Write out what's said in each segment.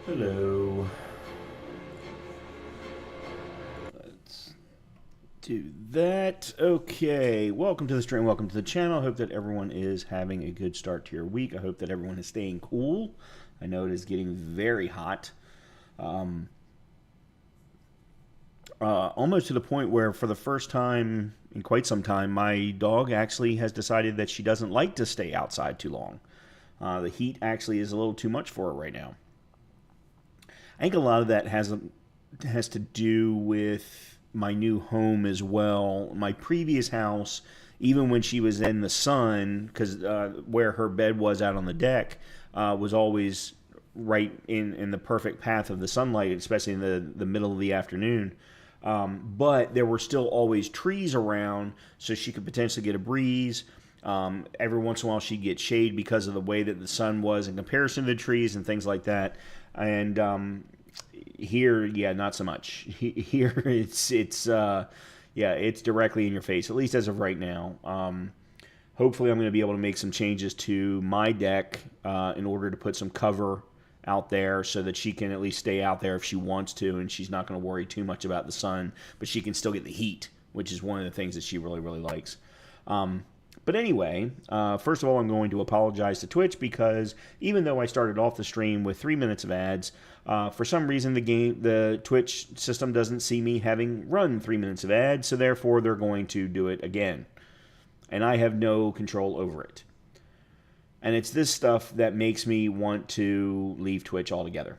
Hello. Let's do that. Okay. Welcome to the stream. Welcome to the channel. I hope that everyone is having a good start to your week. I hope that everyone is staying cool. I know it is getting very hot. Almost to the point where, for the first time in quite some time, my dog actually has decided that she doesn't like to stay outside too long. The heat actually is a little too much for her right now. I think a lot of that has to do with my new home as well. My previous house, even when she was in the sun, because where her bed was out on the deck, was always right in the perfect path of the sunlight, especially in the middle of the afternoon. But there were still always trees around, so she could potentially get a breeze. Every once in a while, she'd get shade because of the way that the sun was in comparison to the trees and things like that. And here, yeah, not so much. Here, it's directly in your face, at least as of right now. Hopefully, I'm going to be able to make some changes to my deck in order to put some cover out there so that she can at least stay out there if she wants to, and she's not going to worry too much about the sun, but she can still get the heat, which is one of the things that she really, really likes. But anyway, first of all, I'm going to apologize to Twitch because even though I started off the stream with 3 minutes of ads, for some reason the Twitch system doesn't see me having run 3 minutes of ads, so therefore they're going to do it again. And I have no control over it. And it's this stuff that makes me want to leave Twitch altogether.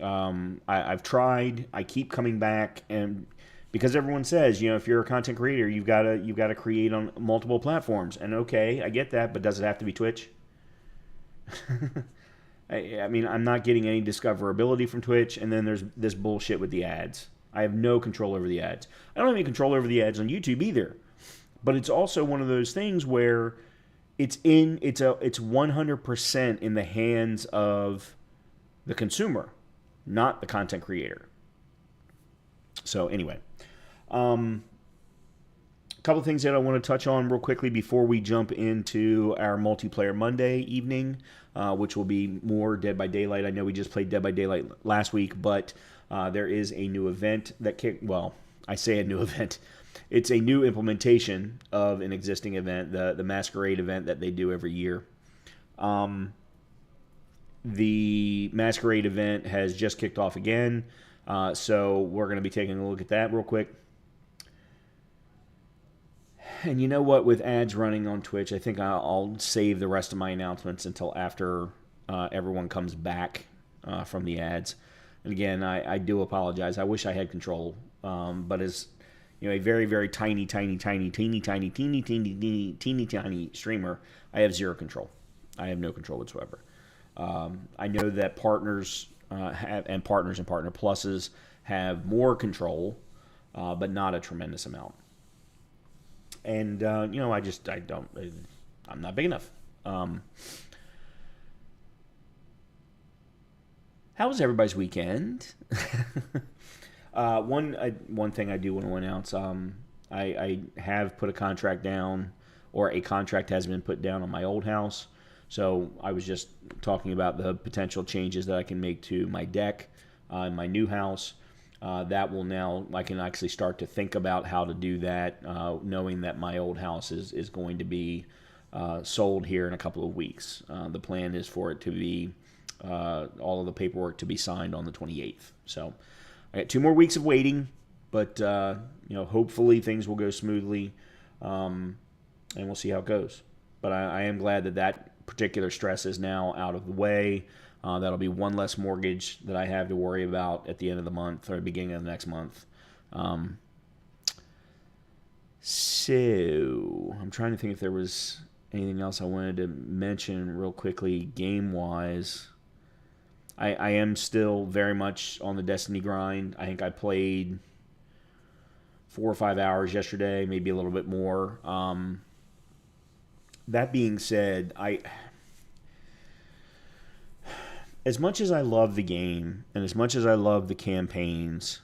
I've tried. I keep coming back, and because everyone says, if you're a content creator, you've got to create on multiple platforms. And okay, I get that, but does it have to be Twitch? I mean, I'm not getting any discoverability from Twitch, and then there's this bullshit with the ads. I have no control over the ads. I don't have any control over the ads on YouTube either. But it's also one of those things where it's 100% in the hands of the consumer, not the content creator. So anyway, a couple things that I want to touch on real quickly before we jump into our multiplayer Monday evening, which will be more Dead by Daylight. I know we just played Dead by Daylight last week, but there is a new event that I say a new event. It's a new implementation of an existing event, the Masquerade Event that they do every year. The Masquerade Event has just kicked off again, so we're going to be taking a look at that real quick. And you know what? With ads running on Twitch, I think I'll save the rest of my announcements until after everyone comes back from the ads. And again, I do apologize. I wish I had control, but as a very, very tiny streamer, I have zero control. I have no control whatsoever. I know that partners and Partner Pluses have more control, but not a tremendous amount. And I'm not big enough. How was everybody's weekend? One thing I do want to announce, I have put a contract down, or a contract has been put down on my old house. So I was just talking about the potential changes that I can make to my deck in my new house. That will now, I can actually start to think about how to do that, knowing that my old house is going to be sold here in a couple of weeks. The plan is for it to be, all of the paperwork to be signed on the 28th. So I got 2 more weeks of waiting, but hopefully things will go smoothly, and we'll see how it goes. But I am glad that particular stress is now out of the way. That'll be one less mortgage that I have to worry about at the end of the month or the beginning of the next month. So I'm trying to think if there was anything else I wanted to mention real quickly game-wise. I am still very much on the Destiny grind. I think I played 4 or 5 hours yesterday, maybe a little bit more. That being said, as much as I love the game and as much as I love the campaigns,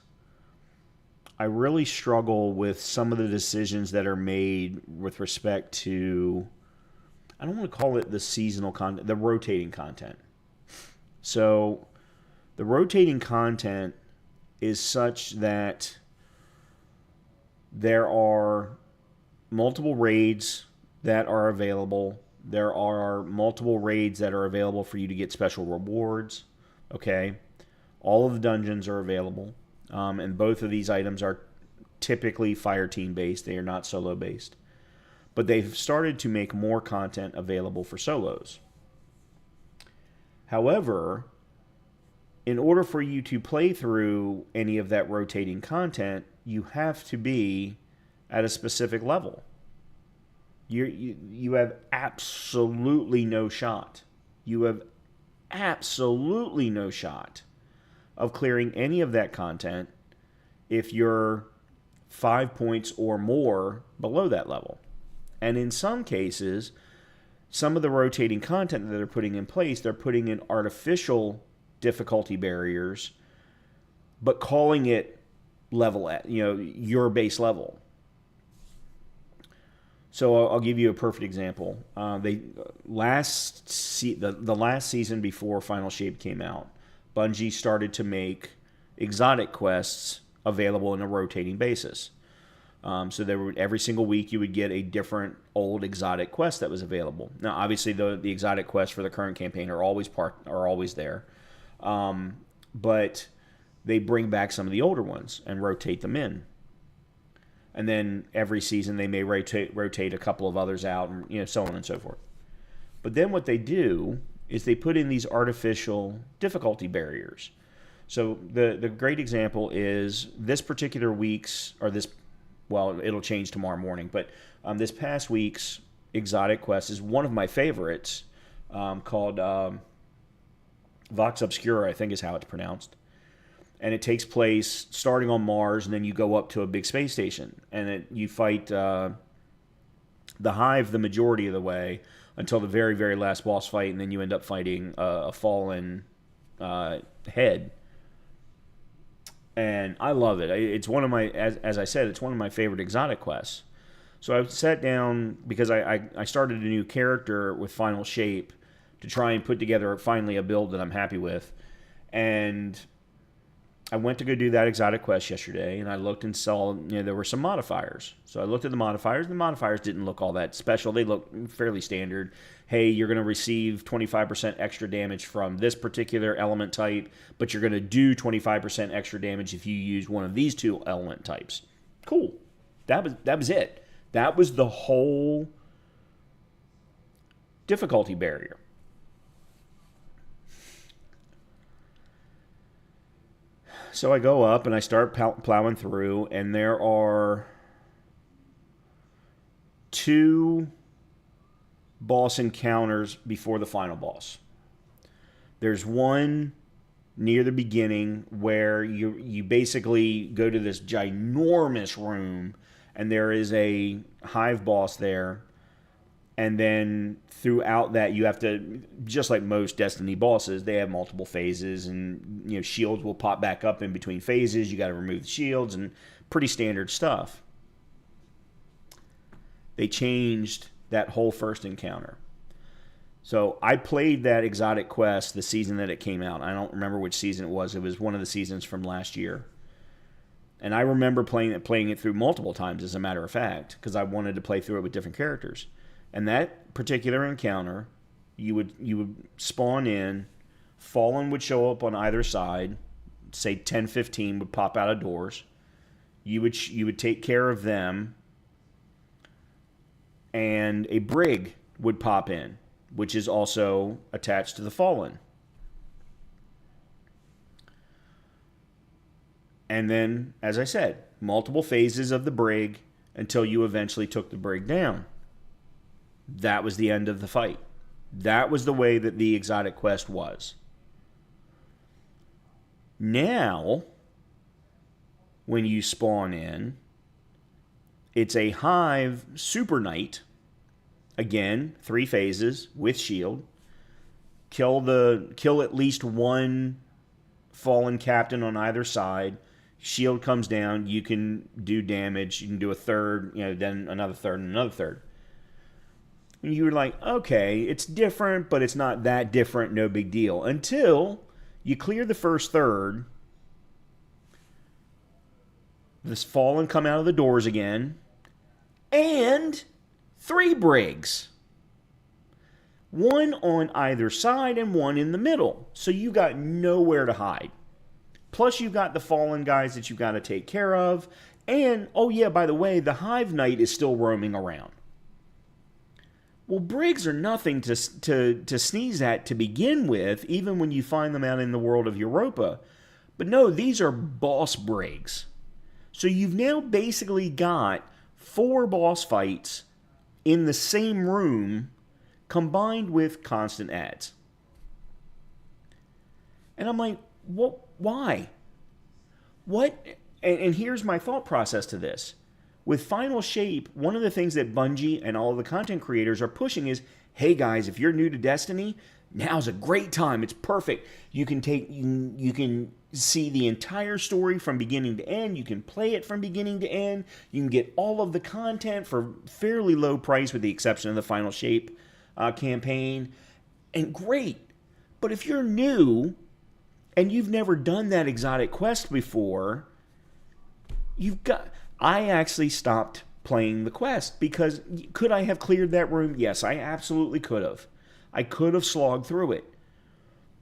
I really struggle with some of the decisions that are made with respect to, I don't want to call it the seasonal content, the rotating content. So The rotating content is such that there are multiple raids that are available. There are multiple raids that are available for you to get special rewards. Okay, all of the dungeons are available, and both of these items are typically fire team based. They are not solo based, but they've started to make more content available for solos. However, in order for you to play through any of that rotating content, you have to be at a specific level. You have absolutely no shot. You have absolutely no shot of clearing any of that content if you're 5 points or more below that level. And in some cases, some of the rotating content that they're putting in place, they're putting in artificial difficulty barriers, but calling it level at, your base level. So I'll give you a perfect example. The last season before Final Shape came out, Bungie started to make exotic quests available on a rotating basis. So every single week you would get a different old exotic quest that was available. Now, obviously, the exotic quests for the current campaign are always there, but they bring back some of the older ones and rotate them in. And then every season they may rotate a couple of others out, and so on and so forth. But then what they do is they put in these artificial difficulty barriers. So the great example is this particular week's, it'll change tomorrow morning, but this past week's exotic quest is one of my favorites, called Vox Obscura, I think is how it's pronounced. And it takes place starting on Mars, and then you go up to a big space station, and you fight the Hive the majority of the way until the very, very last boss fight, and then you end up fighting a fallen head. And I love it. It's one of my, as I said, it's one of my favorite exotic quests. So I sat down because I started a new character with Final Shape to try and put together finally a build that I'm happy with, and I went to go do that exotic quest yesterday, and I looked and saw there were some modifiers. So I looked at the modifiers, and the modifiers didn't look all that special. They looked fairly standard. Hey, you're going to receive 25% extra damage from this particular element type, but you're going to do 25% extra damage if you use one of these two element types. Cool. That was it. That was the whole difficulty barrier. So I go up and I start plowing through, and there are 2 boss encounters before the final boss. There's one near the beginning where you basically go to this ginormous room, and there is a hive boss there. And then throughout that, you have to, just like most Destiny bosses, they have multiple phases, and shields will pop back up in between phases. You got to remove the shields, and pretty standard stuff. They changed that whole first encounter. So I played that exotic quest the season that it came out. I don't remember which season it was. It was one of the seasons from last year. And I remember playing it through multiple times, as a matter of fact, because I wanted to play through it with different characters. And that particular encounter, you would spawn in, Fallen would show up on either side, say 10, 15 would pop out of doors. You would take care of them, and a brig would pop in, which is also attached to the Fallen. And then, as I said, multiple phases of the brig until you eventually took the brig down. That was the end of the fight. That was the way that the exotic quest was. Now, when you spawn in, it's a Hive Super Knight. Again, 3 phases with shield. Kill at least one fallen captain on either side. Shield comes down. You can do damage. You can do a third, then another third, and another third. And you were like, okay, it's different, but it's not that different, no big deal. Until You clear the first third. This fallen come out of the doors again. And 3 brigs. 1 on either side and 1 in the middle. So you got nowhere to hide. Plus you've got the fallen guys that you've got to take care of. And, oh yeah, by the way, the Hive Knight is still roaming around. Well, brigs are nothing to sneeze at to begin with, even when you find them out in the world of Europa. But no, these are boss brigs. So you've now basically got 4 boss fights in the same room combined with constant ads. And I'm like, what? Why? What? And here's my thought process to this. With Final Shape, one of the things that Bungie and all of the content creators are pushing is, hey guys, if you're new to Destiny, now's a great time. It's perfect. You can see the entire story from beginning to end. You can play it from beginning to end. You can get all of the content for fairly low price with the exception of the Final Shape campaign. And great. But if you're new and you've never done that exotic quest before, I actually stopped playing the quest because could I have cleared that room? Yes, I absolutely could have. I could have slogged through it.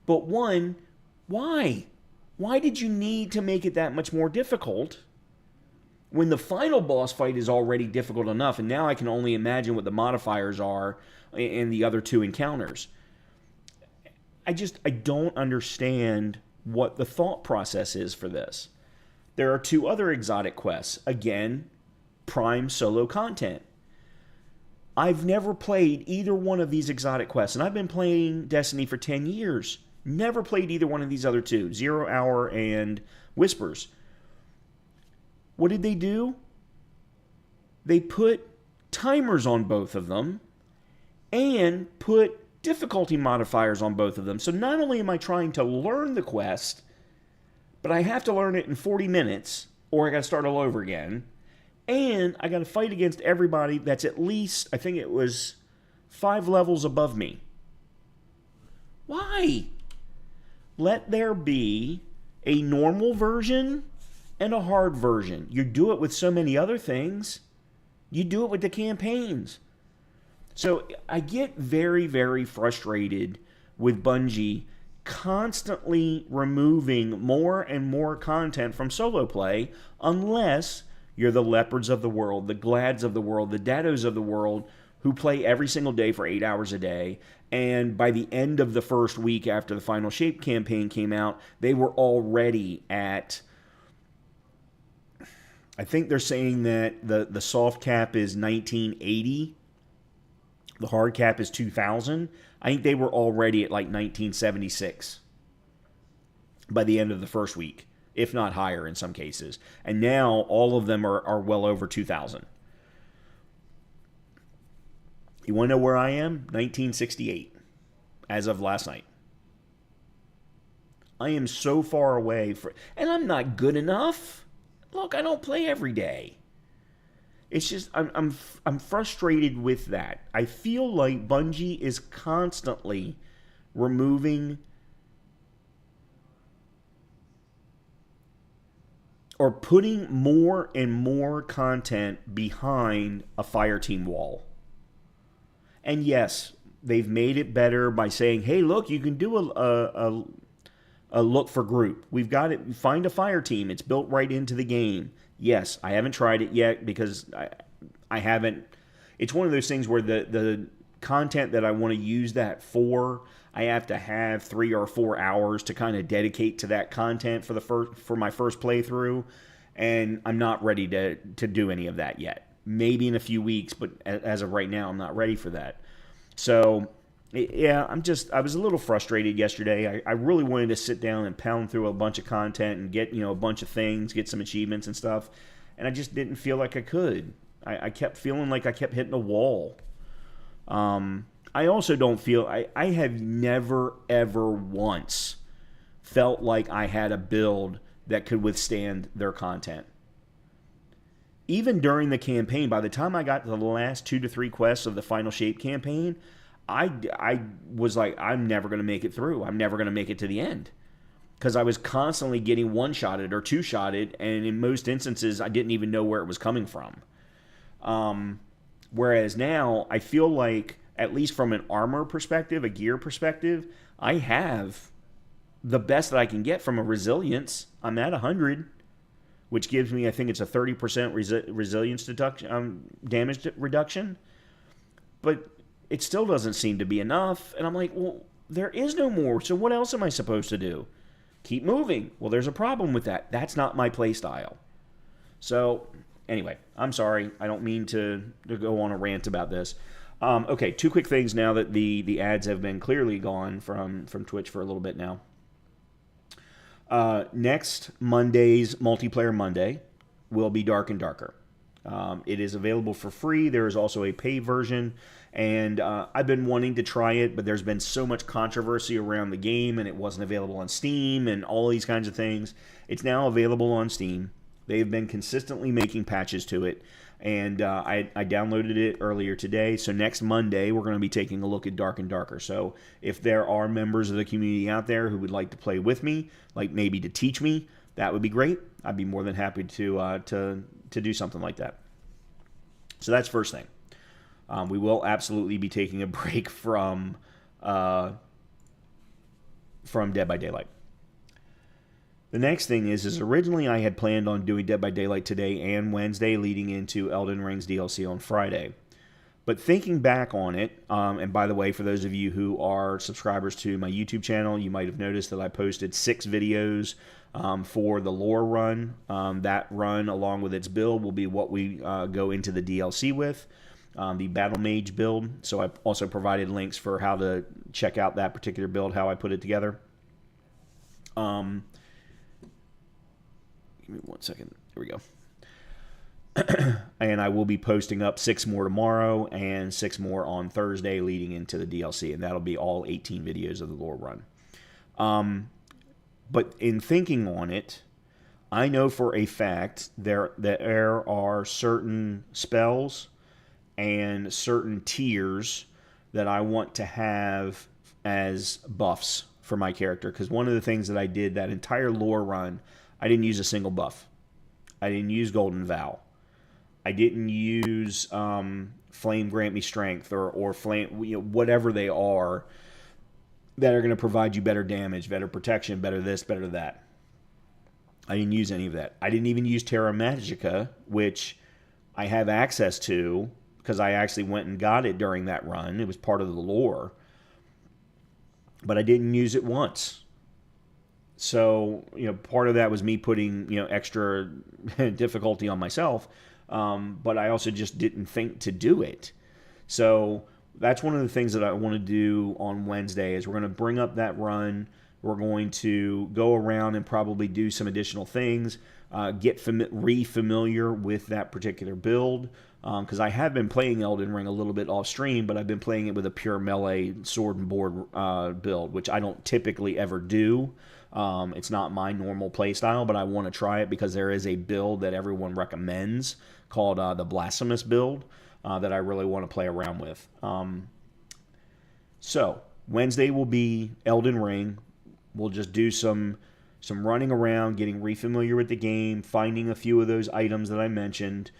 But one, why? Why did you need to make it that much more difficult when the final boss fight is already difficult enough? And now I can only imagine what the modifiers are in the other 2 encounters. I don't understand what the thought process is for this. There are 2 other exotic quests. Again, prime solo content. I've never played either one of these exotic quests, and I've been playing Destiny for 10 years. Never played either one of these other 2, 0 Hour and Whispers. What did they do? They put timers on both of them and put difficulty modifiers on both of them. So not only am I trying to learn the quest, but I have to learn it in 40 minutes, or I got to start all over again. And I got to fight against everybody that's at least, I think it was 5 levels above me. Why? Let there be a normal version and a hard version. You do it with so many other things. You do it with the campaigns. So I get very, very frustrated with Bungie constantly removing more and more content from solo play unless you're the Leopards of the world, the Glads of the world, the Dados of the world who play every single day for 8 hours a day. And by the end of the first week after the Final Shape campaign came out, they were already at, I think they're saying that the soft cap is 1980. The hard cap is 2000. I think they were already at like 1976 by the end of the first week, if not higher in some cases. And now all of them are well over 2000. You want to know where I am? 1968, as of last night. I am so far away and I'm not good enough. Look, I don't play every day. It's just I'm frustrated with that. I feel like Bungie is constantly removing or putting more and more content behind a Fireteam wall. And yes, they've made it better by saying, "Hey, look, you can do a look for group. We've got it. Find a Fireteam. It's built right into the game." Yes, I haven't tried it yet because I haven't. It's one of those things where the content that I want to use that for, I have to have 3 or 4 hours to kind of dedicate to that content for my first playthrough, and I'm not ready to do any of that yet. Maybe in a few weeks, but as of right now, I'm not ready for that. So, yeah, I was a little frustrated yesterday. I really wanted to sit down and pound through a bunch of content and get, a bunch of things, get some achievements and stuff, and I just didn't feel like I could. I kept feeling like I kept hitting a wall. I also don't feel, I have never, ever once felt like I had a build that could withstand their content. Even during the campaign, by the time I got to the last 2 to 3 quests of the Final Shape campaign, I was like, I'm never going to make it through. I'm never going to make it to the end. because I was constantly getting one-shotted or two-shotted, and in most instances, I didn't even know where it was coming from. Whereas now, I feel like, at least from an armor perspective, a gear perspective, I have the best that I can get from a resilience. I'm at 100, which gives me, I think it's a 30% resilience deduction, damage reduction. But it still doesn't seem to be enough. And I'm like, well, there is no more. So what else am I supposed to do? Keep moving. Well, there's a problem with that. That's not my play style. So anyway, I'm sorry. I don't mean to go on a rant about this. Okay, two quick things now that the ads have been clearly gone from Twitch for a little bit now. Next Monday's Multiplayer Monday will be Dark and Darker. It is available for free. There is also a paid version, and I've been wanting to try it, but there's been so much controversy around the game, and it wasn't available on Steam and all these kinds of things. It's now available on Steam. They've been consistently making patches to it, and I downloaded it earlier today. So next Monday, we're going to be taking a look at Dark and Darker. So if there are members of the community out there who would like to play with me, like maybe to teach me, that would be great. I'd be more than happy to do something like that. So that's first thing. We will absolutely be taking a break from Dead by Daylight. The next thing is originally I had planned on doing Dead by Daylight today and Wednesday, leading into Elden Ring's DLC on Friday. But thinking back on it, and by the way, for those of you who are subscribers to my YouTube channel, you might have noticed that I posted 6 videos for the lore run. That run, along with its build, will be what we go into the DLC with, the Battle Mage build. So I also provided links for how to check out that particular build, how I put it together. Give me 1 second. Here we go. And I will be posting up 6 more tomorrow and 6 more on Thursday leading into the DLC, and that'll be all 18 videos of the lore run. But in thinking on it, I know for a fact that there are certain spells and certain tiers that I want to have as buffs for my character, because one of the things that I did that entire lore run, I didn't use a single buff. I didn't use Golden Vow. I didn't use Flame Grant Me Strength or Flame, whatever they are that are going to provide you better damage, better protection, better this, better that. I didn't use any of that. I didn't even use Terra Magica, which I have access to because I actually went and got it during that run. It was part of the lore. But I didn't use it once. So, part of that was me putting, extra difficulty on myself. But I also just didn't think to do it. So that's one of the things that I want to do on Wednesday is we're going to bring up that run. We're going to go around and probably do some additional things, get re-familiar with that particular build. Because I have been playing Elden Ring a little bit off stream, but I've been playing it with a pure melee sword and board build, which I don't typically ever do. It's not my normal play style, but I want to try it because there is a build that everyone recommends called the Blasphemous build that I really want to play around with. So Wednesday will be Elden Ring. We'll just do some running around, getting re-familiar with the game, finding a few of those items that I mentioned.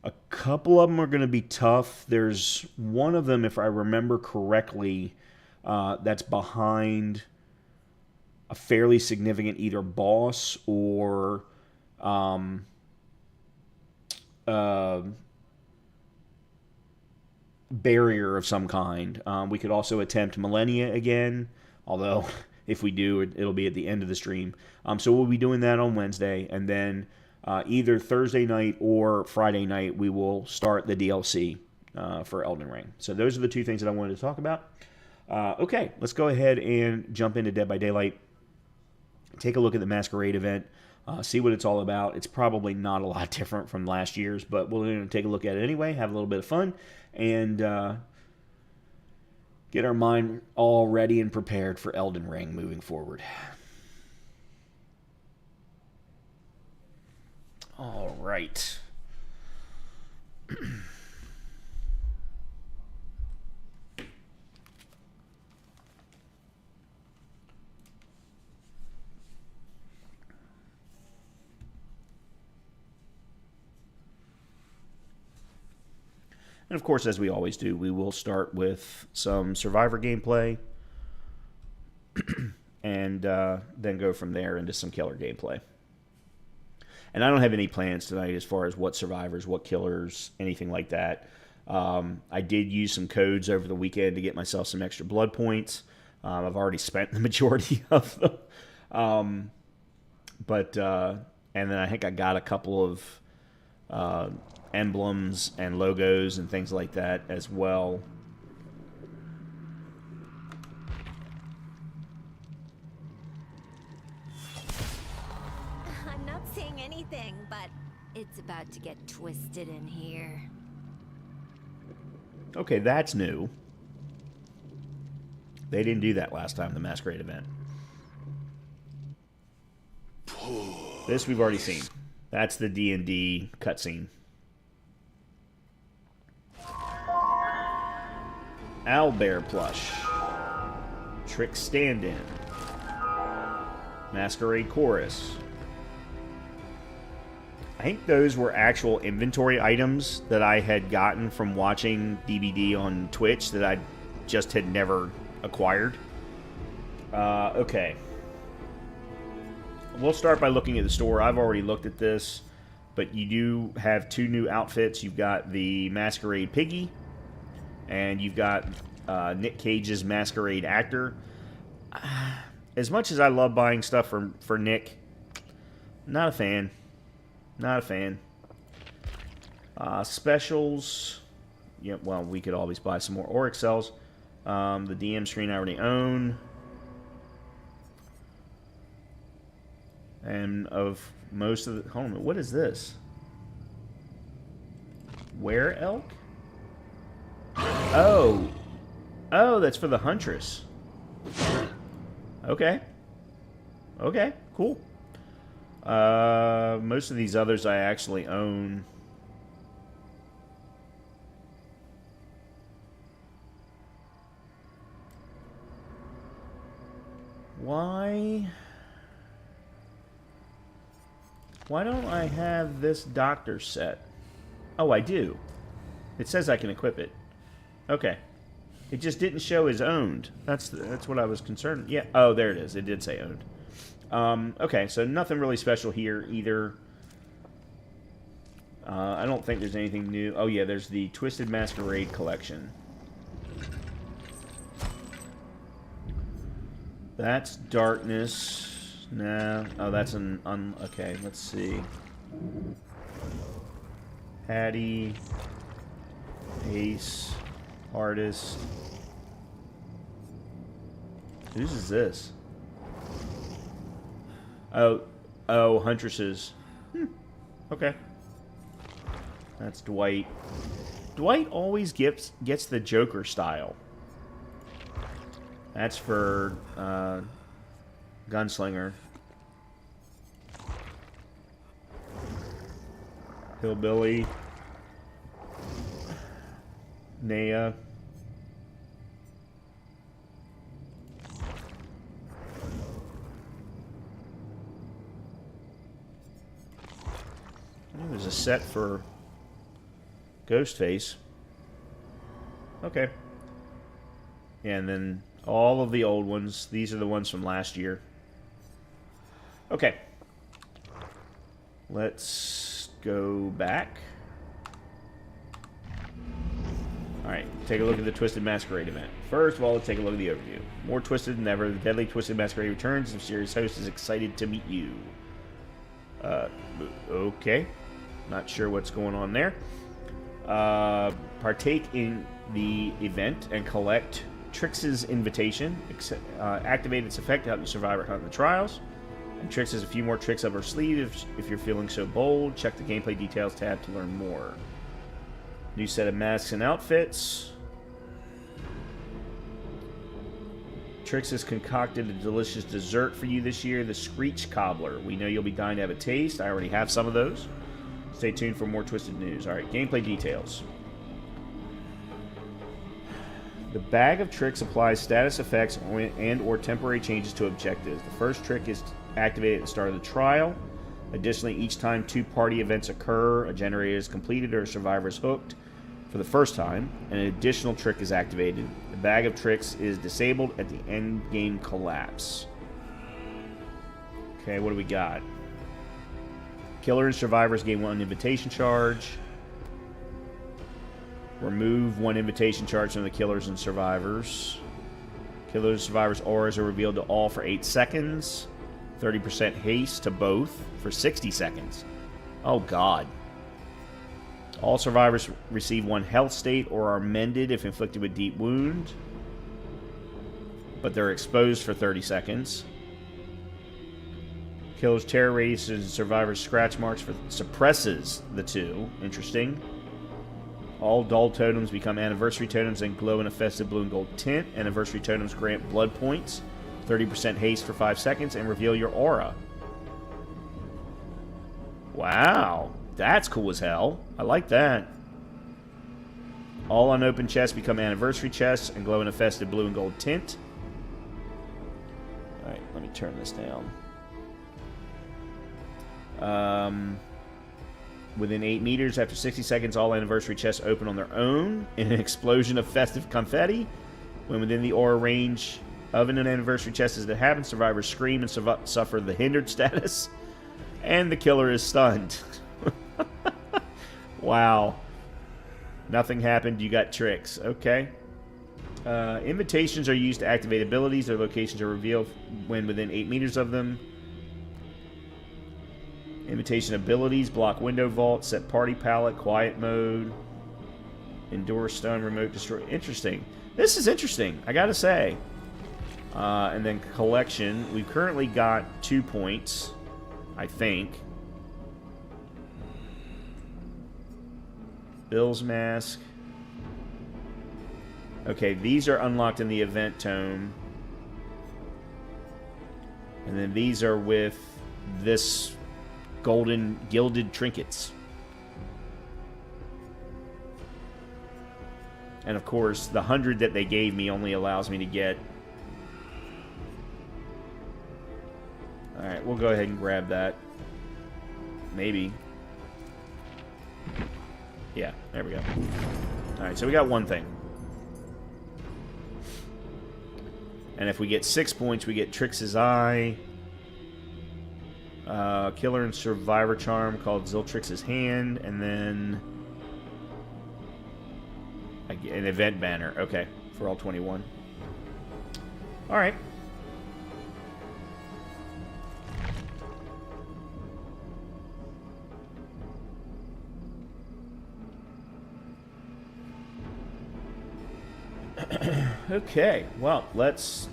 A couple of them are going to be tough. There's one of them, if I remember correctly, that's behind a fairly significant either boss or barrier of some kind. We could also attempt Millennia again, although if we do, it'll be at the end of the stream. So we'll be doing that on Wednesday, and then either Thursday night or Friday night, we will start the DLC for Elden Ring. So those are the two things that I wanted to talk about. Okay, let's go ahead and jump into Dead by Daylight. Take a look at the Masquerade event, see what it's all about. It's probably not a lot different from last year's, but we're going to take a look at it anyway, have a little bit of fun, and get our mind all ready and prepared for Elden Ring moving forward. All right. And of course, as we always do, we will start with some Survivor gameplay and then go from there into some killer gameplay. And I don't have any plans tonight as far as what survivors, what killers, anything like that. I did use some codes over the weekend to get myself some extra blood points. I've already spent the majority of them. And then I think I got a couple of emblems and logos and things like that as well. I'm not saying anything, but it's about to get twisted in here. Okay, that's new. They didn't do that last time, the Masquerade Event. This we've already seen. That's the D&D cutscene. Owlbear plush. Trick stand-in. Masquerade chorus. I think those were actual inventory items that I had gotten from watching DBD on Twitch that I just had never acquired. Okay. We'll start by looking at the store. I've already looked at this, but you do have two new outfits. You've got the Masquerade Piggy, and you've got Nick Cage's Masquerade Actor. As much as I love buying stuff for Nick, not a fan. Not a fan. Specials. Yeah, well, we could always buy some more Auric cells. The DM screen I already own. And of most of the... Hold on, what is this? Were elk? Oh. Oh, that's for the Huntress. Okay. Okay, cool. Most of these others I actually own. Why don't I have this doctor set? Oh, I do. It says I can equip it. Okay. It just didn't show as owned. That's what I was concerned. Yeah. Oh, there it is. It did say owned. Okay, so nothing really special here either. I don't think there's anything new. Oh yeah, there's the Twisted Masquerade collection. That's darkness. Nah. Oh, that's an okay, let's see. Hattie. Ace. Artist. Whose is this? Oh, Huntresses. Okay. That's Dwight. Dwight always gets the Joker style. That's for Gunslinger. Hillbilly. Naya. There's a set for Ghostface. Okay. Yeah, and then all of the old ones. These are the ones from last year. Okay. Let's go back. Alright, take a look at the Twisted Masquerade event. First of all, let's take a look at the overview. More twisted than ever, the deadly Twisted Masquerade returns. The series host is excited to meet you. Okay. Not sure what's going on there. Partake in the event and collect Trix's invitation. Activate its effect to help you survive or hunt in the trials. And Trix has a few more tricks up her sleeve if you're feeling so bold. Check the gameplay details tab to learn more. New set of masks and outfits. Trix has concocted a delicious dessert for you this year, the Screech Cobbler. We know you'll be dying to have a taste. I already have some of those. Stay tuned for more twisted news. Alright, gameplay details. The Bag of Tricks applies status effects and or temporary changes to objectives. The first trick is activated at the start of the trial. Additionally, each time two party events occur, a generator is completed or a survivor is hooked, for the first time, and an additional trick is activated. The bag of tricks is disabled at the end game collapse. Okay, what do we got? Killer and survivors gain 1 invitation charge. Remove 1 invitation charge from the killers and survivors. Killers and survivors' auras are revealed to all for 8 seconds. 30% haste to both for 60 seconds. Oh, God. All survivors receive 1 health state or are mended if inflicted with deep wound. But they're exposed for 30 seconds. Killer's terror radius and survivors' scratch marks suppresses the 2. Interesting. All dull totems become anniversary totems and glow in a festive blue and gold tint. Anniversary totems grant blood points, 30% haste for 5 seconds, and reveal your aura. Wow, that's cool as hell. I like that. All unopened chests become anniversary chests and glow in a festive blue and gold tint. Alright, let me turn this down. Within 8 meters, after 60 seconds, all anniversary chests open on their own in an explosion of festive confetti. When within the aura range of an anniversary chest as it happens, survivors scream and suffer the hindered status, and the killer is stunned. Wow. Nothing happened, you got tricks. Okay. Invitations are used to activate abilities. Their locations are revealed when within 8 meters of them. Invitation abilities, block window vault, set party palette, quiet mode, endure stun, remote destroy. Interesting. This is interesting, I gotta say. And then collection. We've currently got 2 points, I think. Bill's mask. Okay, these are unlocked in the event tome. And then these are with this golden gilded trinkets. And of course, the 100 that they gave me only allows me to get... Alright, we'll go ahead and grab that. Maybe. Yeah, there we go. Alright, so we got 1 thing. And if we get 6 points, we get Trix's Eye. Killer and Survivor Charm called Ziltrix's Hand, and then an event banner. Okay, for all 21. Alright. Okay, well, let's...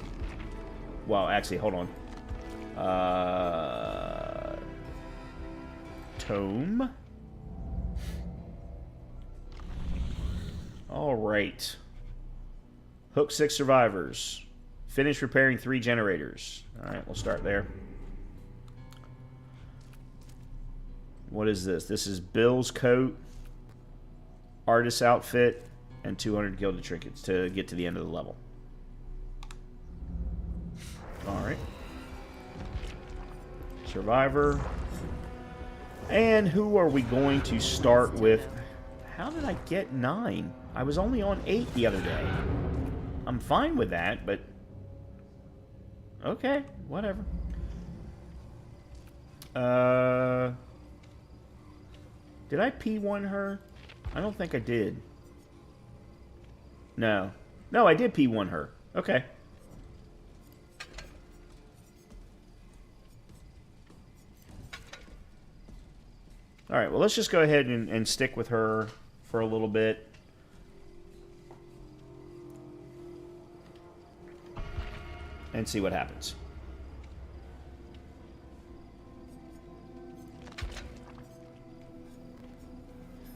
Well, actually, hold on. Tome. Alright. Hook 6 survivors. Finish repairing 3 generators. Alright, we'll start there. What is this? This is Bill's coat, artist's outfit, and 200 gilded trinkets to get to the end of the level. Alright. Survivor. And who are we going to start with? How did I get 9? I was only on 8 the other day. I'm fine with that, but... Okay, whatever. Did I P1 her? I don't think I did. No. No, I did P1 her. Okay. Alright, well, let's just go ahead and stick with her for a little bit. And see what happens.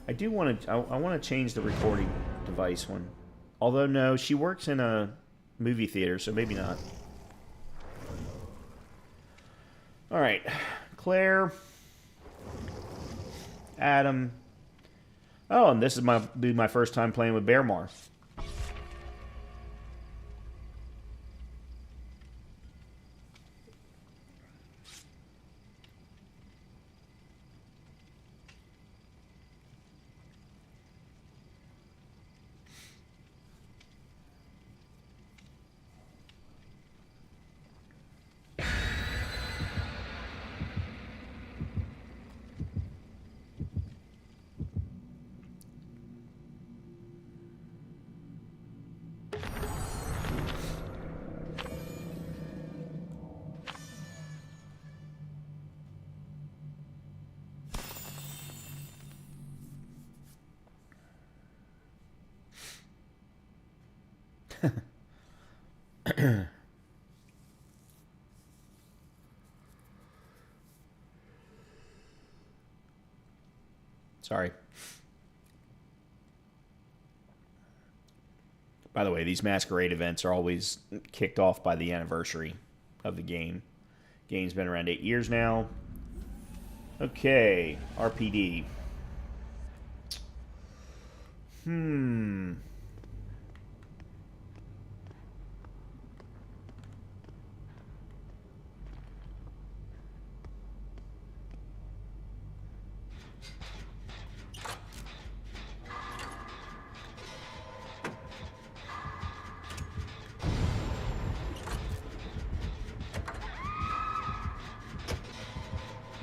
I do want to... I want to change the recording device one. Although, no, she works in a movie theater, so maybe not. Alright. Claire... Adam. Oh, and this is my first time playing with Bearmar. Sorry. By the way, these Masquerade events are always kicked off by the anniversary of the game. Game's been around 8 years now. Okay, RPD.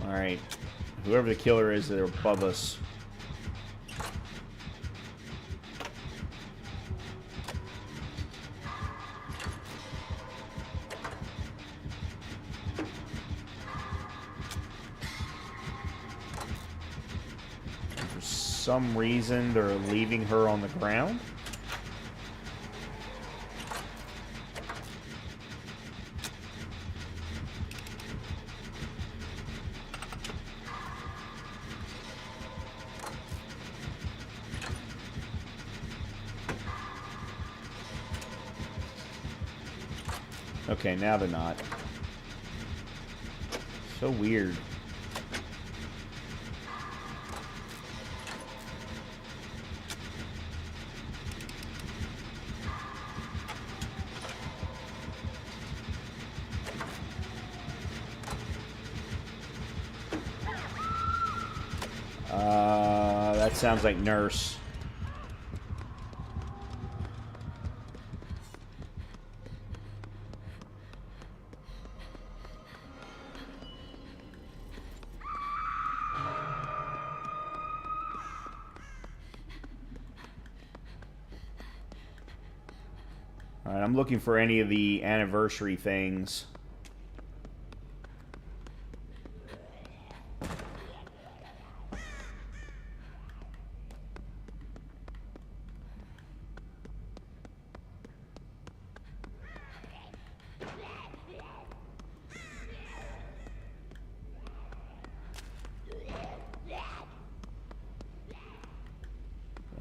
Alright. Whoever the killer is, they're above us. For some reason, they're leaving her on the ground. Okay, now they're not. So weird. That sounds like nurse. Alright, I'm looking for any of the anniversary things.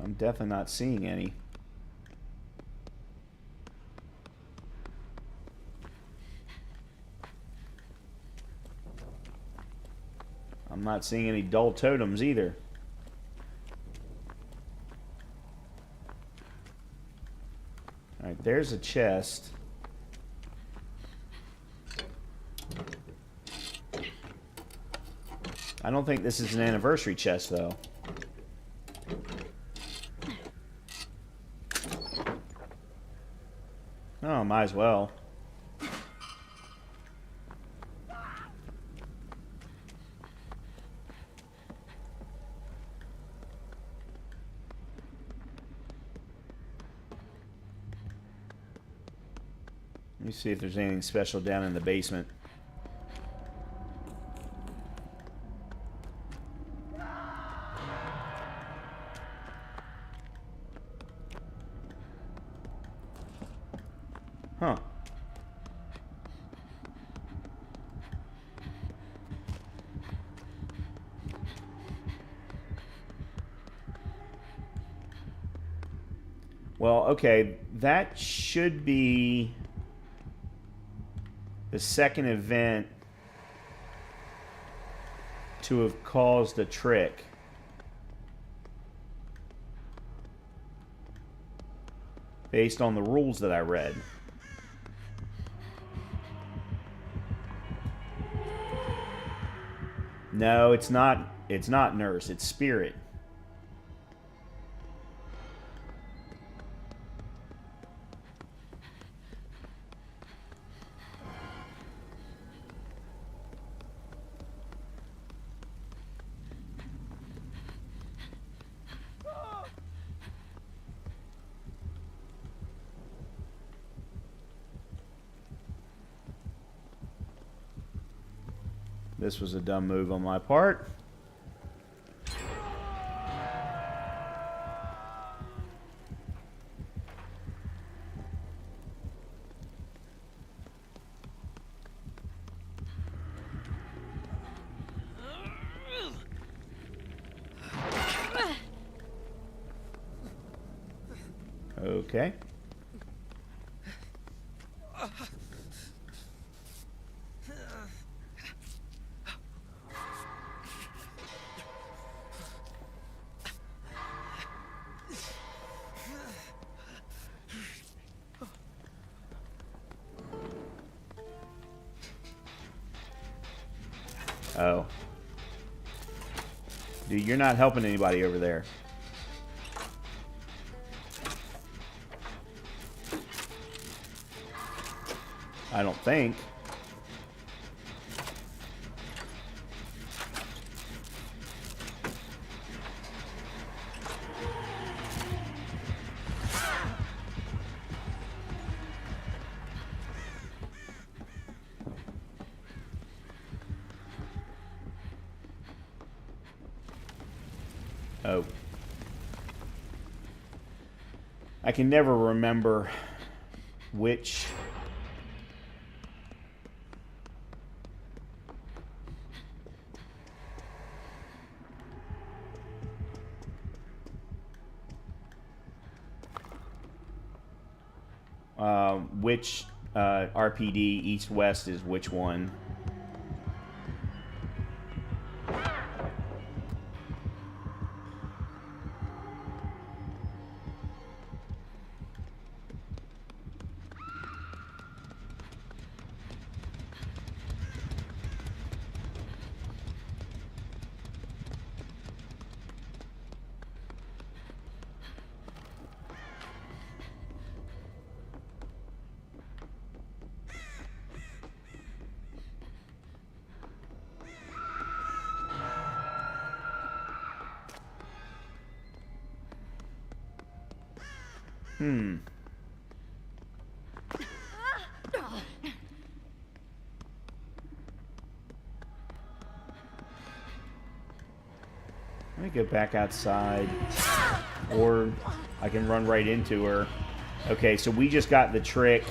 I'm definitely not seeing any. I'm not seeing any dull totems either. Alright, there's a chest. I don't think this is an anniversary chest, though. Oh, might as well. Let me see if there's anything special down in the basement. Huh. Well, okay, that should be the second event to have caused a trick. Based on the rules that I read. No, it's not nurse, it's spirit. This was a dumb move on my part. okay? Oh. Dude, you're not helping anybody over there. I don't think. Oh. I can never remember which... which RPD east-west is which one. Let me go back outside. Or I can run right into her. Okay, so we just got the trick.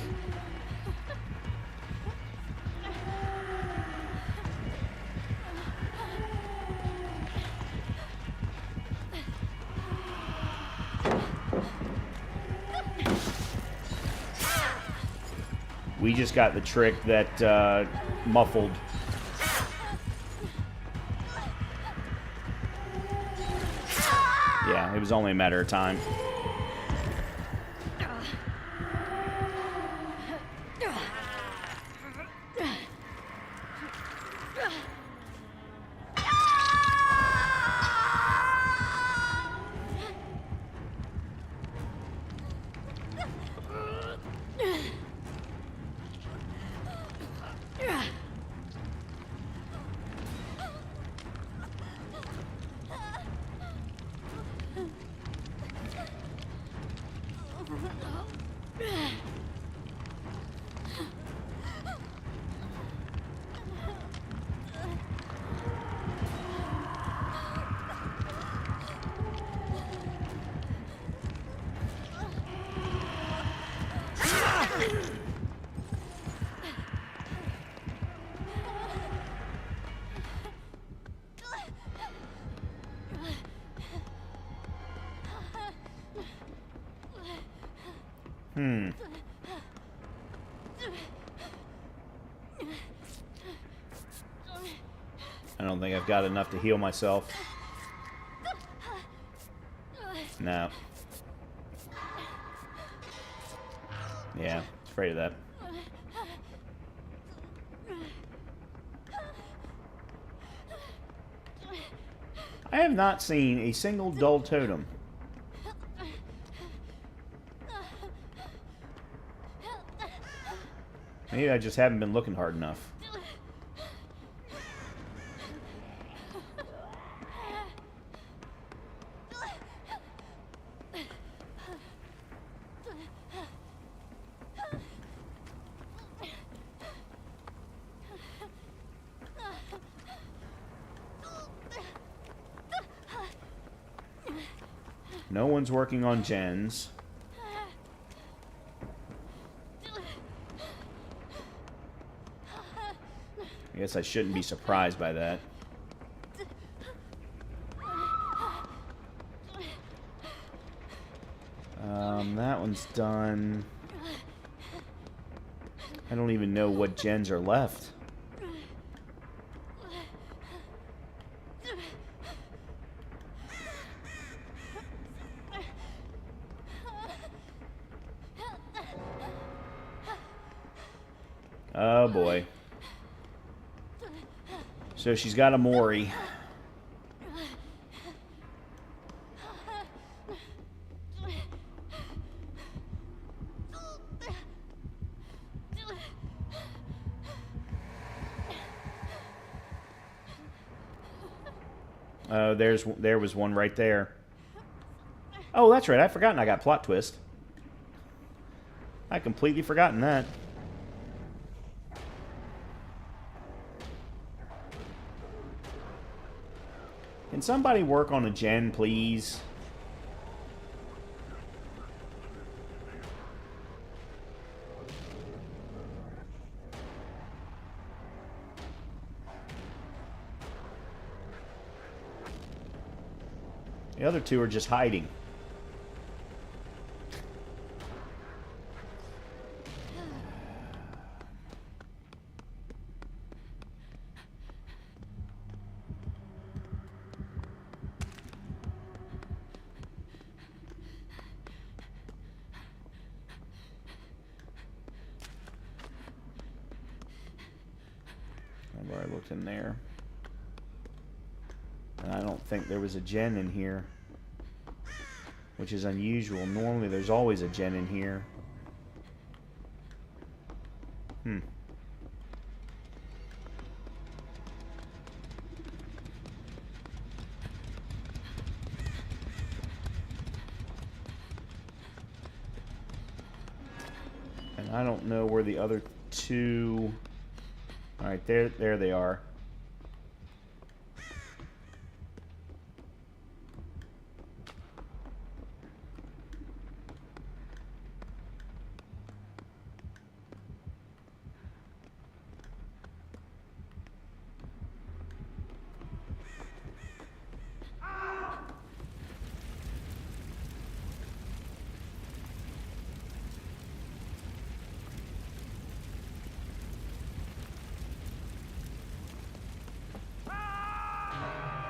We just got the trick that muffled. Yeah, it was only a matter of time. I don't think I've got enough to heal myself. No. Yeah, I was afraid of that. I have not seen a single dull totem. Maybe I just haven't been looking hard enough. No one's working on gens. I guess I shouldn't be surprised by that. That one's done. I don't even know what gens are left. Oh boy. So she's got a Mori. Oh, there was one right there. Oh, that's right. I forgotten I got plot twist. I completely forgotten that. Can somebody work on a gen, please? The other two are just hiding. Remember I looked in there. And I don't think there was a gen in here, which is unusual. Normally there's always a gen in here. And I don't know where the other two... Alright, there they are.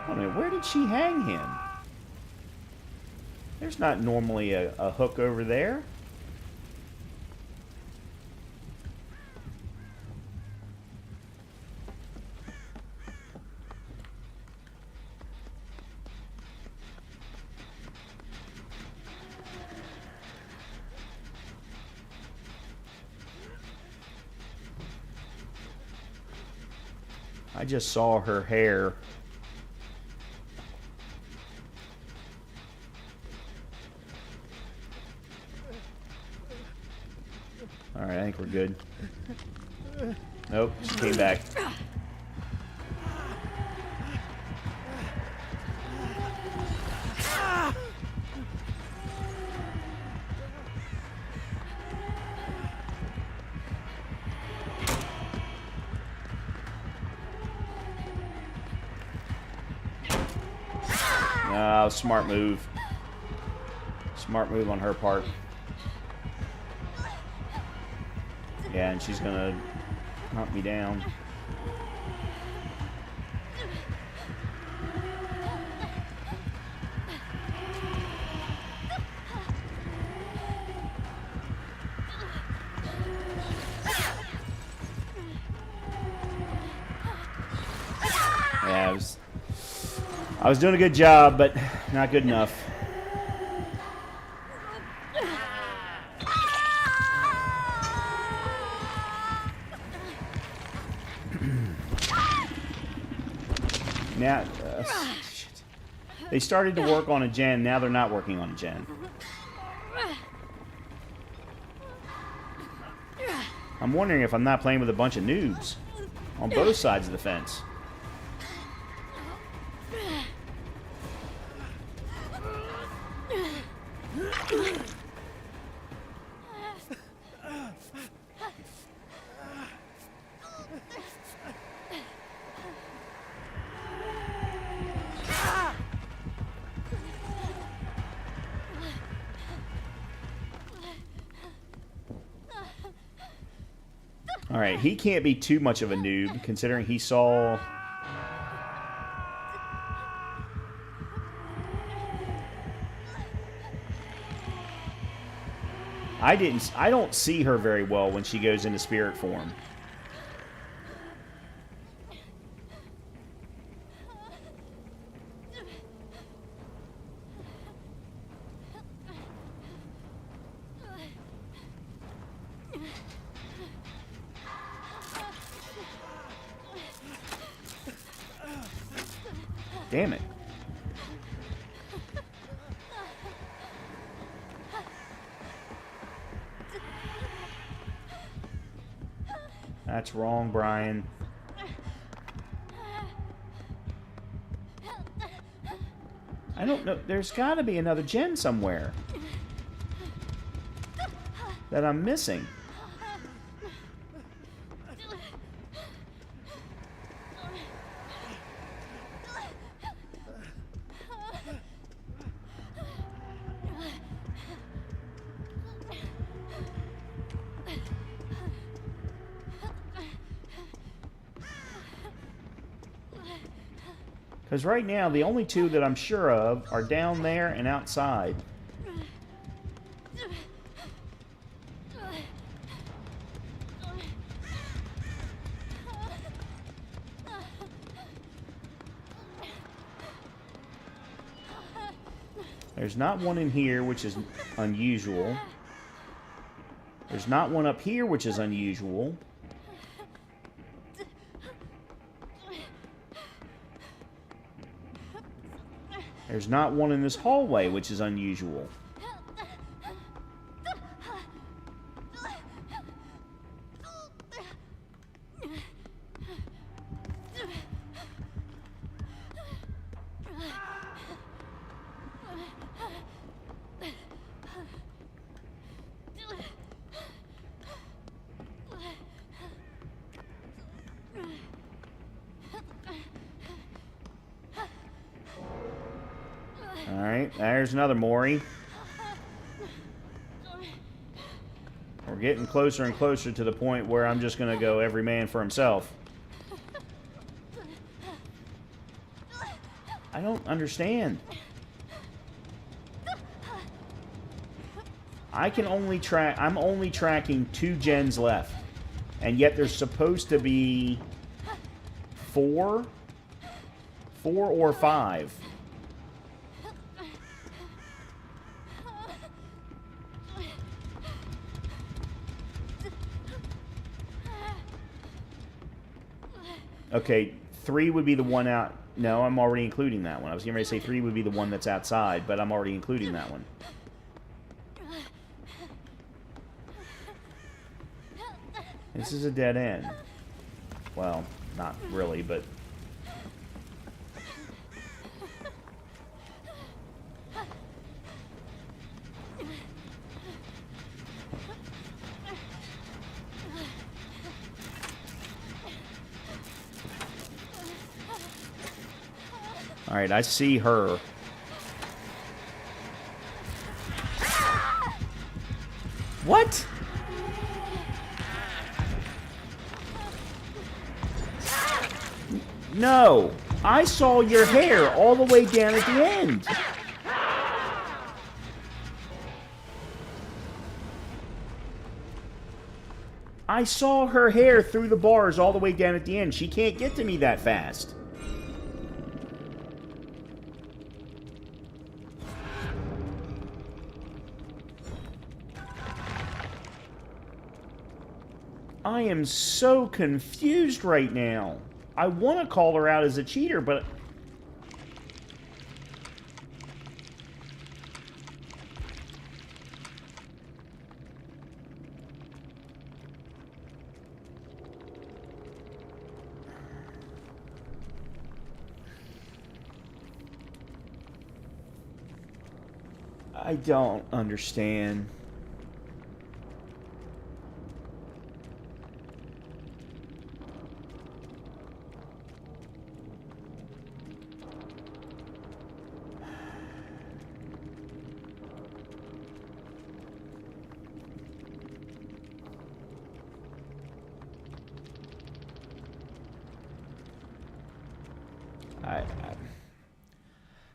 I mean, where did she hang him? There's not normally a hook over there. I just saw her hair. Alright, I think we're good. Nope, she came back. Oh, smart move. Smart move on her part. Yeah, and she's gonna hunt me down. Yeah, I was doing a good job, but not good enough. Now, shit. They started to work on a gen, now they're not working on a gen. I'm wondering if I'm not playing with a bunch of noobs on both sides of the fence. Alright, he can't be too much of a noob, considering he saw... I don't see her very well when she goes into spirit form. Damn it. That's wrong, Brian. I don't know. There's got to be another gen somewhere that I'm missing. Because right now, the only two that I'm sure of are down there and outside. There's not one in here, which is unusual. There's not one up here, which is unusual. There's not one in this hallway, which is unusual. Alright, there's another Mori. We're getting closer and closer to the point where I'm just going to go every man for himself. I don't understand. I'm only tracking 2 gens left. And yet there's supposed to be 4 or 5. Okay, 3 would be the one out. No, I'm already including that one. I was getting ready to say 3 would be the one that's outside, but I'm already including that one. This is a dead end. Well, not really, but... Alright, I see her. What? No! I saw your hair all the way down at the end! I saw her hair through the bars all the way down at the end. She can't get to me that fast. I am so confused right now. I want to call her out as a cheater, but... I don't understand.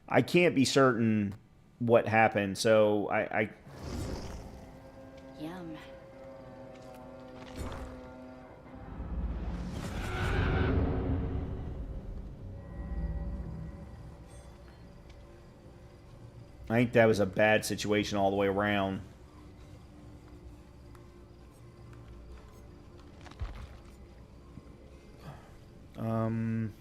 I can't be certain what happened, so Yum. I think that was a bad situation all the way around. Um...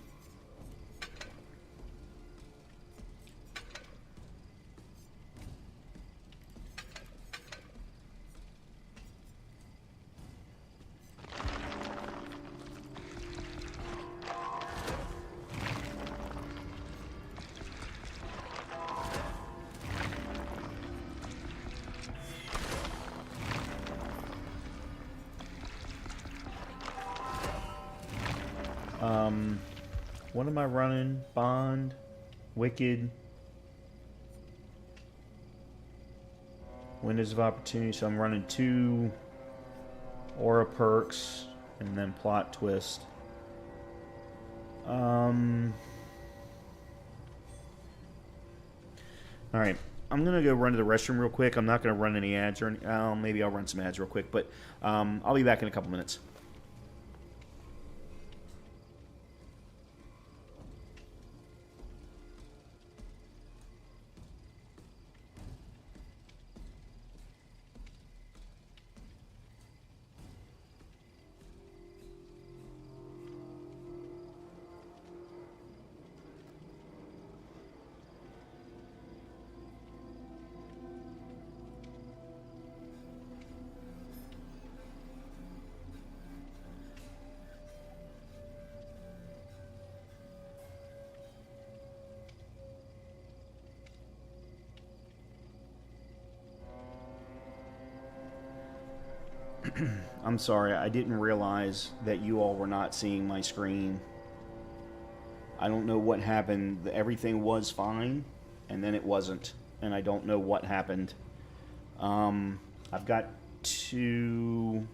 What am I running? Bond, Wicked, Windows of Opportunity. So I'm running 2 Aura perks and then Plot Twist. All right, I'm gonna go run to the restroom real quick. I'm not gonna run any ads or maybe I'll run some ads real quick, but I'll be back in a couple minutes. I'm sorry, I didn't realize that you all were not seeing my screen. I don't know what happened. Everything was fine, and then it wasn't, and I don't know what happened. I've got 2...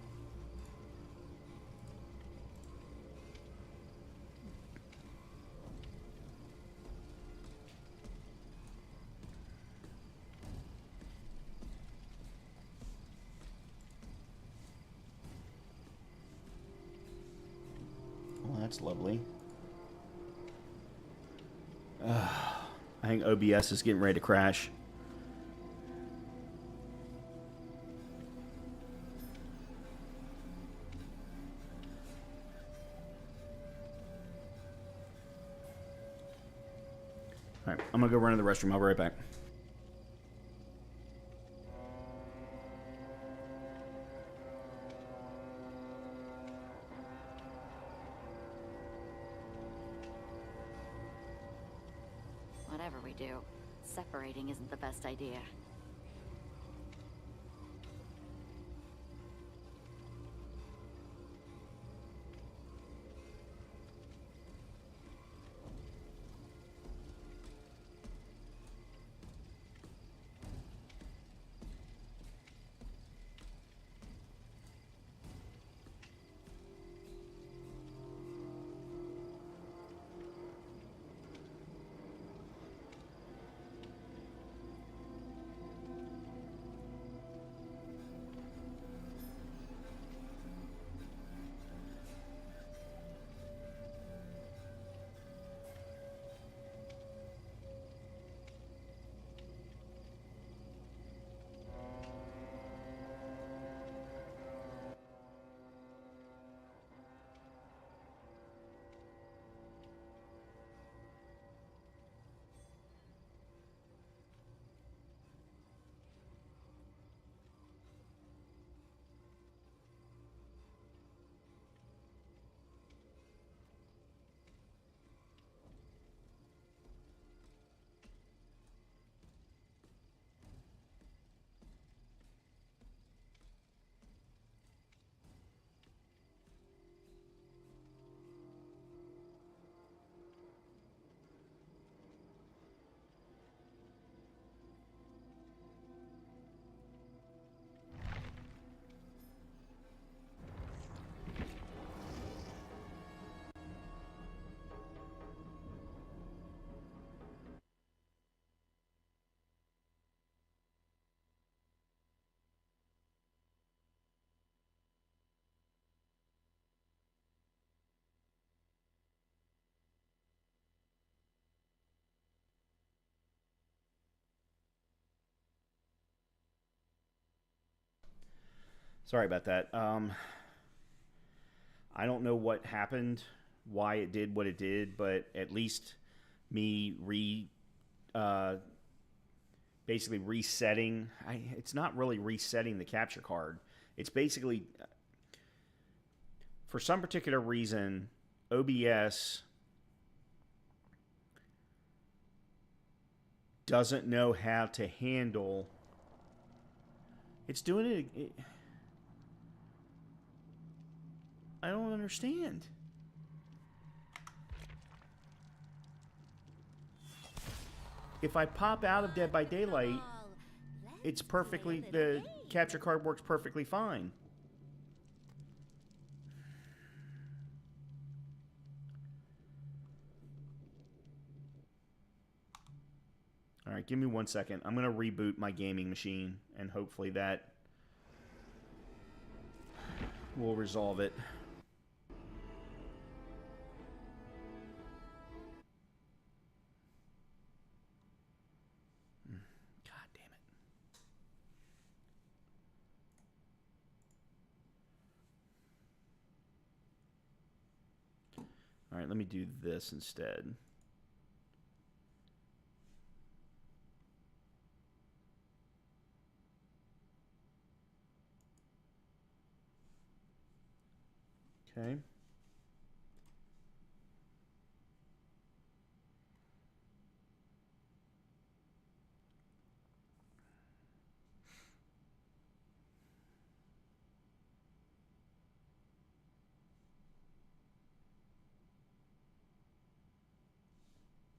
Well, that's lovely. I think OBS is getting ready to crash. Alright, I'm gonna go run to the restroom. I'll be right back. Whatever we do, separating isn't the best idea. Sorry about that. I don't know what happened, why it did what it did, but at least me basically resetting. It's not really resetting the capture card. It's basically, for some particular reason, OBS doesn't know how to handle. It's doing it. I don't understand. If I pop out of Dead by Daylight, it's perfectly, the capture card works perfectly fine. All right, give me 1 second. I'm going to reboot my gaming machine, and hopefully that will resolve it. God damn it. All right, let me do this instead. Okay.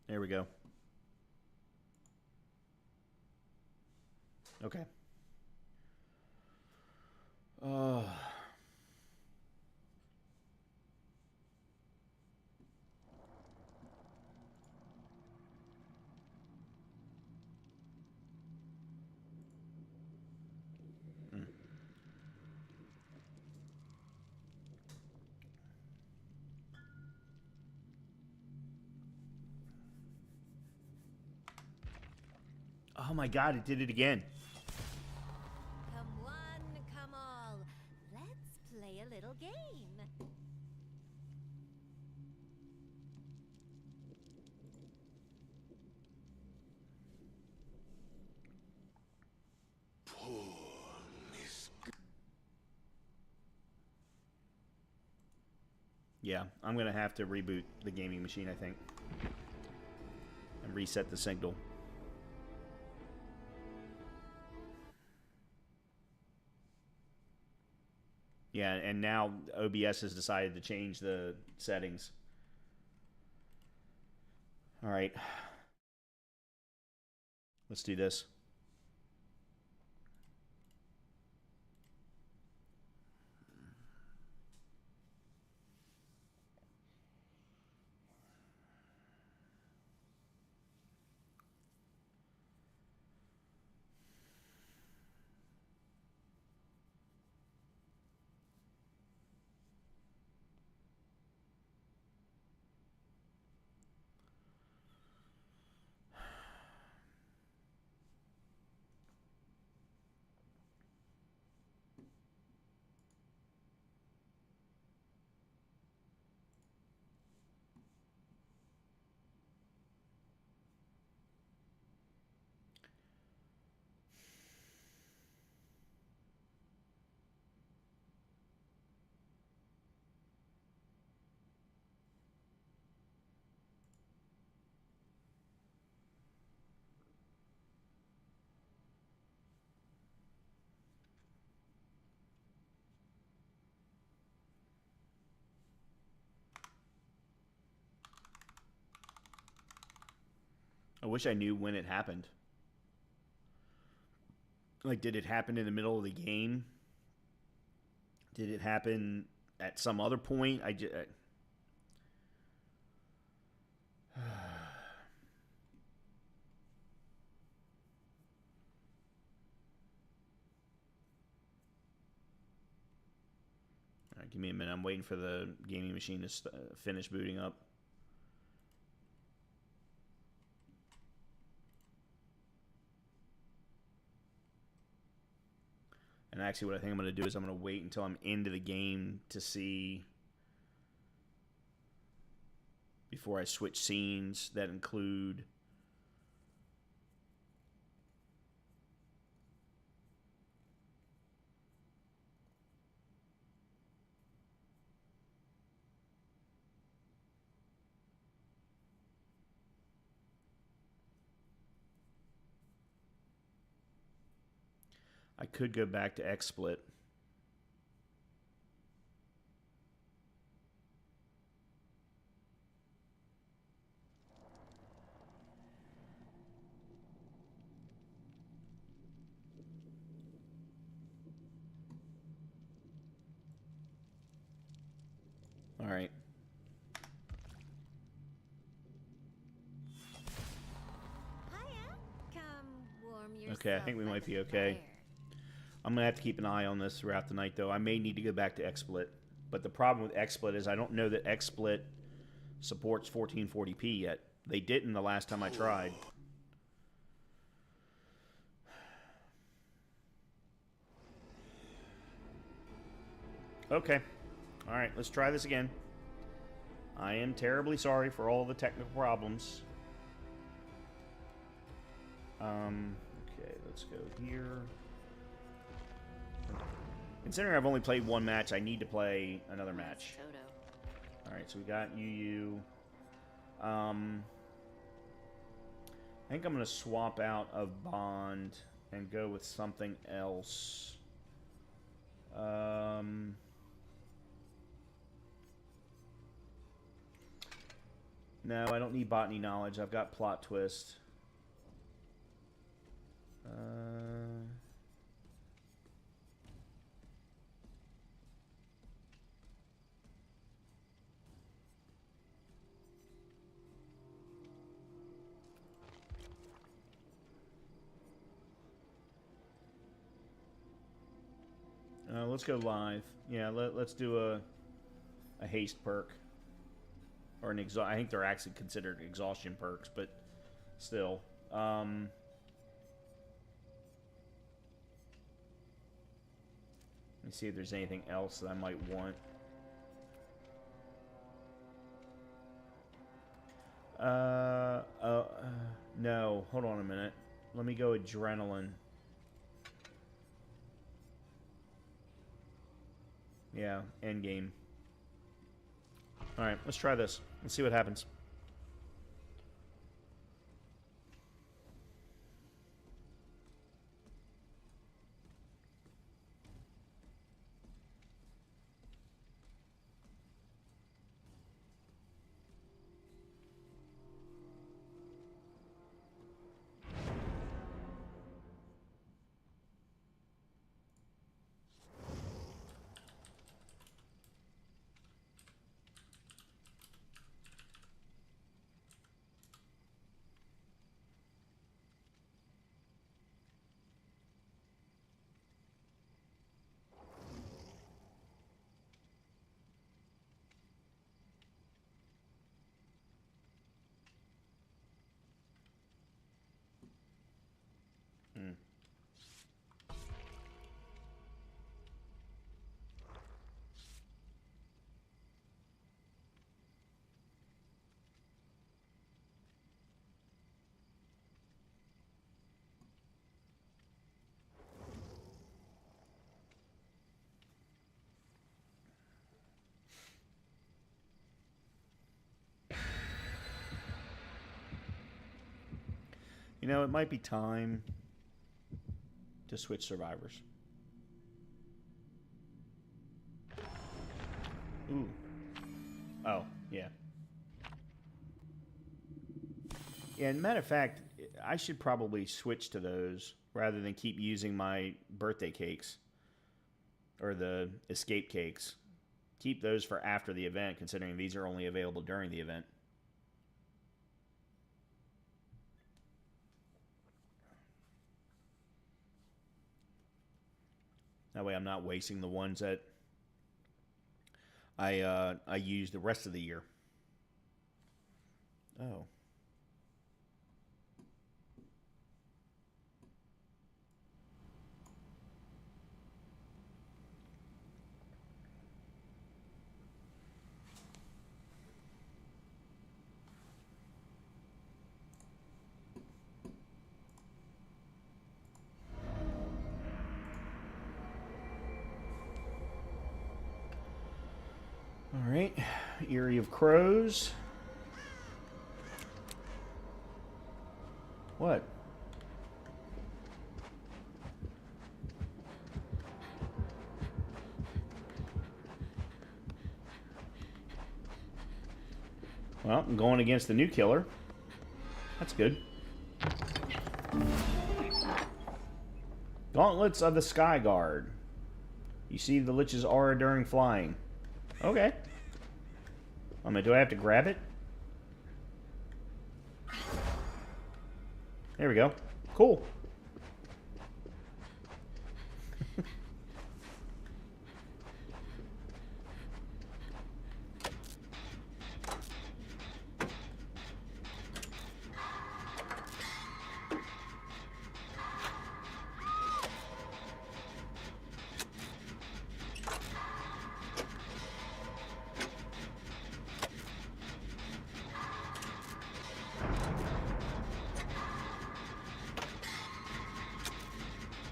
There we go. Okay. Oh my God, it did it again. Come one, come all. Let's play a little game. Yeah, I'm going to have to reboot the gaming machine, I think. And reset the signal. Yeah, and now OBS has decided to change the settings. All right. Let's do this. I wish I knew when it happened. Like, did it happen in the middle of the game? Did it happen at some other point? All right, give me a minute. I'm waiting for the gaming machine to finish booting up. And actually what I think I'm going to do is I'm going to wait until I'm into the game to see, before I switch scenes that include I could go back to XSplit. All right. Hiya. Come warm yourself. Okay, I think we by might the be okay. fire. I'm gonna have to keep an eye on this throughout the night, though. I may need to go back to XSplit, but the problem with XSplit is I don't know that XSplit supports 1440p yet. They didn't the last time I tried. Okay. All right, let's try this again. I am terribly sorry for all the technical problems. Okay, let's go here. Considering I've only played one match, I need to play another match. Alright, so we got UU. I think I'm going to swap out of Bond and go with something else. No, I don't need botany knowledge. I've got plot twist. Let's go live. Yeah, let's do a haste perk. Or an I think they're actually considered exhaustion perks, but still. Let me see if there's anything else that I might want. No. Hold on a minute. Let me go adrenaline. Yeah, endgame. Alright, let's try this. Let's see what happens. You know, it might be time to switch survivors. Ooh. Oh, yeah. Yeah, and matter of fact, I should probably switch to those rather than keep using my birthday cakes. Or the escape cakes. Keep those for after the event, considering these are only available during the event. That way I'm not wasting the ones that I use the rest of the year. Oh. Alright. Eyrie of Crows. What? Well, I'm going against the new killer. That's good. Gauntlets of the Sky Guard. You see the Lich's aura during flying. Okay. I mean, do I have to grab it? There we go. Cool.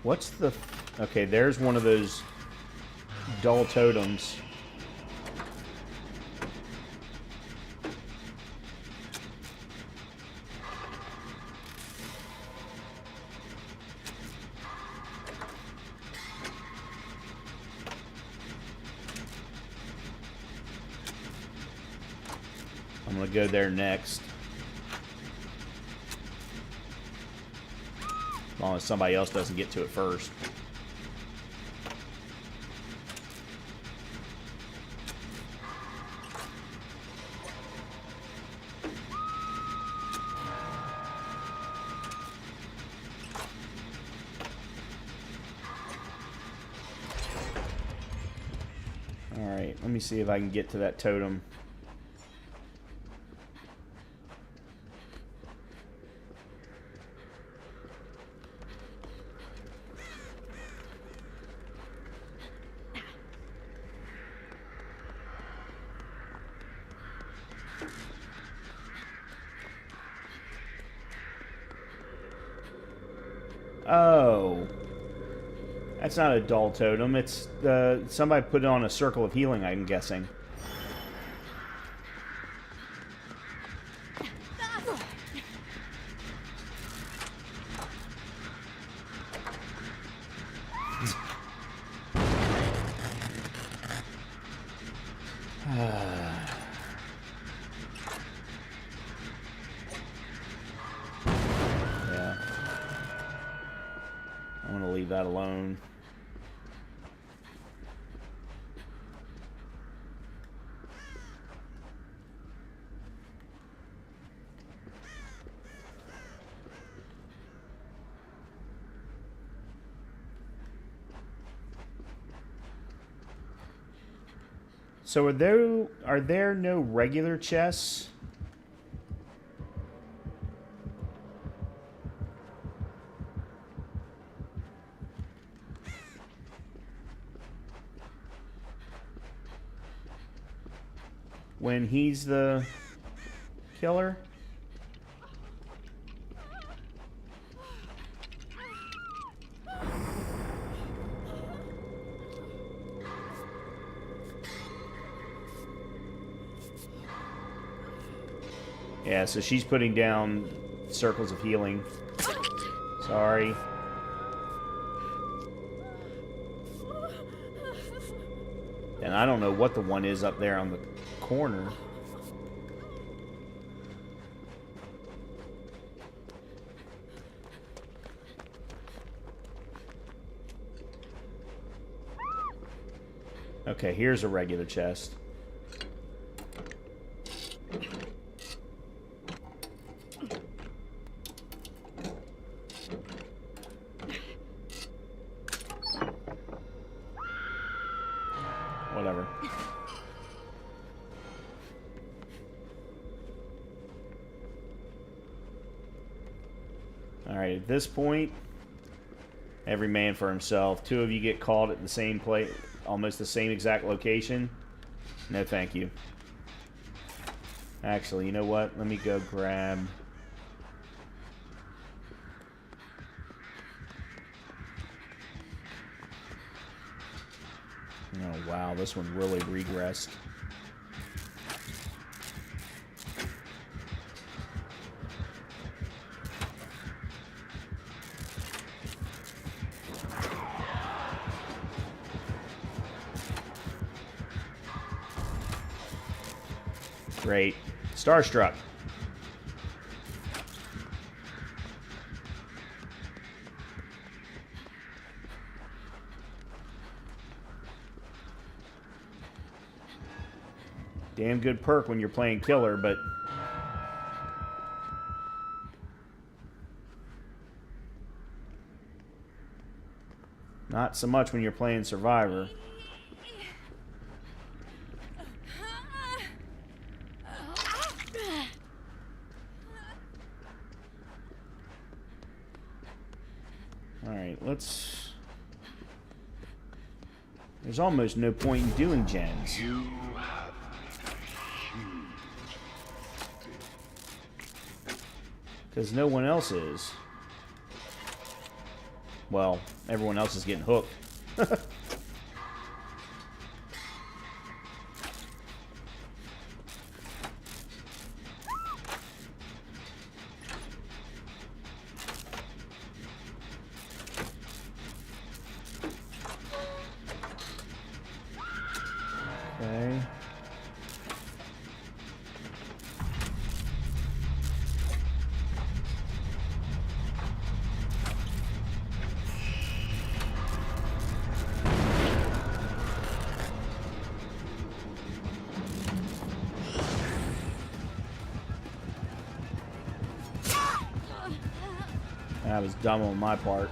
What's the... Okay, there's one of those dull totems. I'm gonna go there next. As long as somebody else doesn't get to it first. Alright, let me see if I can get to that totem. Oh. That's not a dull totem. It's somebody put it on a circle of healing, I'm guessing. Yeah. I'm going to leave that alone. So are there no regular chests? When he's the killer? Yeah, so she's putting down circles of healing. Sorry. And I don't know what the one is up there on the corner. Okay, here's a regular chest. Whatever. Alright, at this point, every man for himself. Two of you get called at the same place, almost the same exact location. No thank you. Actually, you know what? Let me go grab... Oh wow, this one really regressed. Great. Starstruck. Damn good perk when you're playing killer, but... not so much when you're playing survivor. Alright, let's... there's almost no point in doing gens. Because no one else is. Well, everyone else is getting hooked. Okay. That was dumb on my part.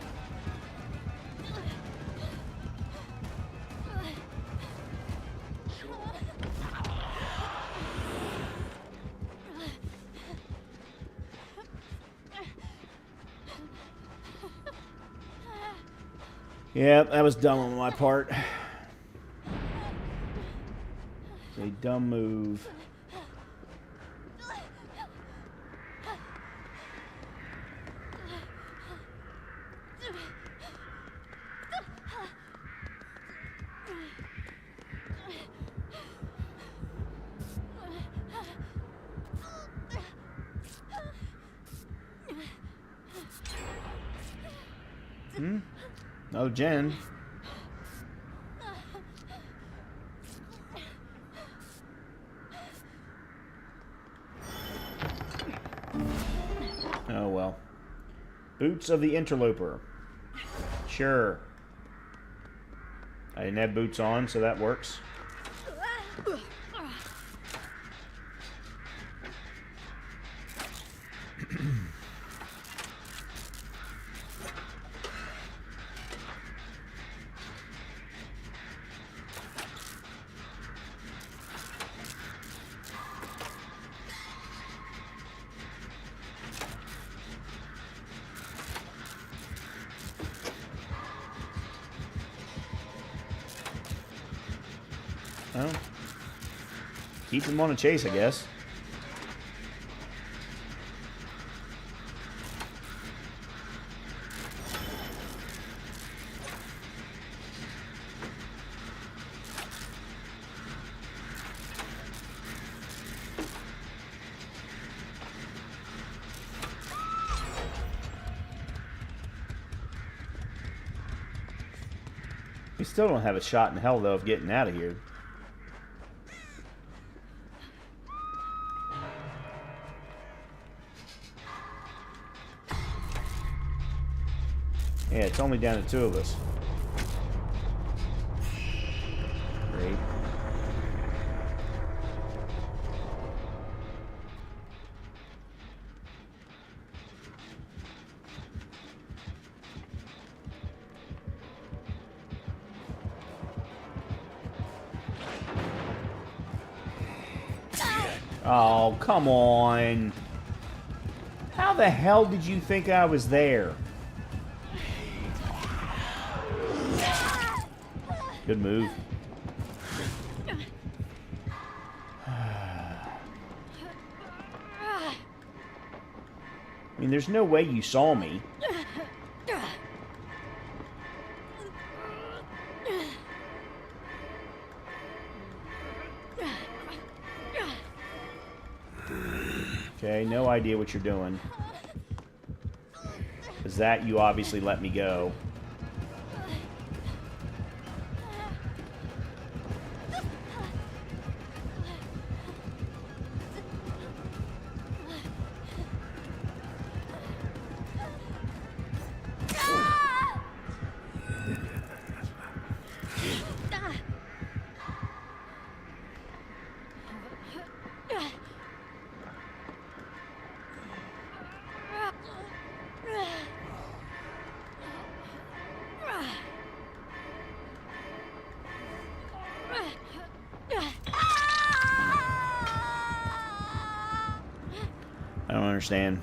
Yeah, that was dumb on my part. It's a dumb move. No gen. Oh well. Boots of the Interloper. Sure. I didn't have boots on, so that works. Well, keep them on a chase, I guess. We still don't have a shot in hell, though, of getting out of here. Yeah, it's only down to 2 of us. Great. Oh, come on. How the hell did you think I was there? Good move. I mean, there's no way you saw me. Okay, no idea what you're doing. Because that you obviously let me go. understand.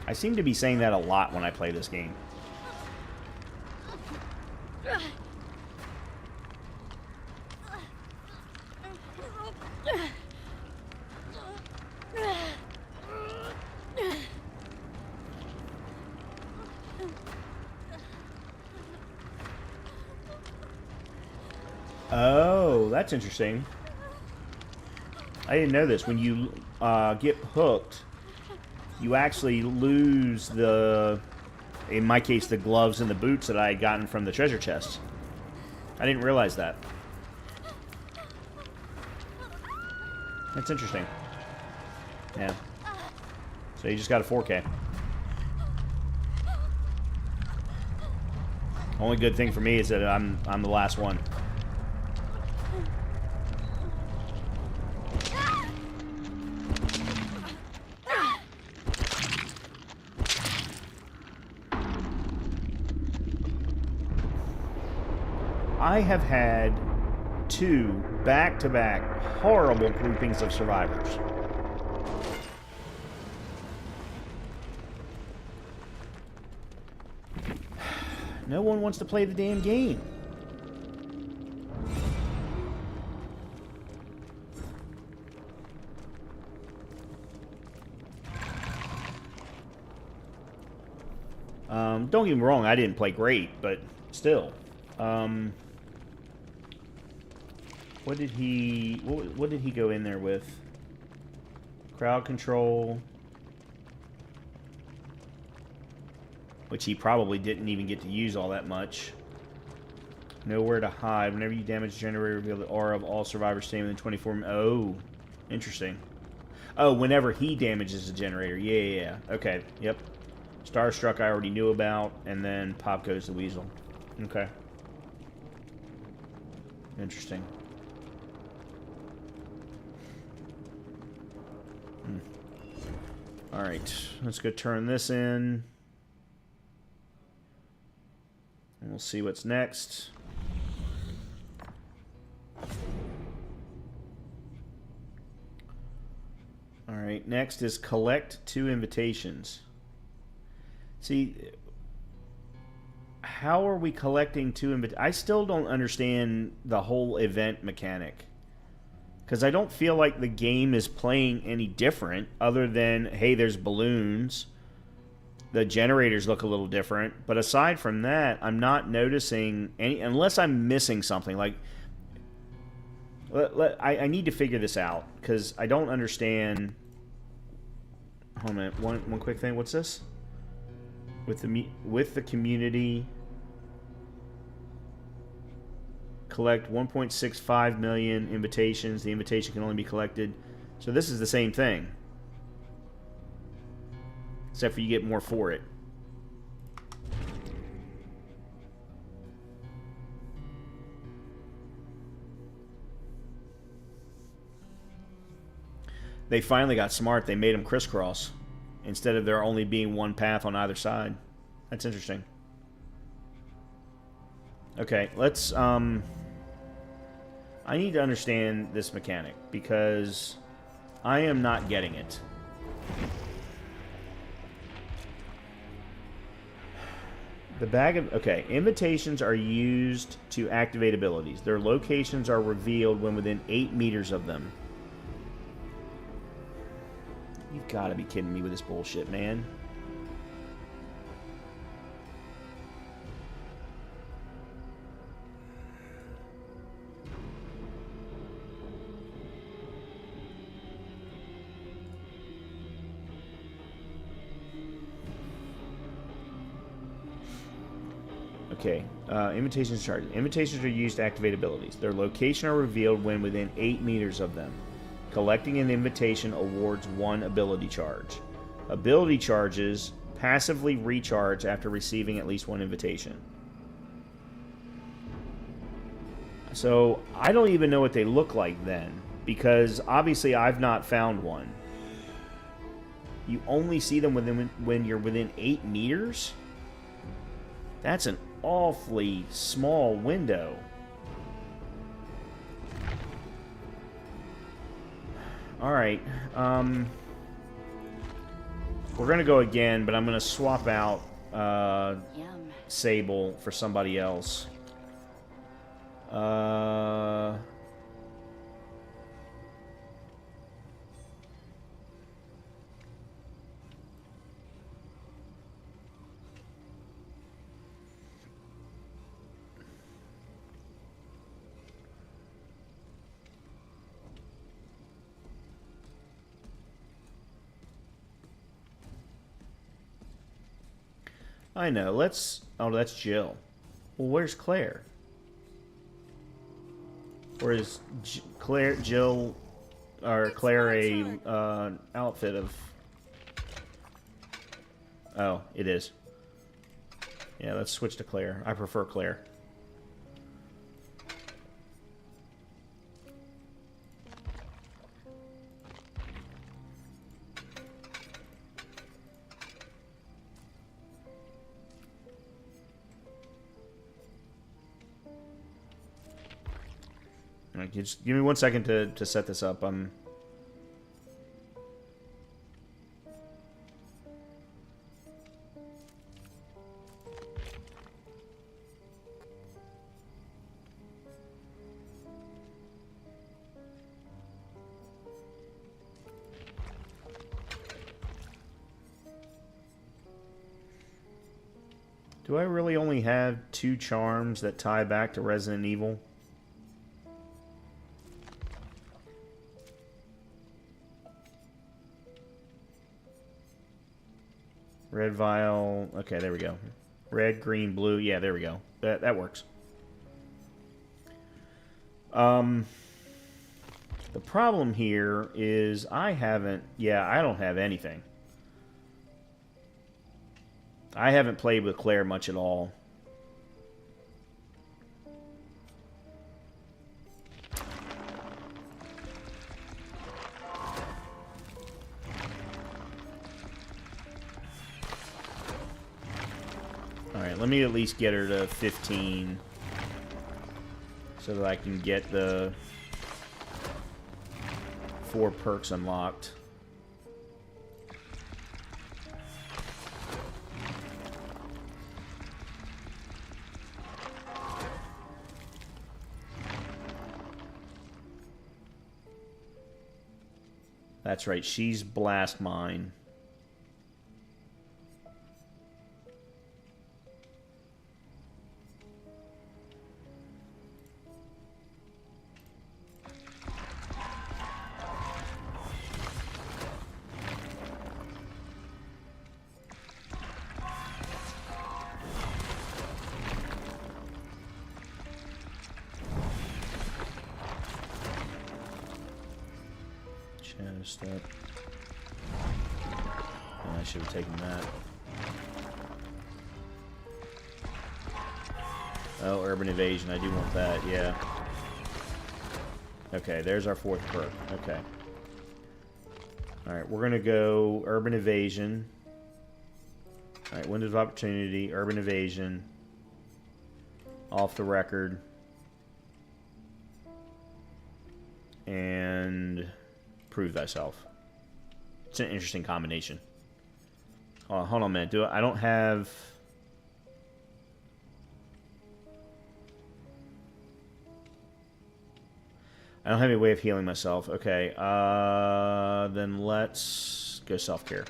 I seem to be saying that a lot when I play this game. Oh, that's interesting. I didn't know this. When you get hooked, you actually lose the, in my case, the gloves and the boots that I had gotten from the treasure chest. I didn't realize that. That's interesting. Yeah. So you just got a 4K. Only good thing for me is that I'm the last one. I have had 2 back-to-back horrible groupings of survivors. No one wants to play the damn game. Don't get me wrong, I didn't play great, but still. What did he go in there with? Crowd control. Which he probably didn't even get to use all that much. Nowhere to hide. Whenever you damage a generator, reveal the aura of all survivors staying within 24 minutes. Oh, interesting. Oh, whenever he damages a generator. Yeah. Okay, yep. Starstruck I already knew about, and then pop goes the weasel. Okay. Interesting. Alright, let's go turn this in. And we'll see what's next. Alright, next is collect 2 invitations. See, how are we collecting 2 invitations? I still don't understand the whole event mechanic. Because I don't feel like the game is playing any different other than, hey, there's balloons. The generators look a little different. But aside from that, I'm not noticing any, unless I'm missing something. Like, I need to figure this out because I don't understand. Hold on a minute. One quick thing. What's this? With the community, collect 1.65 million invitations. The invitation can only be collected. So this is the same thing, except for you get more for it. They finally got smart. They made them crisscross instead of there only being one path on either side. That's interesting. Okay, let's I need to understand this mechanic because I am not getting it. The bag of... Okay, invitations are used to activate abilities. Their locations are revealed when within 8 meters of them. You've got to be kidding me with this bullshit, man. Okay, invitations charged. Invitations are used to activate abilities. Their location are revealed when within 8 meters of them. Collecting an invitation awards 1 ability charge. Ability charges passively recharge after receiving at least 1 invitation. So, I don't even know what they look like then, because obviously I've not found one. You only see them when you're within 8 meters? That's an awfully small window. Alright, We're going to go again, but I'm going to swap out Yum. Sable for somebody else. I know. Let's... Oh, that's Jill. Well, where's Claire? Or is Jill... Or Claire a outfit of... Oh, it is. Yeah, let's switch to Claire. I prefer Claire. Alright, just give me 1 second to set this up. Do I really only have 2 charms that tie back to Resident Evil? Red vial. Okay, there we go. Red, green, blue. Yeah, there we go. That works. The problem here is I haven't... Yeah, I don't have anything. I haven't played with Claire much at all. Alright, let me at least get her to 15 so that I can get the 4 perks unlocked. That's right, she's Blast Mine. Step. Oh, I should have taken that. Oh, Urban Evasion. I do want that, yeah. Okay, there's our 4th perk. Okay. Alright, we're going to go Urban Evasion. Alright, Windows of Opportunity, Urban Evasion. Off the record. And... Prove thyself. It's an interesting combination. Hold on a minute. I don't have... I don't have any way of healing myself. Okay. Then let's go self-care.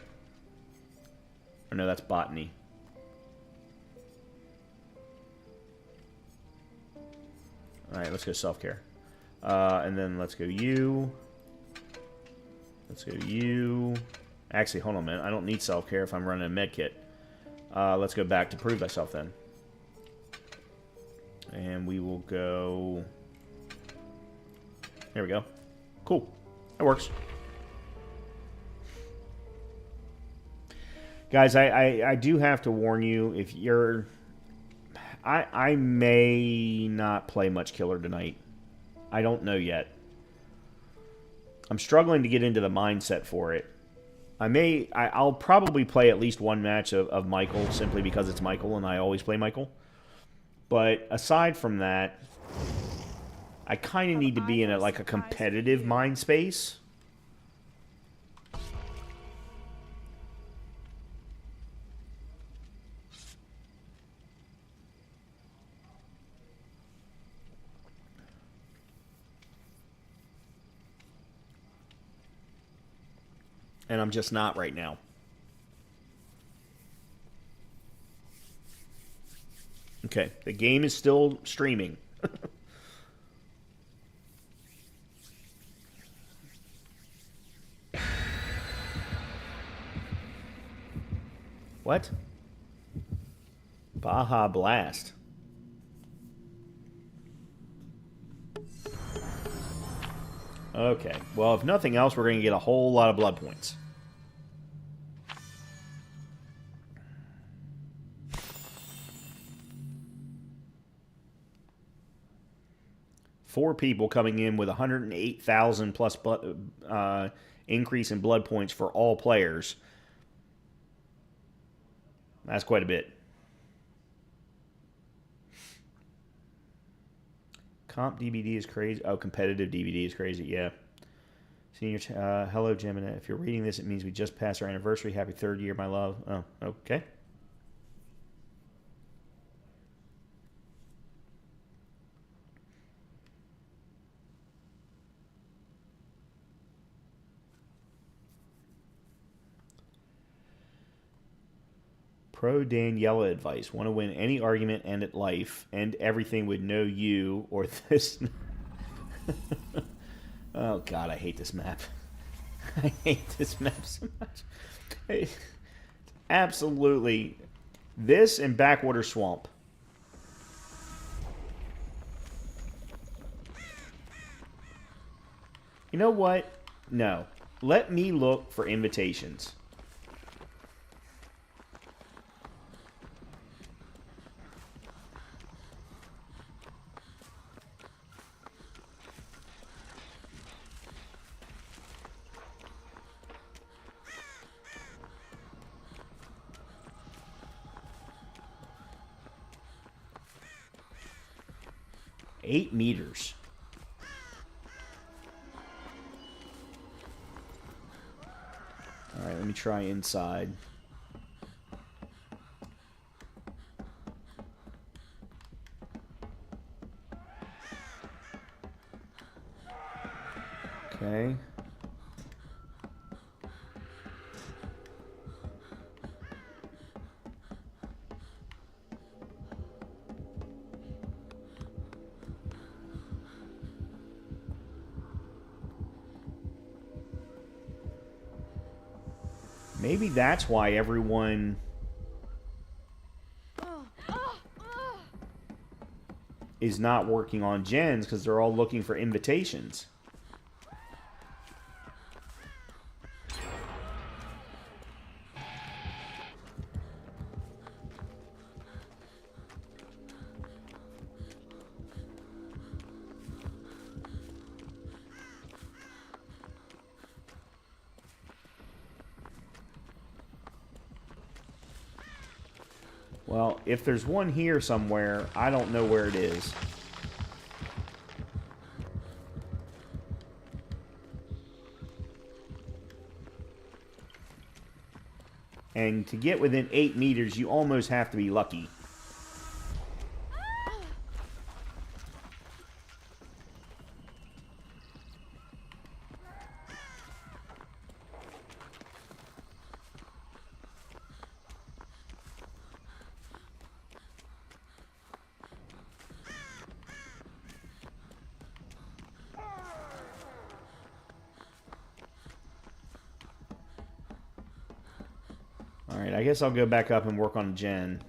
Or no, that's botany. Alright, let's go self-care. And then let's go you. Let's go you. Actually, hold on a minute. I don't need self-care if I'm running a med kit. Let's go back to prove thyself then. And we will go... There we go. Cool. That works. Guys, I do have to warn you, if you're... I may not play much Killer tonight. I don't know yet. I'm struggling to get into the mindset for it. I'll probably play at least 1 match of Michael, simply because it's Michael and I always play Michael. But aside from that, I kind of need to be in a competitive mind space. And I'm just not right now. Okay, the game is still streaming. What? Baja Blast. Okay, well, if nothing else, we're going to get a whole lot of blood points. Four people coming in with 108,000 plus increase in blood points for all players. That's quite a bit. Comp DVD is crazy. Oh, competitive DVD is crazy. Yeah. Senior, hello, Gemini. If you're reading this, it means we just passed our anniversary. Happy 3rd year, my love. Oh, okay. Pro Daniela advice. Want to win any argument, end at life, end everything with no you or this. Oh, God, I hate this map. I hate this map so much. Absolutely. This and Backwater Swamp. You know what? No. Let me look for invitations. $8 meters. All right, let me try inside. Okay. Maybe that's why everyone is not working on gens, because they're all looking for invitations. Well, if there's one here somewhere, I don't know where it is. And to get within 8 meters, you almost have to be lucky. Alright, I guess I'll go back up and work on gen.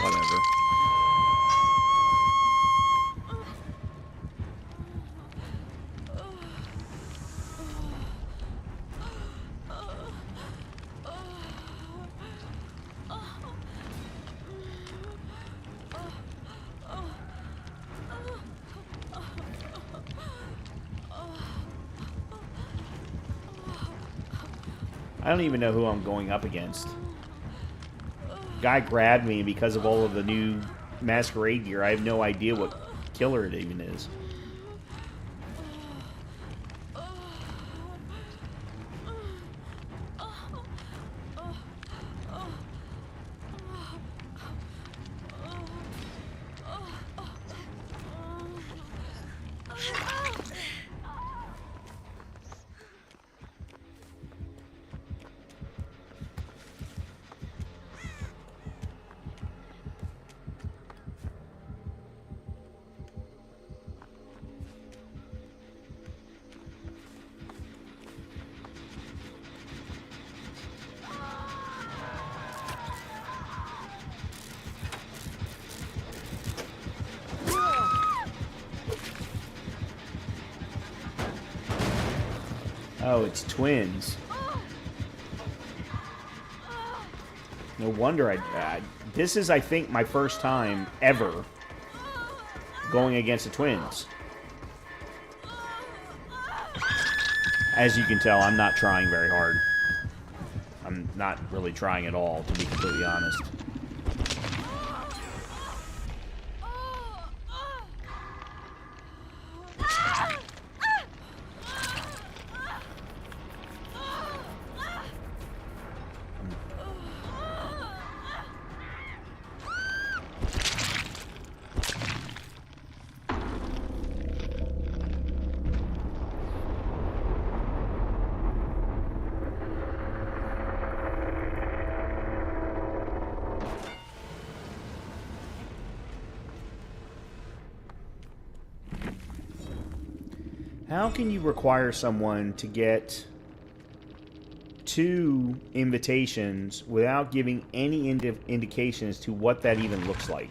Whatever. I don't even know who I'm going up against. Guy grabbed me because of all of the new masquerade gear. I have no idea what killer it even is. Oh, it's twins. No wonder this is, I think, my first time ever going against the twins. As you can tell, I'm not trying very hard. I'm not really trying at all, to be completely honest. How can you require someone to get 2 invitations without giving any indication as to what that even looks like?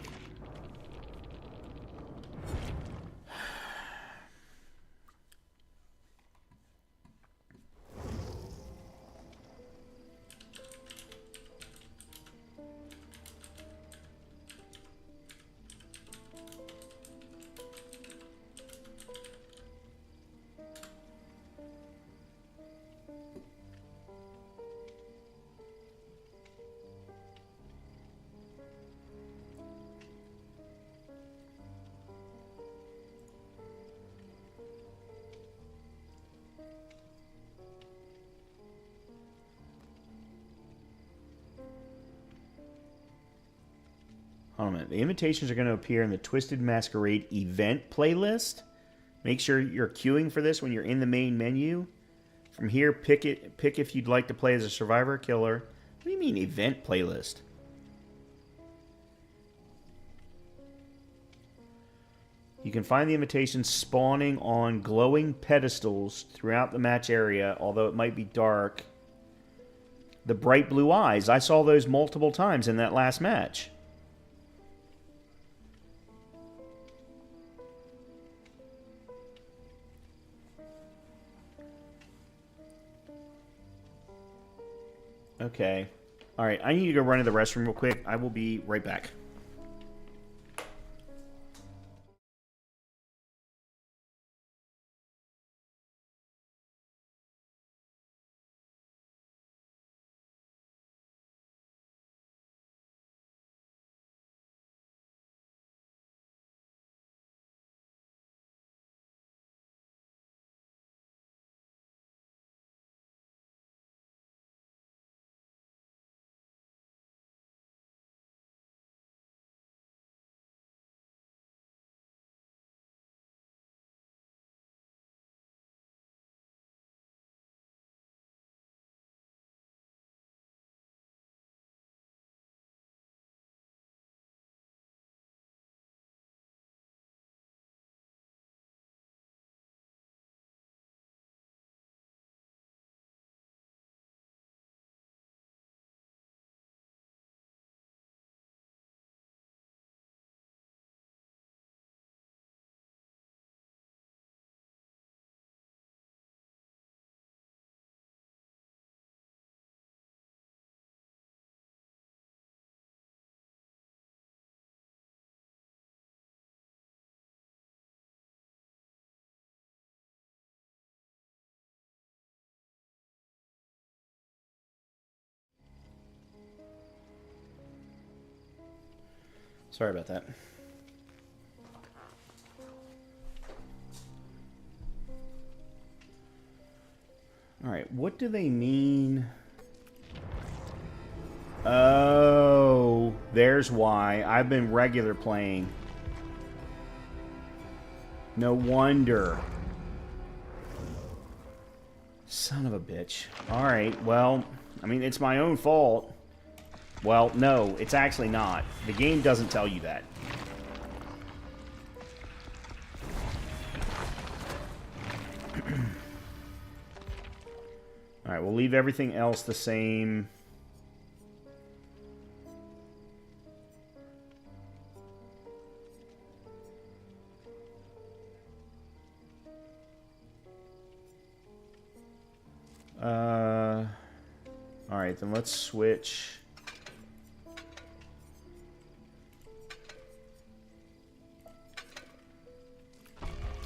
Hold on a minute. The invitations are going to appear in the Twisted Masquerade Event playlist. Make sure you're queuing for this when you're in the main menu. From here, pick if you'd like to play as a survivor or killer. What do you mean, event playlist? You can find the invitations spawning on glowing pedestals throughout the match area, although it might be dark. The bright blue eyes. I saw those multiple times in that last match. Okay. Alright, I need to go run to the restroom real quick. I will be right back. Sorry about that. Alright, what do they mean? Oh, there's why. I've been regular playing. No wonder. Son of a bitch. Alright, well, I mean, it's my own fault. Well, no, it's actually not. The game doesn't tell you that. Alright, we'll leave everything else the same. Alright, then let's switch.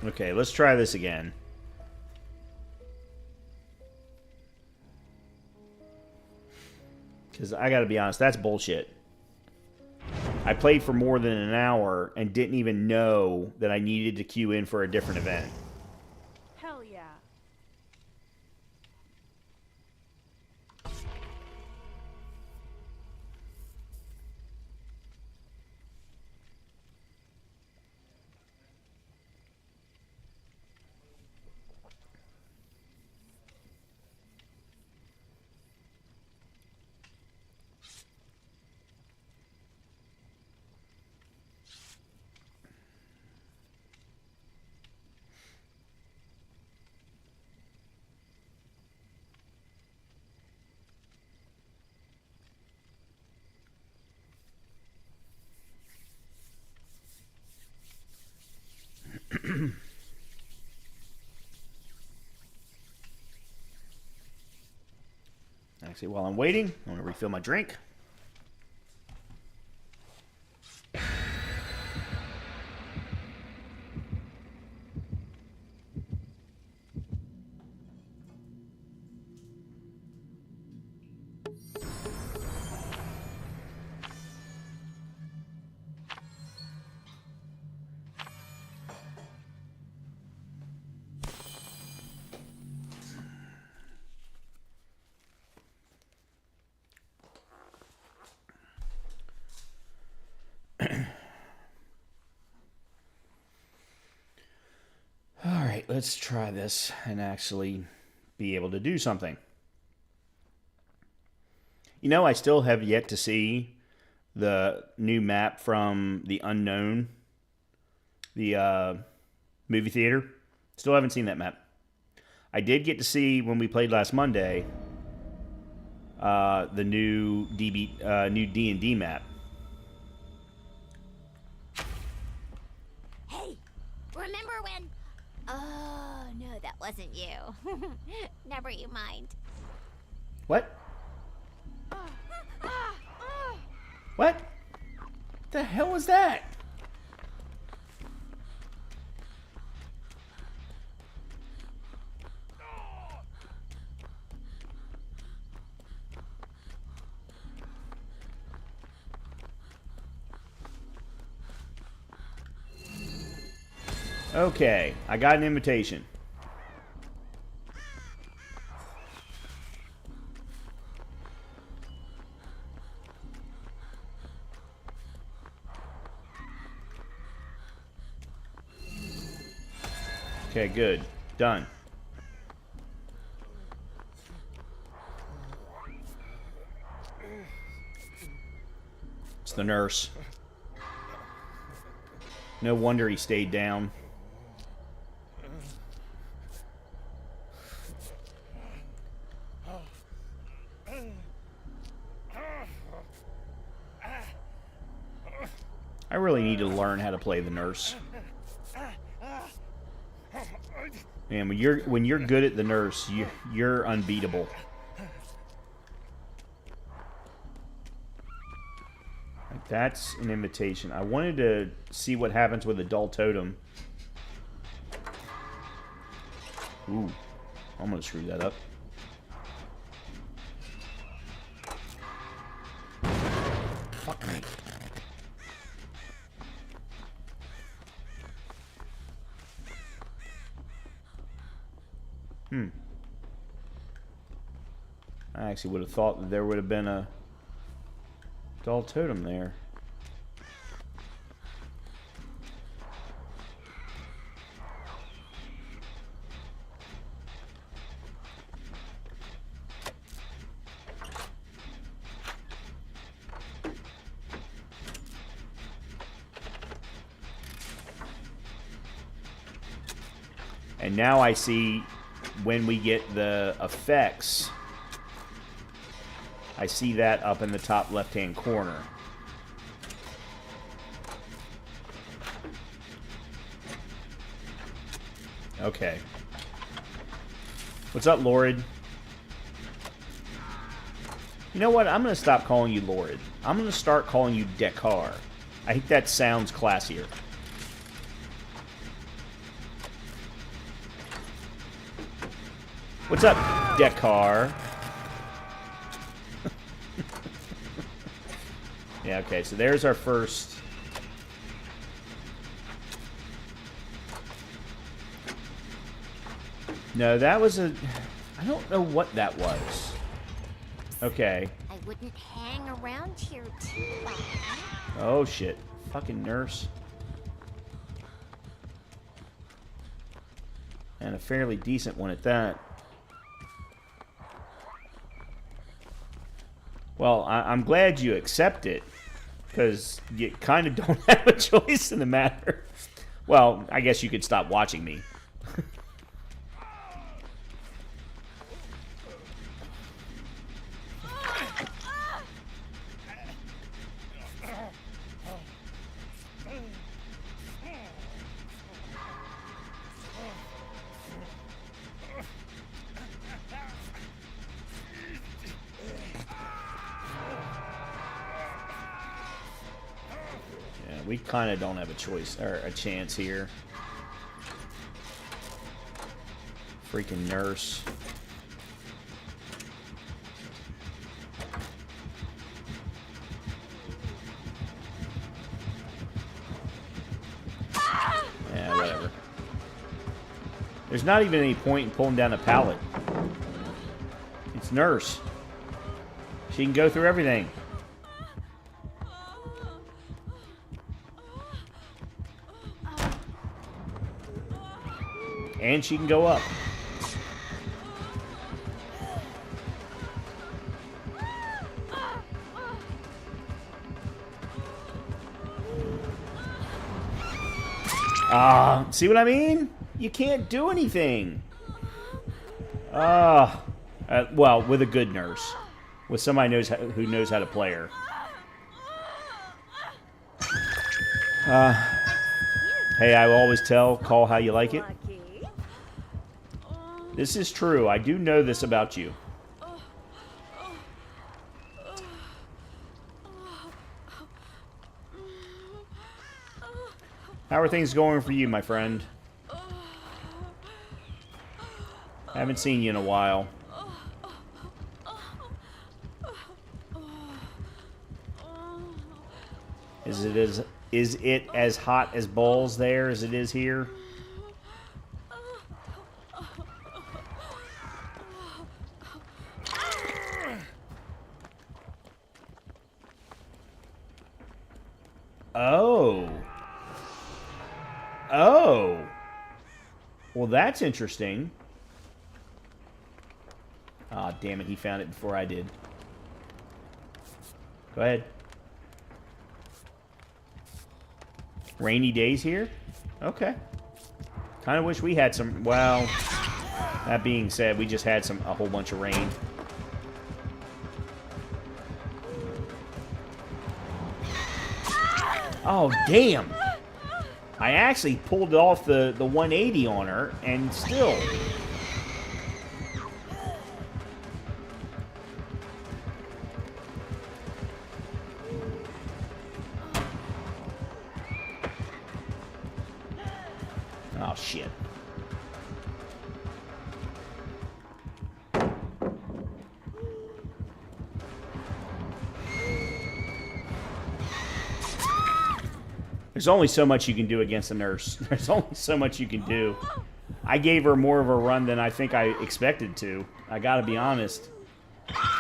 Okay, let's try this again. Because I gotta be honest, that's bullshit. I played for more than an hour and didn't even know that I needed to queue in for a different event. Hell yeah. Actually, while I'm waiting, I'm going to refill my drink. Alright, let's try this and actually be able to do something. You know, I still have yet to see the new map from The Unknown, the movie theater. Still haven't seen that map. I did get to see, when we played last Monday, the new new D&D map. Hey, remember when... Oh, no, that wasn't you. Never you mind. What? What? The hell was that? Okay, I got an invitation. Okay, good. Done. It's the nurse. No wonder he stayed down. I really need to learn how to play the nurse. Man, when you're good at the nurse, you're unbeatable. Like, that's an invitation. I wanted to see what happens with a dull totem. Ooh, I'm gonna screw that up. Fuck me. I actually would have thought that there would have been a dull totem there. And now I see when we get the effects, I see that up in the top left-hand corner. Okay. What's up, Lorid? You know what? I'm going to stop calling you Lorid. I'm going to start calling you Dekar. I think that sounds classier. What's up, Dekar? Yeah, okay, so there's our first. No, that was a... I don't know what that was. Okay. I wouldn't hang around here too long. Oh, shit. Fucking nurse. And a fairly decent one at that. Well, I'm glad you accept it, because you kind of don't have a choice in the matter. Well, I guess you could stop watching me. We kind of don't have a choice, or a chance here. Freaking nurse. Yeah, whatever. There's not even any point in pulling down a pallet. It's nurse. She can go through everything. And she can go up. See what I mean? You can't do anything. Well, with a good nurse. With somebody who knows how to play her. Hey, I will always call how you like it. This is true. I do know this about you. How are things going for you, my friend? Haven't seen you in a while. Is it as hot as balls there as it is here? Oh. Oh. Well, that's interesting. Ah, damn it. He found it before I did. Go ahead. Rainy days here? Okay. Kind of wish we had some... Well, that being said, we just had a whole bunch of rain. Oh, damn. I actually pulled off the 180 on her, and still... Oh, shit. There's only so much you can do against a nurse. There's only so much you can do. I gave her more of a run than I think I expected to. I gotta be honest.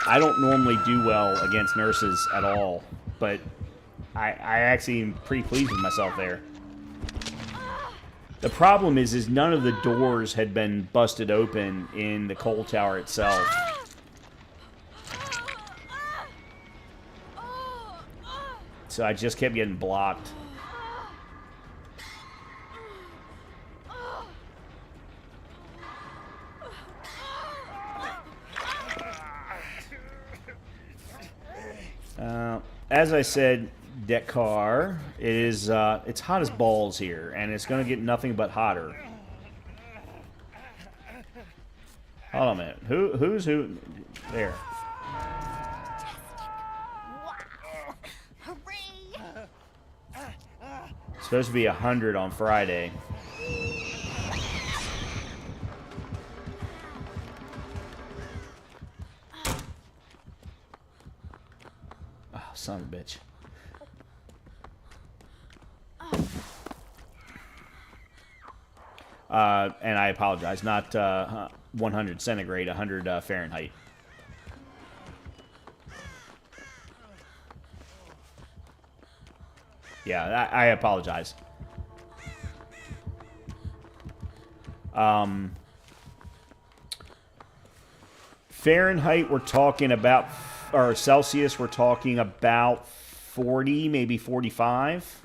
I don't normally do well against nurses at all, but I actually am pretty pleased with myself there. The problem is none of the doors had been busted open in the coal tower itself. So I just kept getting blocked. As I said, Dekar, it's hot as balls here, and it's going to get nothing but hotter. Hold on a minute. Who's who? There. Wow! Hooray! It's supposed to be 100 on Friday. Oh, son of a bitch. And I apologize. Not 100 centigrade, 100 Fahrenheit. Yeah, I apologize. Fahrenheit, we're talking about, or Celsius, we're talking about 40, maybe 45.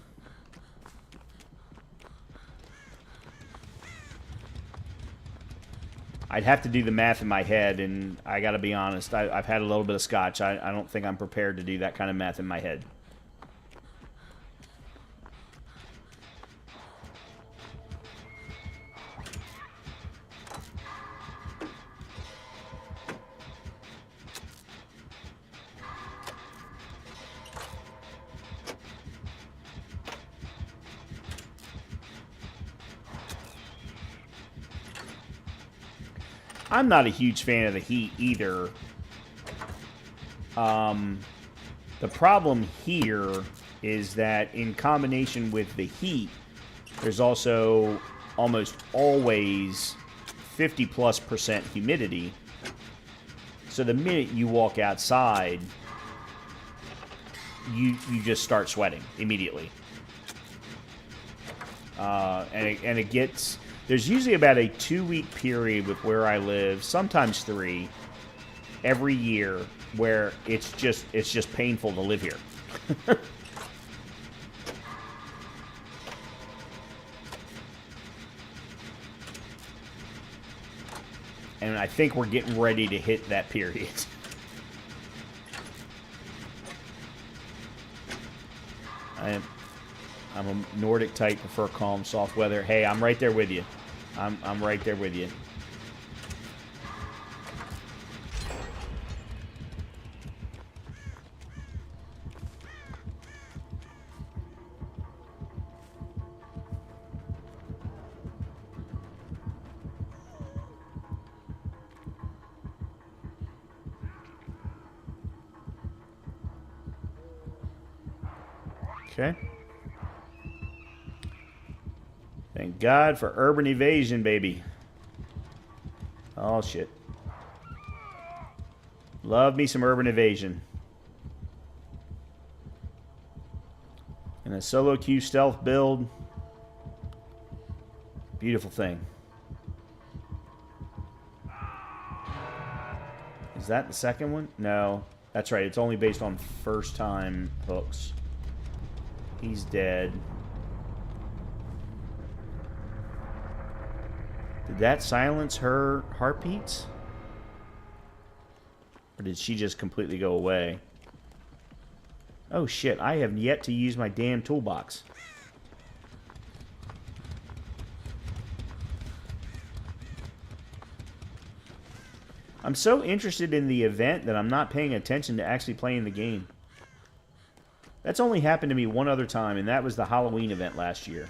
I'd have to do the math in my head, and I gotta be honest, I've had a little bit of scotch. I don't think I'm prepared to do that kind of math in my head. I'm not a huge fan of the heat either. The problem here is that in combination with the heat, there's also almost always 50+% humidity. So the minute you walk outside, you just start sweating immediately. And it gets... There's usually about a 2-week period with where I live, sometimes 3, every year, where it's just painful to live here. And I think we're getting ready to hit that period. I'm a Nordic type, prefer calm, soft weather. Hey, I'm right there with you. I'm right there with you. Okay. Thank God for urban evasion, baby. Oh, shit. Love me some urban evasion. And a solo queue stealth build. Beautiful thing. Is that the second one? No. That's right. It's only based on first time hooks. He's dead. Did that silence her heartbeats? Or did she just completely go away? Oh shit, I have yet to use my damn toolbox. I'm so interested in the event that I'm not paying attention to actually playing the game. That's only happened to me one other time, and that was the Halloween event last year.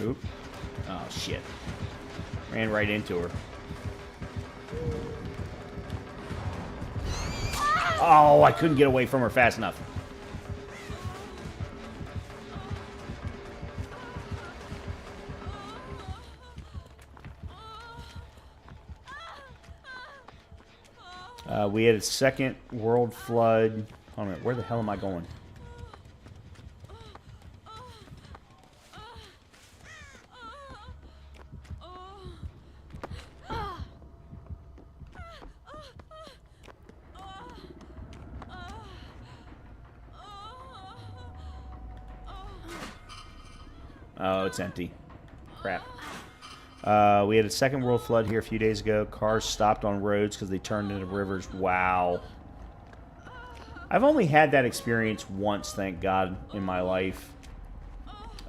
Oop. Oh, shit. Ran right into her. Oh, I couldn't get away from her fast enough. We had a second world flood. Hold on a minute. Where the hell am I going? Oh, it's empty. Crap. We had a second world flood here a few days ago. Cars stopped on roads because they turned into rivers. Wow. I've only had that experience once, thank God, in my life.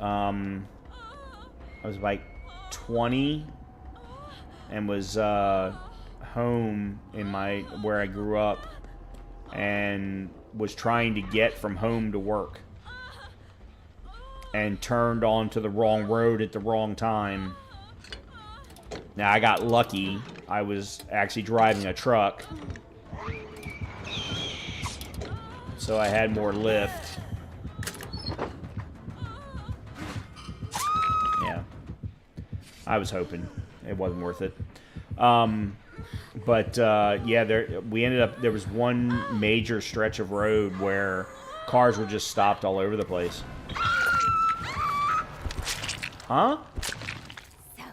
I was like 20 and was home in where I grew up and was trying to get from home to work and turned onto the wrong road at the wrong time. Now, I got lucky. I was actually driving a truck, so I had more lift. Yeah. I was hoping. It wasn't worth it. Yeah, we ended up... There was one major stretch of road where cars were just stopped all over the place. Huh? So,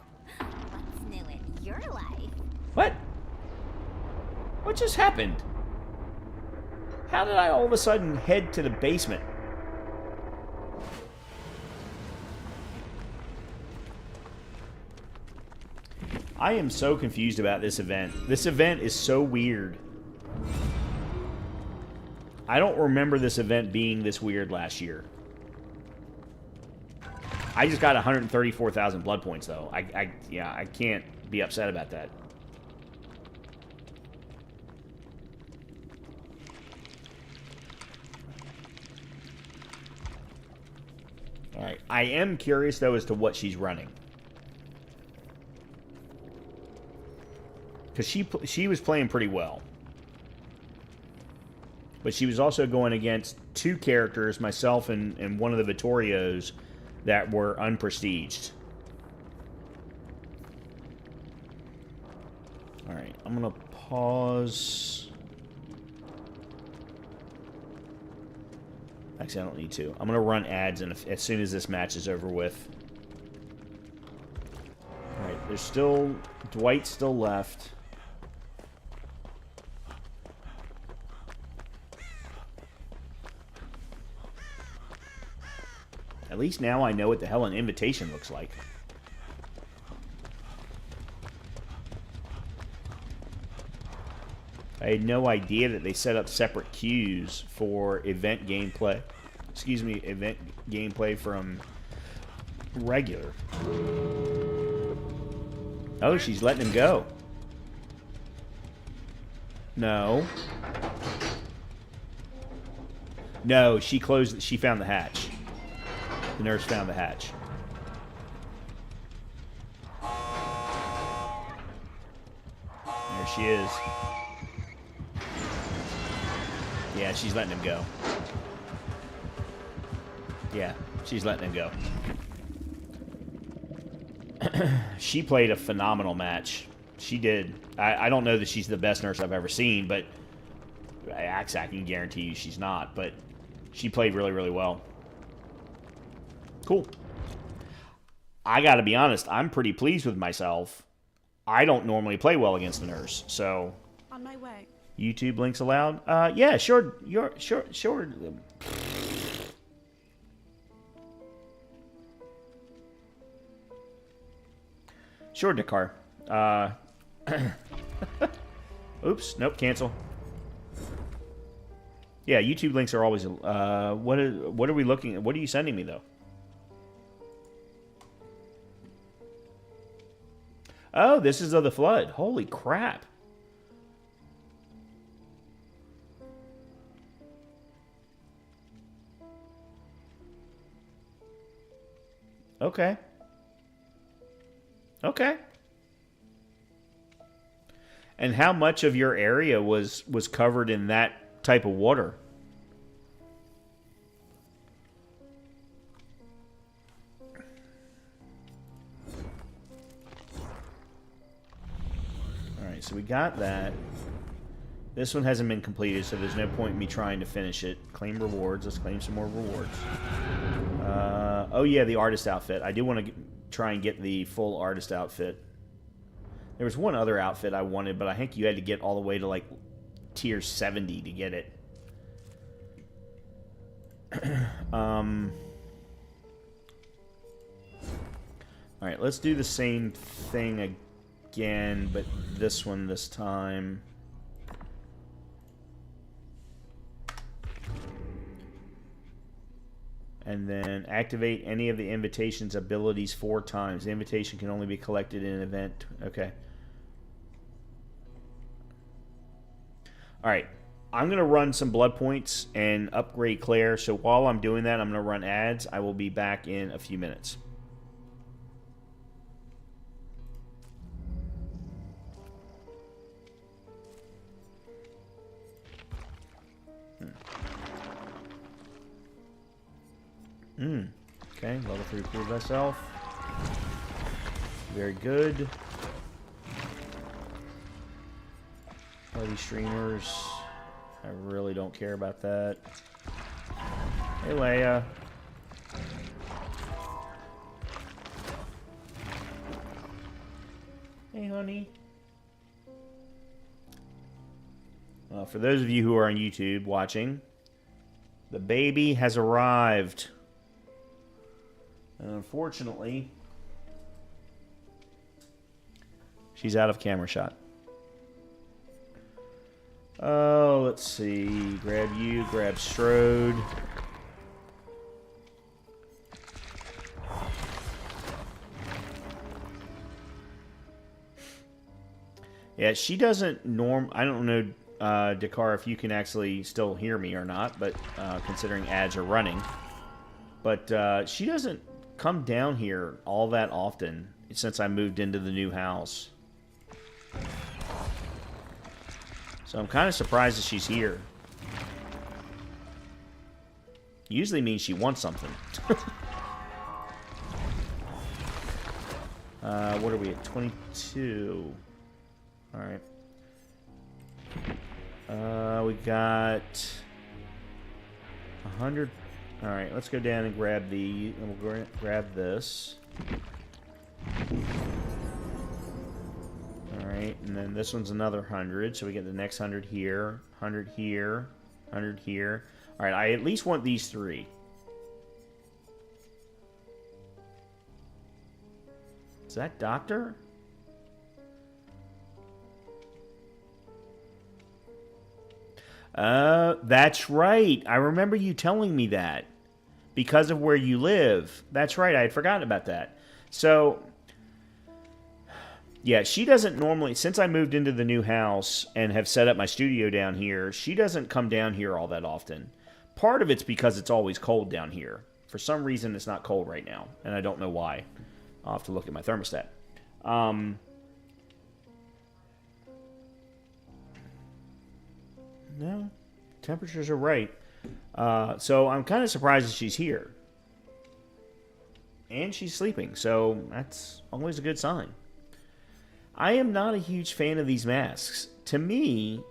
what's new in your life? What? What just happened? How did I all of a sudden head to the basement? I am so confused about this event. This event is so weird. I don't remember this event being this weird last year. I just got 134,000 blood points, though. Yeah, I can't be upset about that. Alright, I am curious, though, as to what she's running. Because she was playing pretty well. But she was also going against two characters, myself and one of the Vittorios, that were unprestiged. Alright, I'm going to pause. Actually, I don't need to. I'm going to run ads as soon as this match is over with. Alright, there's still... Dwight's still left. At least now I know what the hell an invitation looks like. I had no idea that they set up separate queues for event gameplay. Excuse me, event gameplay from regular. Oh, she's letting him go. No. No, she closed. She found the hatch. The nurse found the hatch. There she is. Yeah, she's letting him go. Yeah, she's letting him go. She played a phenomenal match. She did. I don't know that she's the best nurse I've ever seen, but I can guarantee you she's not. But she played really, really well. Cool. I gotta be honest, I'm pretty pleased with myself. I don't normally play well against the nurse, so... On my way. YouTube links allowed? Yeah, sure. Sure. Sure, Dakar. Oops. Nope, cancel. Yeah, YouTube links are always... what are we looking at? What are you sending me, though? Oh, this is of the flood. Holy crap. Okay. Okay. And how much of your area was covered in that type of water? Alright, so we got that. This one hasn't been completed, so there's no point in me trying to finish it. Claim rewards. Let's claim some more rewards. Oh yeah, the artist outfit. I do want to try and get the full artist outfit. There was one other outfit I wanted, but I think you had to get all the way to, like, tier 70 to get it. Alright, let's do the same thing again, but this one this time. And then activate any of the invitation's abilities 4 times. The invitation can only be collected in an event. Okay. Alright. I'm going to run some blood points and upgrade Claire. So while I'm doing that, I'm going to run ads. I will be back in a few minutes. Okay, level 3 prove thyself. Very good. Party streamers. I really don't care about that. Hey, Leia. Hey, honey. For those of you who are on YouTube watching, the baby has arrived. And unfortunately, she's out of camera shot. Oh, let's see. Grab you, grab Strode. Yeah, she doesn't I don't know, Dakar, if you can actually still hear me or not, but considering ads are running. But she doesn't come down here all that often since I moved into the new house. So I'm kind of surprised that she's here. Usually means she wants something. What are we at? 22. Alright. We got 100. Alright, let's go down and grab the... And we'll grab this. Alright, and then this one's another 100, so we get the next 100 here, 100 here, 100 here. Alright, I at least want these 3. Is that Doctor? That's right. I remember you telling me that. Because of where you live. That's right, I had forgotten about that. So... yeah, she doesn't normally, since I moved into the new house and have set up my studio down here, she doesn't come down here all that often. Part of it's because it's always cold down here. For some reason, it's not cold right now, and I don't know why. I'll have to look at my thermostat. No, temperatures are right. So I'm kind of surprised that she's here. And she's sleeping, so that's always a good sign. I am not a huge fan of these masks. To me,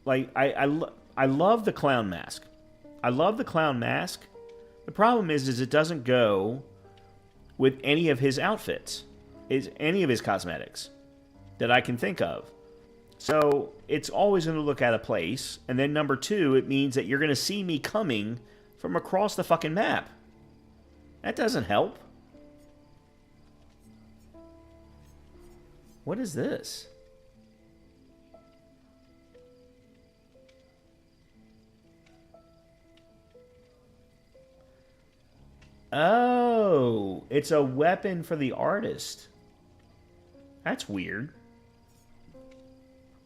like, I love the clown mask. I love the clown mask. The problem is it doesn't go with any of his outfits. Any of his cosmetics that I can think of. So, it's always going to look out of place. And then number 2, it means that you're going to see me coming from across the fucking map. That doesn't help. What is this? Oh, it's a weapon for the artist. That's weird.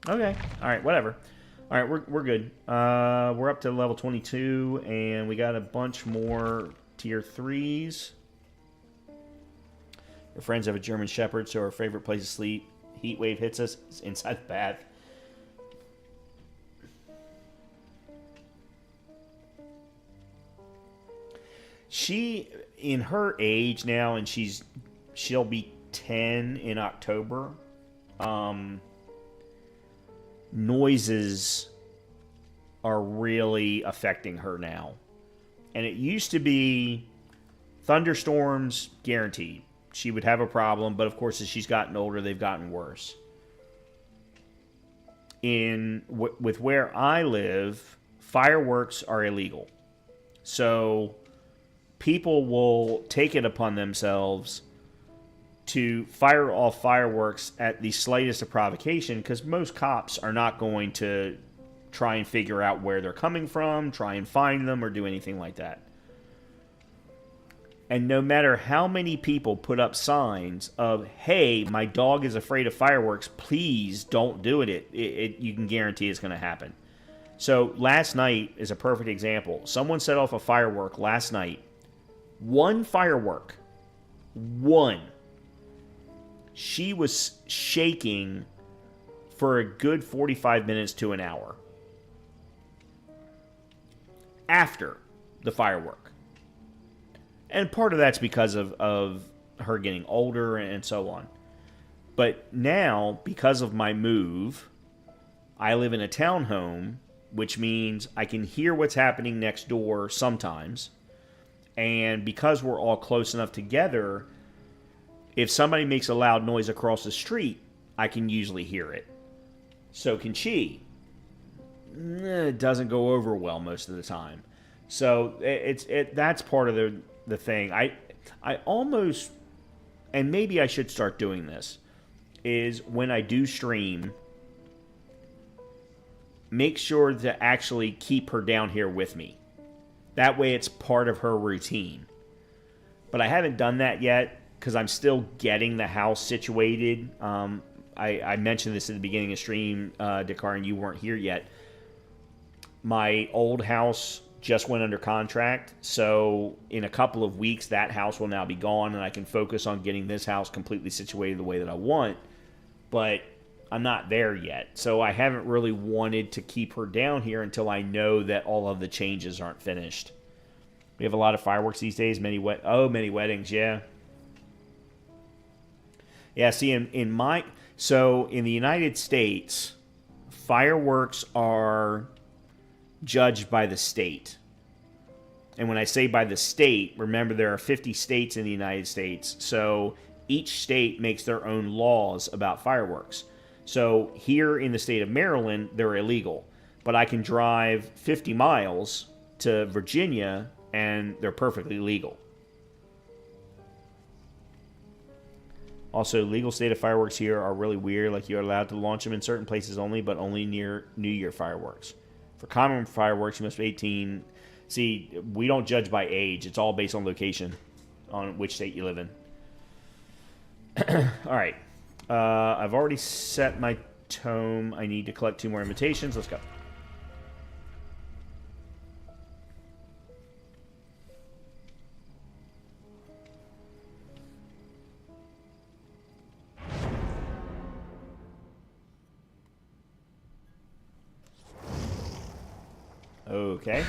Okay. All right, whatever. All right, we're good. We're up to level 22, and we got a bunch more tier 3s. Her friends have a German Shepherd, so her favorite place to sleep. Heat wave hits us. It's inside the bath. She, in her age now, and she'll be 10 in October. Noises are really affecting her now. And it used to be thunderstorms guaranteed. She would have a problem, but of course, as she's gotten older, they've gotten worse. With where I live, fireworks are illegal. So people will take it upon themselves to fire off fireworks at the slightest of provocation, because most cops are not going to try and figure out where they're coming from, try and find them, or do anything like that. And no matter how many people put up signs of, hey, my dog is afraid of fireworks, please don't do it, you can guarantee it's going to happen. So last night is a perfect example. Someone set off a firework last night. One firework. One. She was shaking for a good 45 minutes to an hour. After the firework. And part of that's because of her getting older and so on. But now, because of my move, I live in a townhome, which means I can hear what's happening next door sometimes. And because we're all close enough together, if somebody makes a loud noise across the street, I can usually hear it. So can she. It doesn't go over well most of the time. So that's part of the thing. I almost, and maybe I should start doing this, is when I do stream, make sure to actually keep her down here with me. That way it's part of her routine. But I haven't done that yet because I'm still getting the house situated. I mentioned this at the beginning of stream, Dakar, and you weren't here yet. My old house just went under contract, so in a couple of weeks that house will now be gone, and I can focus on getting this house completely situated the way that I want. But I'm not there yet, so I haven't really wanted to keep her down here until I know that all of the changes aren't finished. We have a lot of fireworks these days. Many weddings, yeah. Yeah, see, in the United States, fireworks are judged by the state. And when I say by the state, remember there are 50 states in the United States, so each state makes their own laws about fireworks. So here in the state of Maryland, they're illegal. But I can drive 50 miles to Virginia, and they're perfectly legal. Also, legal state of fireworks here are really weird. Like, you're allowed to launch them in certain places only, but only near New Year fireworks. For common fireworks, you must be 18. See, we don't judge by age. It's all based on location, on which state you live in. All right. I've already set my tome. I need to collect 2 more invitations. Let's go. Okay.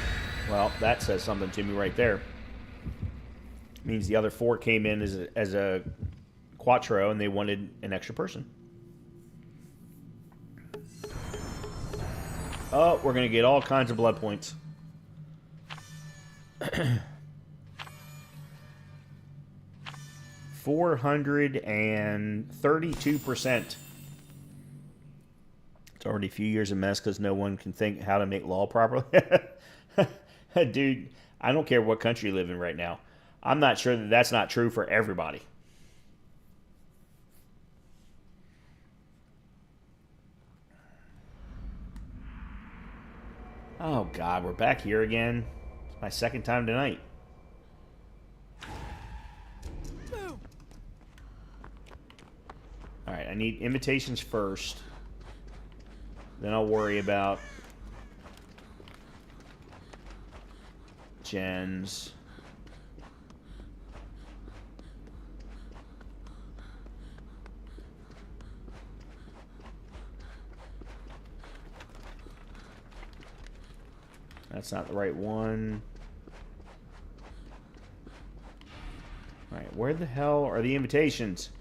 Well, that says something to me right there. Means the other 4 came in as a Quattro, and they wanted an extra person. Oh, we're going to get all kinds of blood points. 432%. It's already a few years of mess because no one can think how to make law properly. Dude, I don't care what country you live in right now. I'm not sure that that's not true for everybody. Oh, God, we're back here again. It's my second time tonight. All right, I need invitations first. Then I'll worry about gens. That's not the right one. Alright, where the hell are the invitations?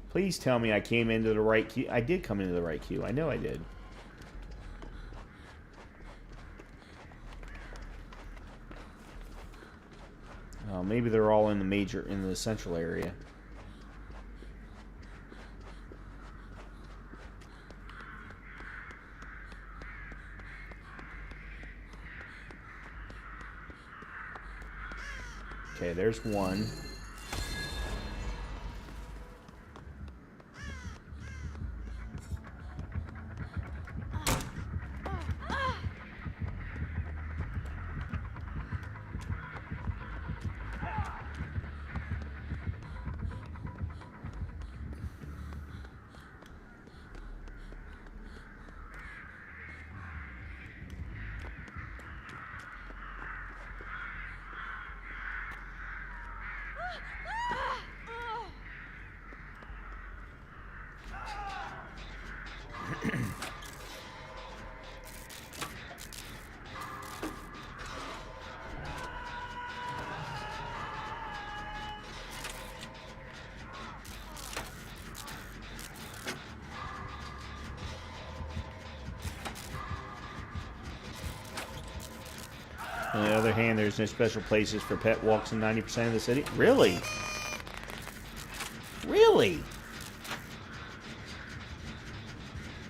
Please tell me I came into the right queue. I did come into the right queue. I know I did. Oh, maybe they're all in the central area. Okay, there's one. On the other hand, there's no special places for pet walks in 90% of the city. Really? Really?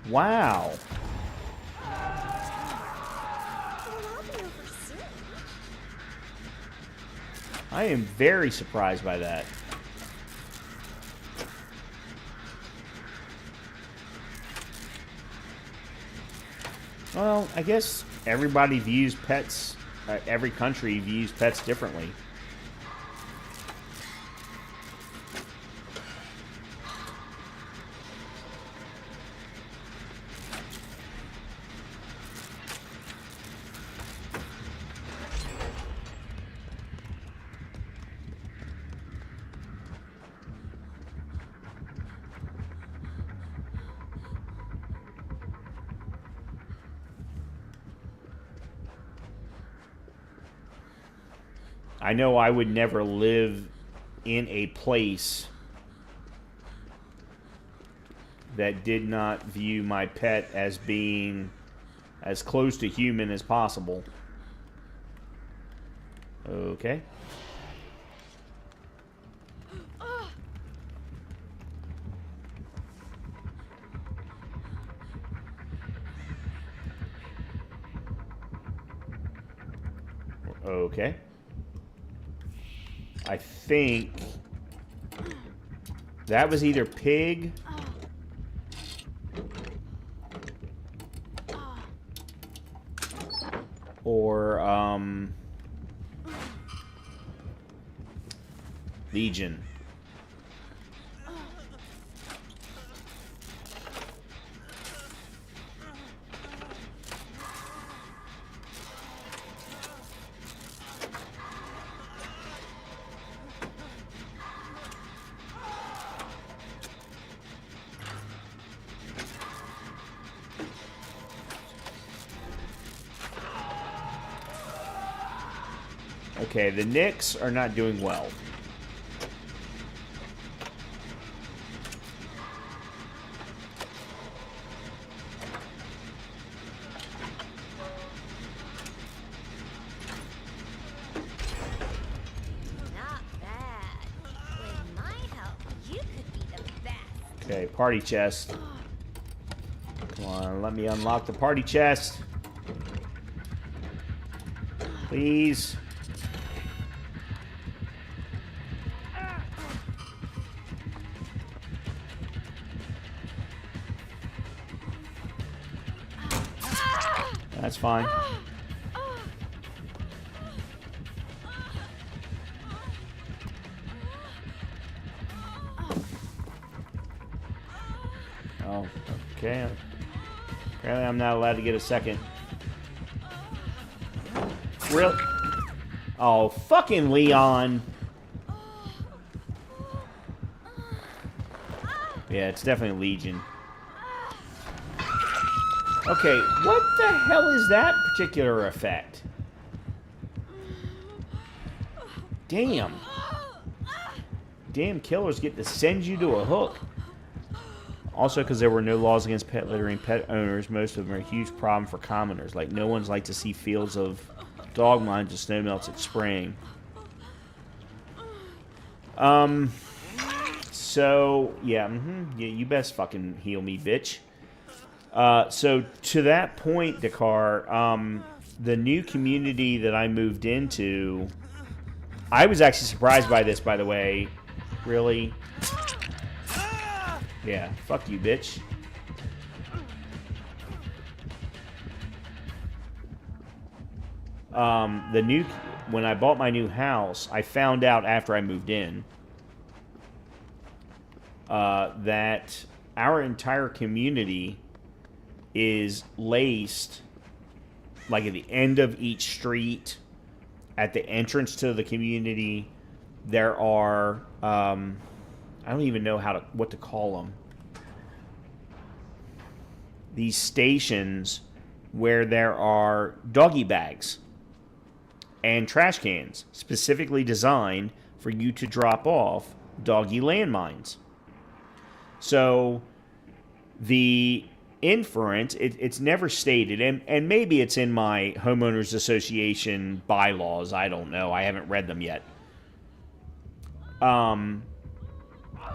Wow. I am very surprised by that. Well, I guess everybody views pets, every country views pets differently. I know I would never live in a place that did not view my pet as being as close to human as possible. Okay. Okay. I think that was either pig or Legion. Okay, the Knicks are not doing well. Not bad. With my help, you could be the best. Okay, party chest. Come on, let me unlock the party chest. Please. That's fine. Oh, okay. Apparently I'm not allowed to get a second. Real? Oh, fucking Leon. Yeah, it's definitely Legion. Okay, what the hell is that particular effect? Damn. Damn killers get to send you to a hook. Also, because there were no laws against pet littering pet owners, most of them are a huge problem for commoners. Like, no one's like to see fields of dog mines and snow melts at spring. So, yeah, yeah, you best fucking heal me, bitch. So, to that point, Dakar, the new community that I moved into, I was actually surprised by this, by the way. Really? Yeah, fuck you, bitch. When I bought my new house, I found out after I moved in that our entire community is laced, like at the end of each street, at the entrance to the community, there are, I don't even know what to call them. These stations where there are doggy bags and trash cans specifically designed for you to drop off doggy landmines. So the inference, it's never stated, and maybe it's in my homeowners association bylaws, I don't know, I haven't read them yet.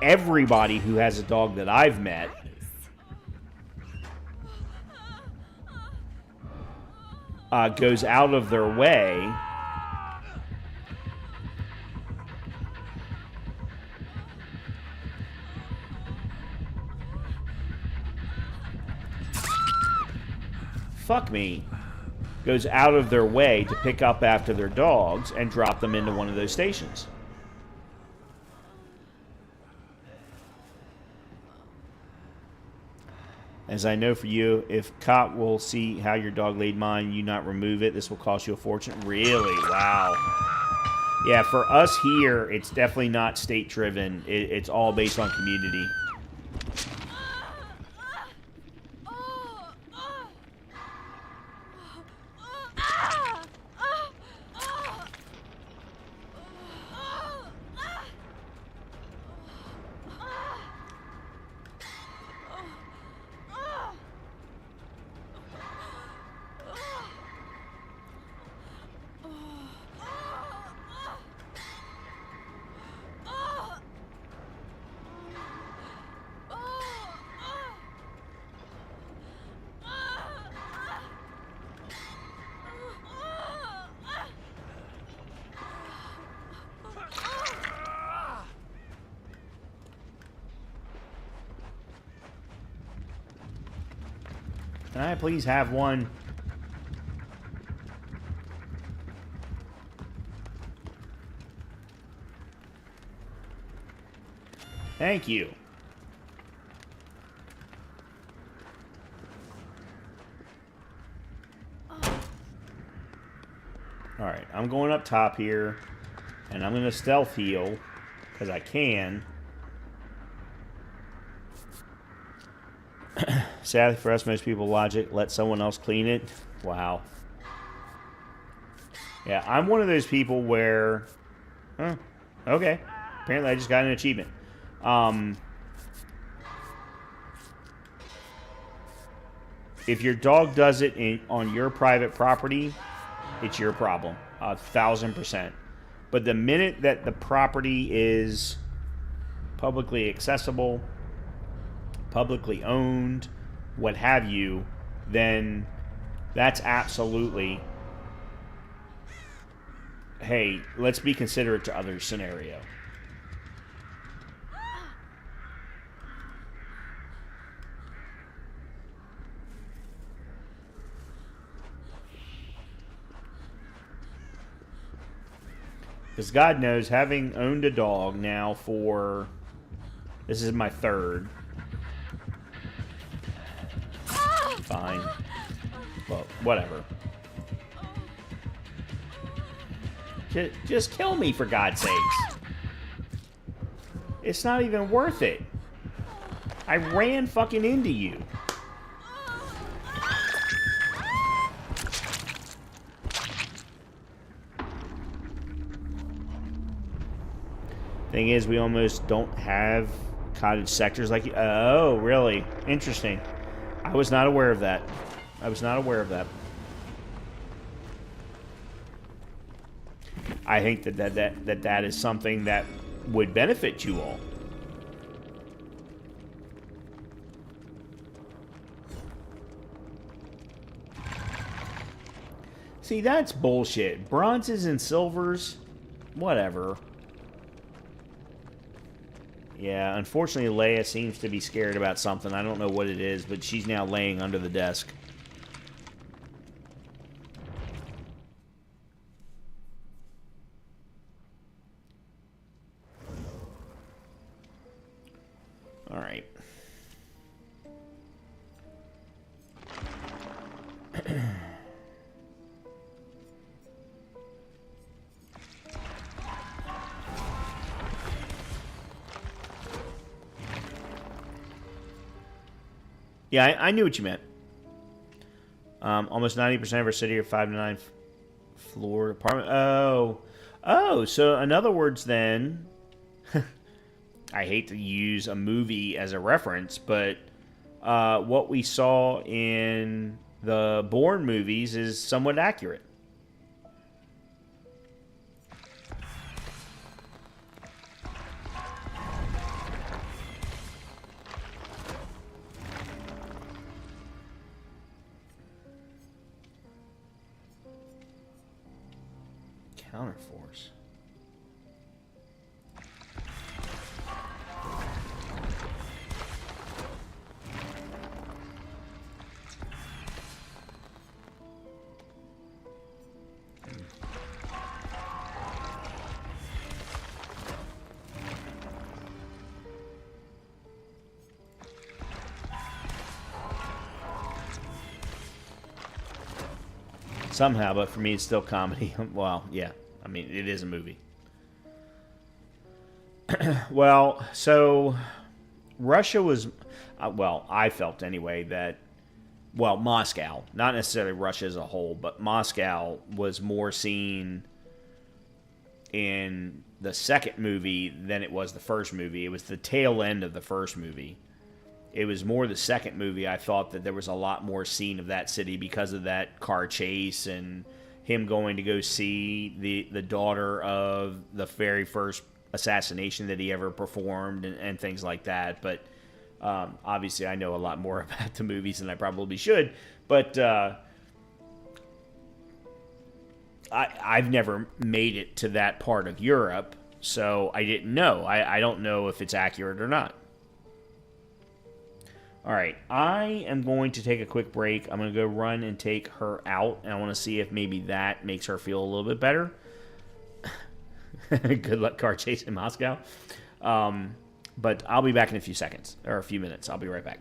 Everybody who has a dog that I've met goes out of their way goes out of their way to pick up after their dogs and drop them into one of those stations. As I know for you, if cop will see how your dog laid mine, you not remove it, this will cost you a fortune. Really? Wow. Yeah, for us here, it's definitely not state-driven. It's all based on community. Can I please have one? Thank you. Alright, I'm going up top here, and I'm going to stealth heal, because I can. Sadly for us, most people logic, let someone else clean it. Wow. Yeah, I'm one of those people where... Huh, okay. Apparently I just got an achievement. If your dog does it on your private property, it's your problem. 1,000%. But the minute that the property is publicly accessible, publicly owned, what have you, then that's absolutely, hey, let's be considerate to other scenario. Because God knows, having owned a dog now for, this is my third. Fine. Well, whatever. Just kill me, for God's sakes. It's not even worth it. I ran fucking into you. Thing is, we almost don't have cottage sectors like... Oh, really? Interesting. I was not aware of that. I was not aware of that. I think that is something that would benefit you all. See, that's bullshit. Bronzes and silvers, whatever. Yeah, unfortunately, Leia seems to be scared about something. I don't know what it is, but she's now laying under the desk. All right. Yeah, I knew what you meant. Almost 90% of our city are 5 to 9 floor apartment. Oh, so in other words, then, I hate to use a movie as a reference, but what we saw in the Bourne movies is somewhat accurate. Counterforce. Somehow, but for me, it's still comedy. Well, yeah. I mean, it is a movie. Well, so Russia was... well, I felt anyway that... Well, Moscow. Not necessarily Russia as a whole, but Moscow was more seen in the second movie than it was the first movie. It was the tail end of the first movie. It was more the second movie. I thought that there was a lot more seen of that city because of that car chase and him going to go see the daughter of the very first assassination that he ever performed and things like that. But obviously I know a lot more about the movies than I probably should. But I've never made it to that part of Europe, so I didn't know. I don't know if it's accurate or not. All right, I am going to take a quick break. I'm going to go run and take her out, and I want to see if maybe that makes her feel a little bit better. Good luck car chase in Moscow. But I'll be back in a few seconds, or a few minutes. I'll be right back.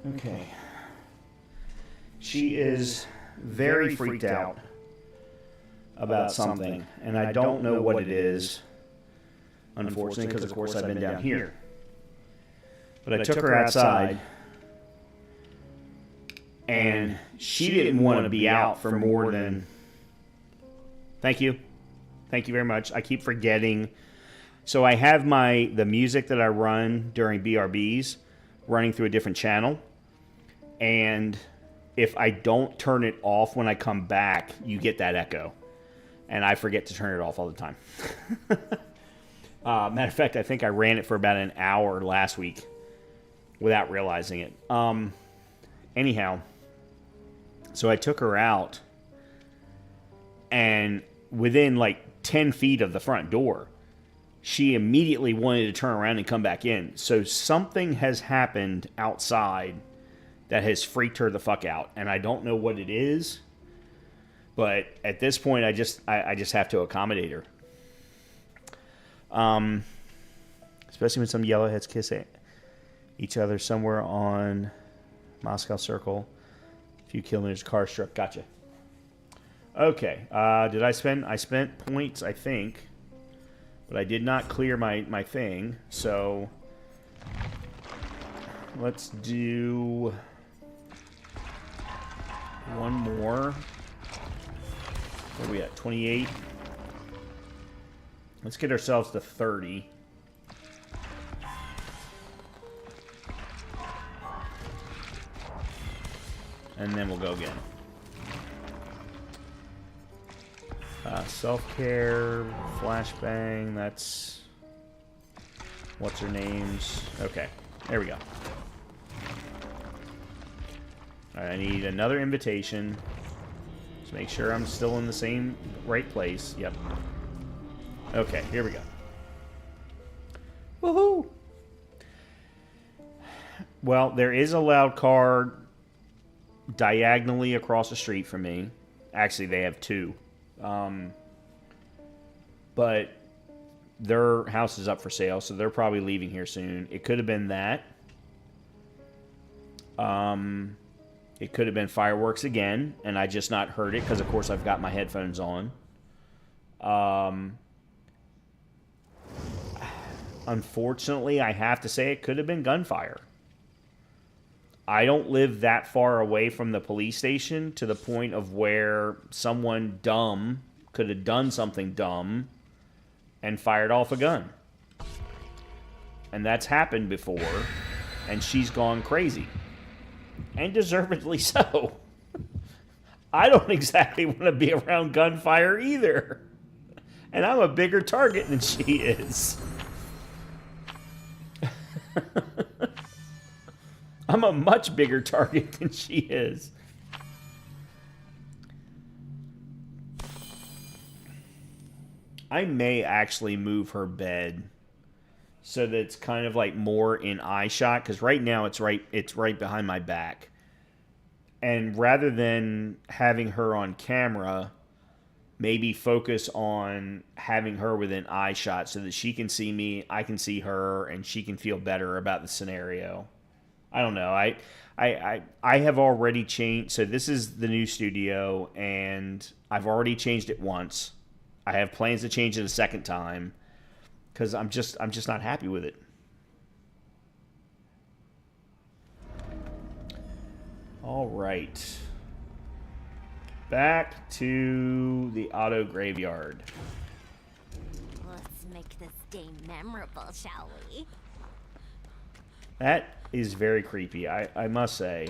Okay. She is very freaked out about something, and I don't know what it is, unfortunately, because, of course, I've been down here. But I took her outside, and she didn't want to be out for more than... Thank you. Thank you very much. I keep forgetting. So I have the music that I run during BRBs running through a different channel. And if I don't turn it off when I come back, you get that echo. And I forget to turn it off all the time. Matter of fact, I think I ran it for about an hour last week without realizing it. Anyhow, so I took her out, and within like 10 feet of the front door, she immediately wanted to turn around and come back in. So something has happened outside that has freaked her the fuck out, and I don't know what it is, but at this point, I just have to accommodate her. Especially when some yellowheads kiss each other somewhere on Moscow Circle. A few kilometers, car struck. Gotcha. Okay. Did I spend? I spent points, I think, but I did not clear my thing. So let's do one more. Where are we at? 28. Let's get ourselves to 30. And then we'll go again. Self-care, flashbang, that's... What's her name's? Okay, there we go. Alright, I need another invitation. Just make sure I'm still in the same right place. Yep. Okay, here we go. Woohoo! Well, there is a loud car diagonally across the street from me. Actually, they have two. But their house is up for sale, so they're probably leaving here soon. It could have been that. It could have been fireworks again, and I just not heard it because, of course, I've got my headphones on. Unfortunately, I have to say it could have been gunfire. I don't live that far away from the police station to the point of where someone dumb could have done something dumb and fired off a gun. And that's happened before, and she's gone crazy. And deservedly so. I don't exactly want to be around gunfire either. And I'm a bigger target than she is. I'm a much bigger target than she is. I may actually move her bed so that it's kind of like more in eye shot, because right now it's right behind my back. And rather than having her on camera, maybe focus on having her within eye shot so that she can see me, I can see her, and she can feel better about the scenario. I don't know. I have already changed. So this is the new studio, and I've already changed it once. I have plans to change it a second time because I'm just not happy with it. All right. Back to the auto graveyard. Let's make this day memorable, shall we? That is very creepy, I must say.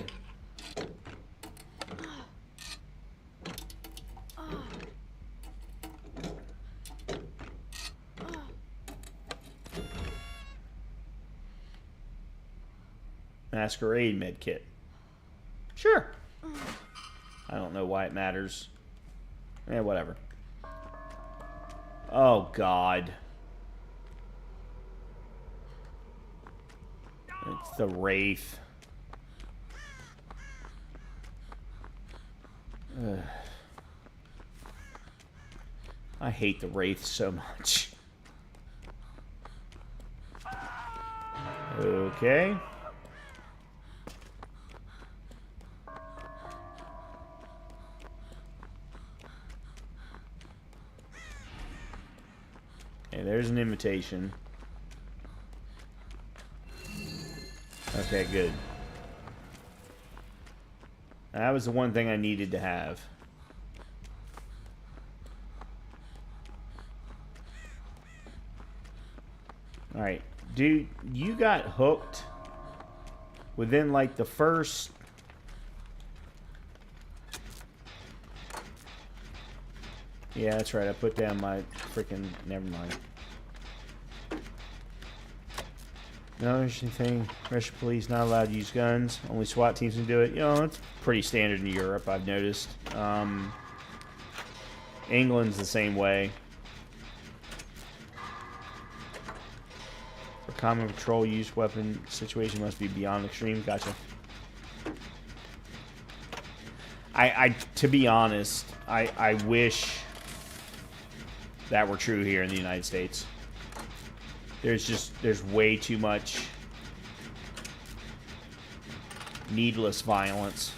Masquerade medkit. Sure. I don't know why it matters. Whatever. Oh, God. It's the Wraith. Ugh. I hate the Wraith so much. Okay. Okay, there's an invitation. Okay, good. That was the one thing I needed to have. Alright, dude, you got hooked within like the first... Yeah, that's right, I put down my freaking... Never mind. No interesting thing. Russian police not allowed to use guns. Only SWAT teams can do it. You know, it's pretty standard in Europe, I've noticed. England's the same way. For common patrol, use weapon situation must be beyond extreme. Gotcha. To be honest, I wish that were true here in the United States. There's way too much needless violence.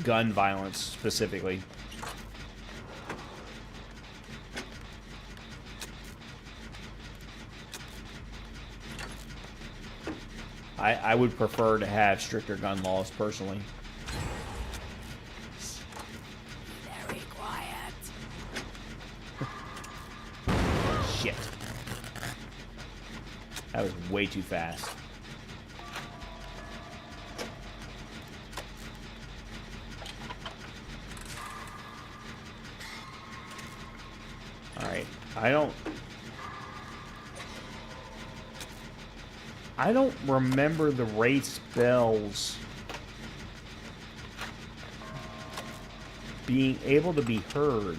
Gun violence, specifically. I would prefer to have stricter gun laws, personally. Very quiet. Shit. That was way too fast. Alright. I don't remember the race bells being able to be heard.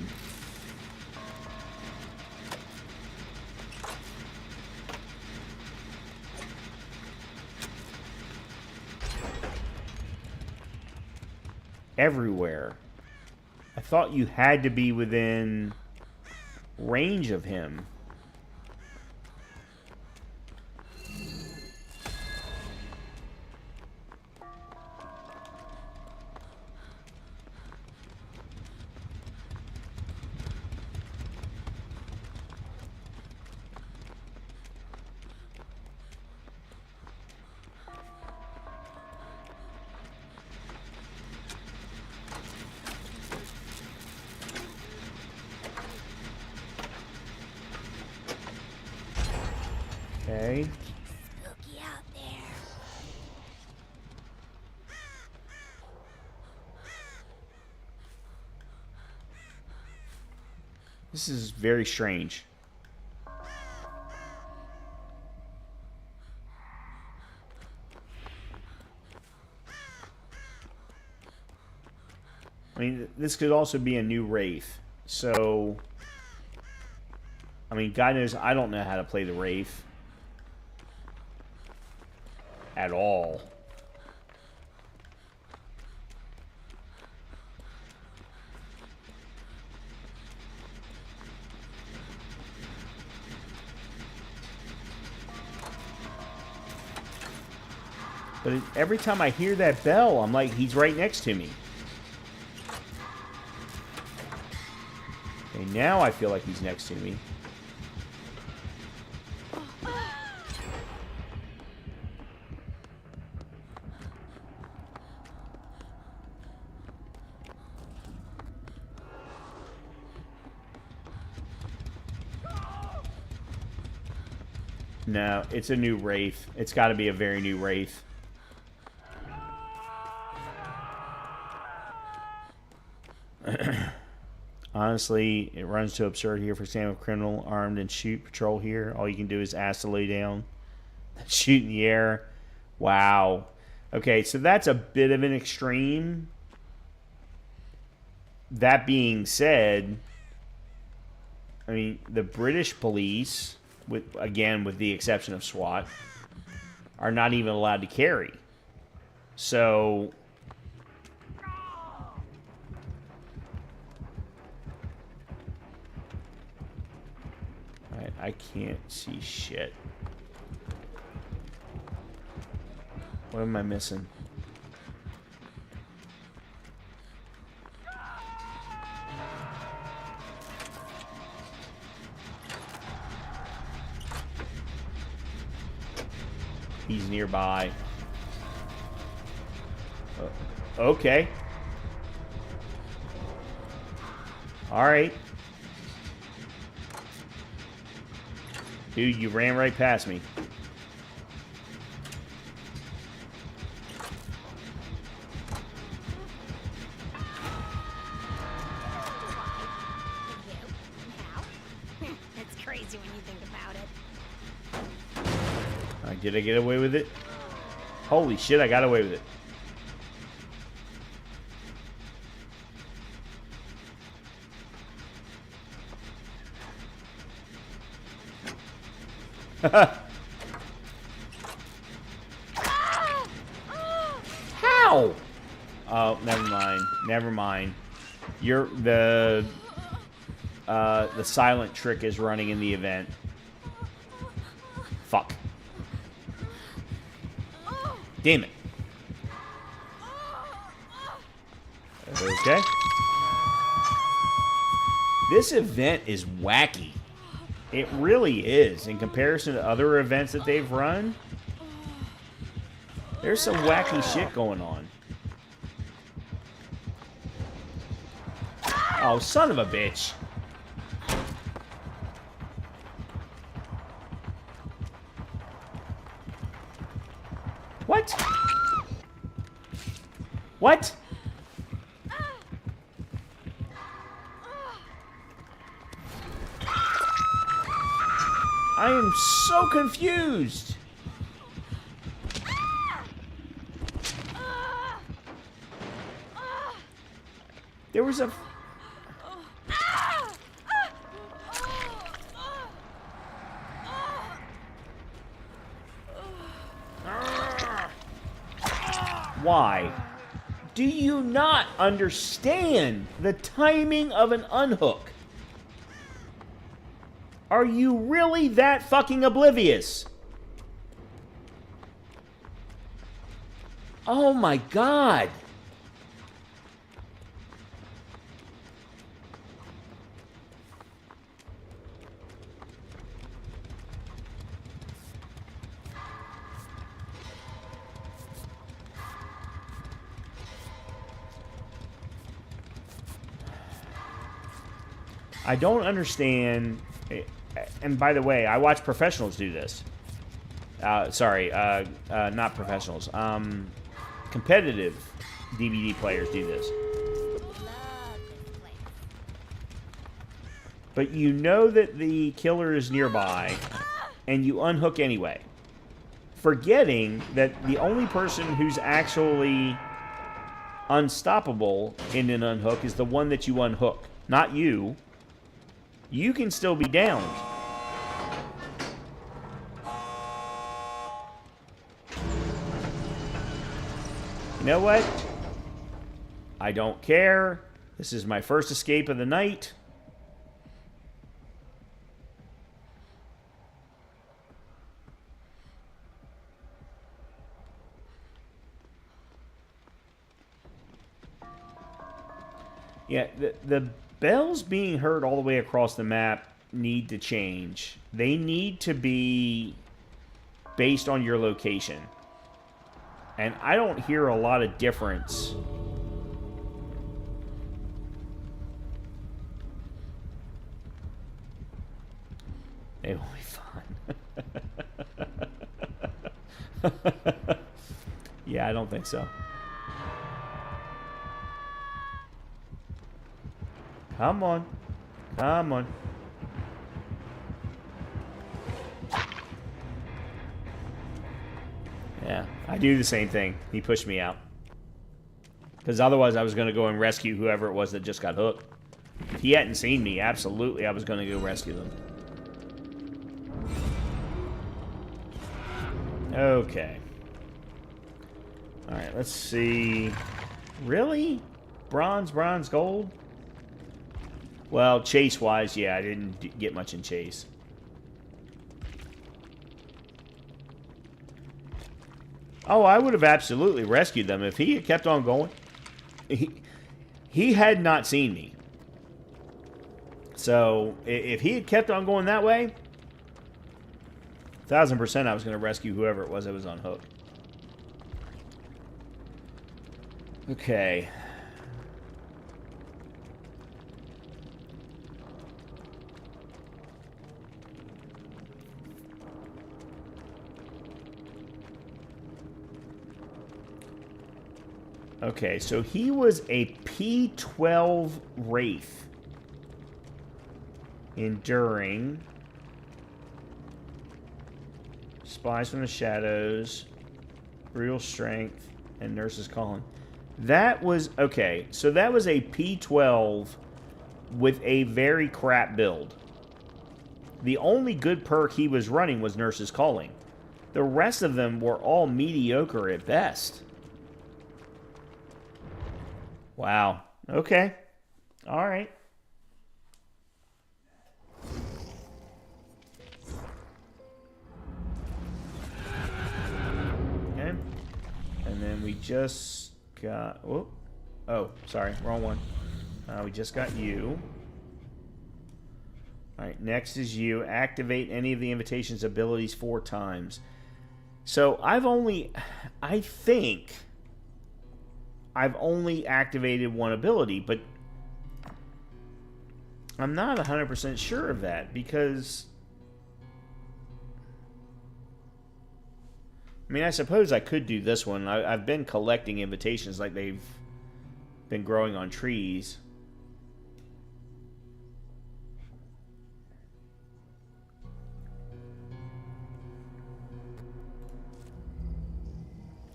Everywhere. I thought you had to be within range of him. Okay. Spooky out there. This is very strange. I mean, this could also be a new Wraith. So, I mean, God knows I don't know how to play the Wraith. At all. But every time I hear that bell, I'm like, he's right next to me. Okay, now I feel like he's next to me. No, it's a new Wraith. It's got to be a very new Wraith. Honestly, it runs to absurd here. For example, criminal armed and shoot patrol here. All you can do is ask to lay down, shoot in the air. Wow. Okay, so that's a bit of an extreme. That being said, I mean, the British police, with the exception of SWAT, are not even allowed to carry. So I can't see shit. What am I missing? nearby. Okay. Alright. Dude, you ran right past me. It's crazy when you think about it. Alright, did I get away with it? Holy shit, I got away with it. How? Oh, never mind. Never mind. You're the silent trick is running in the event. Fuck. Damn it. Okay. This event is wacky. It really is. In comparison to other events that they've run, there's some wacky shit going on. Oh, son of a bitch. What? What? I am so confused. There was a... Why? Do you not understand the timing of an unhook? Are you really that fucking oblivious? Oh my god. I don't understand. And by the way, I watch professionals do this. Sorry, not professionals. Competitive DVD players do this. But you know that the killer is nearby, and you unhook anyway. Forgetting that the only person who's actually unstoppable in an unhook is the one that you unhook, not you. You can still be downed. You know what? I don't care. This is my first escape of the night. Yeah, the bells being heard all the way across the map need to change. They need to be based on your location. And I don't hear a lot of difference. They will be fun. Yeah, I don't think so. Come on. Come on. Yeah, I do the same thing. He pushed me out. Because otherwise I was going to go and rescue whoever it was that just got hooked. If he hadn't seen me, absolutely I was going to go rescue them. Okay. Alright, let's see. Really? Bronze, bronze, gold? Well, chase-wise, yeah, I didn't get much in chase. Oh, I would have absolutely rescued them if he had kept on going. He had not seen me. So, if he had kept on going that way, 1000% I was going to rescue whoever it was that was on hook. Okay. Okay, so he was a P12 Wraith. Enduring. Spies from the Shadows. Brutal Strength. And Nurse's Calling. That was... Okay, so that was a P12 with a very crap build. The only good perk he was running was Nurse's Calling. The rest of them were all mediocre at best. Wow. Okay. All right. Okay. And then we just got... Whoop. Oh, sorry. Wrong one. We just got you. All right. Next is you. Activate any of the invitation's abilities 4 times. So I've only... I think... I've only activated one ability, but I'm not 100% sure of that because... I mean, I suppose I could do this one. I've been collecting invitations like they've been growing on trees.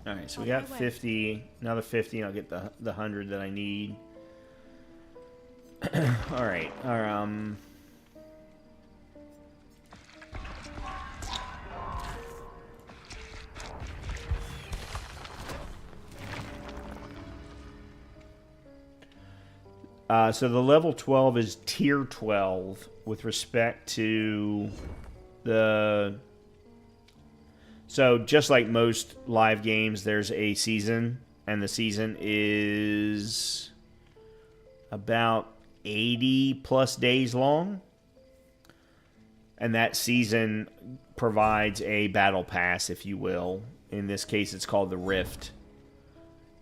Alright, so we got 50, another 50, and I'll get the 100 that I need. Alright, so the level 12 is tier 12 with respect to the... So, just like most live games, there's a season, and the season is about 80 plus days long. And that season provides a battle pass, if you will. In this case, it's called the Rift.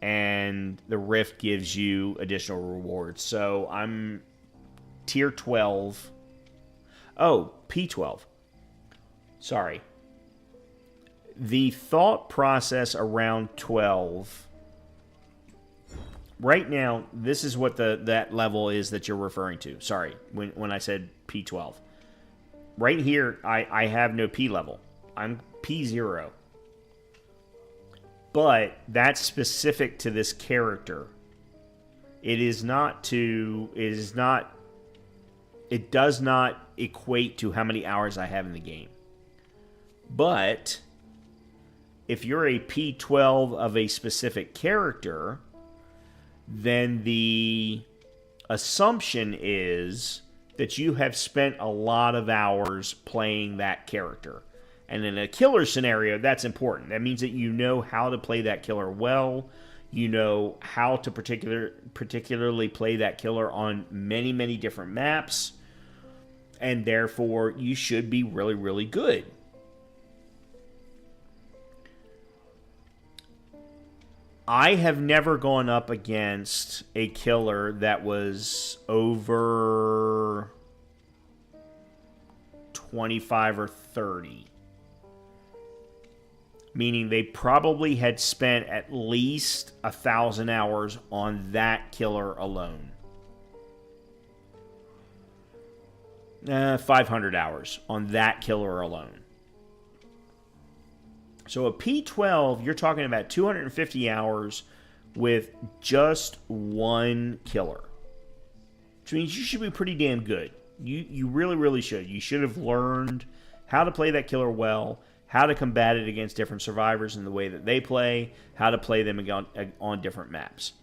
And the Rift gives you additional rewards. So, I'm tier 12. Oh, P12. Sorry. The thought process around 12... Right now, this is what that level is that you're referring to. Sorry, when I said P12. Right here, I have no P level. I'm P0. But that's specific to this character. It is not to... It is not... It does not equate to how many hours I have in the game. But... If you're a P12 of a specific character, then the assumption is that you have spent a lot of hours playing that character. And in a killer scenario, that's important. That means that you know how to play that killer well. You know how to particularly play that killer on many, many different maps. And therefore, you should be really, really good. I have never gone up against a killer that was over 25 or 30. Meaning they probably had spent at least 1,000 hours on that killer alone. 500 hours on that killer alone. So a P12, you're talking about 250 hours with just one killer. Which means you should be pretty damn good. You really, really should. You should have learned how to play that killer well, how to combat it against different survivors in the way that they play, how to play them on different maps.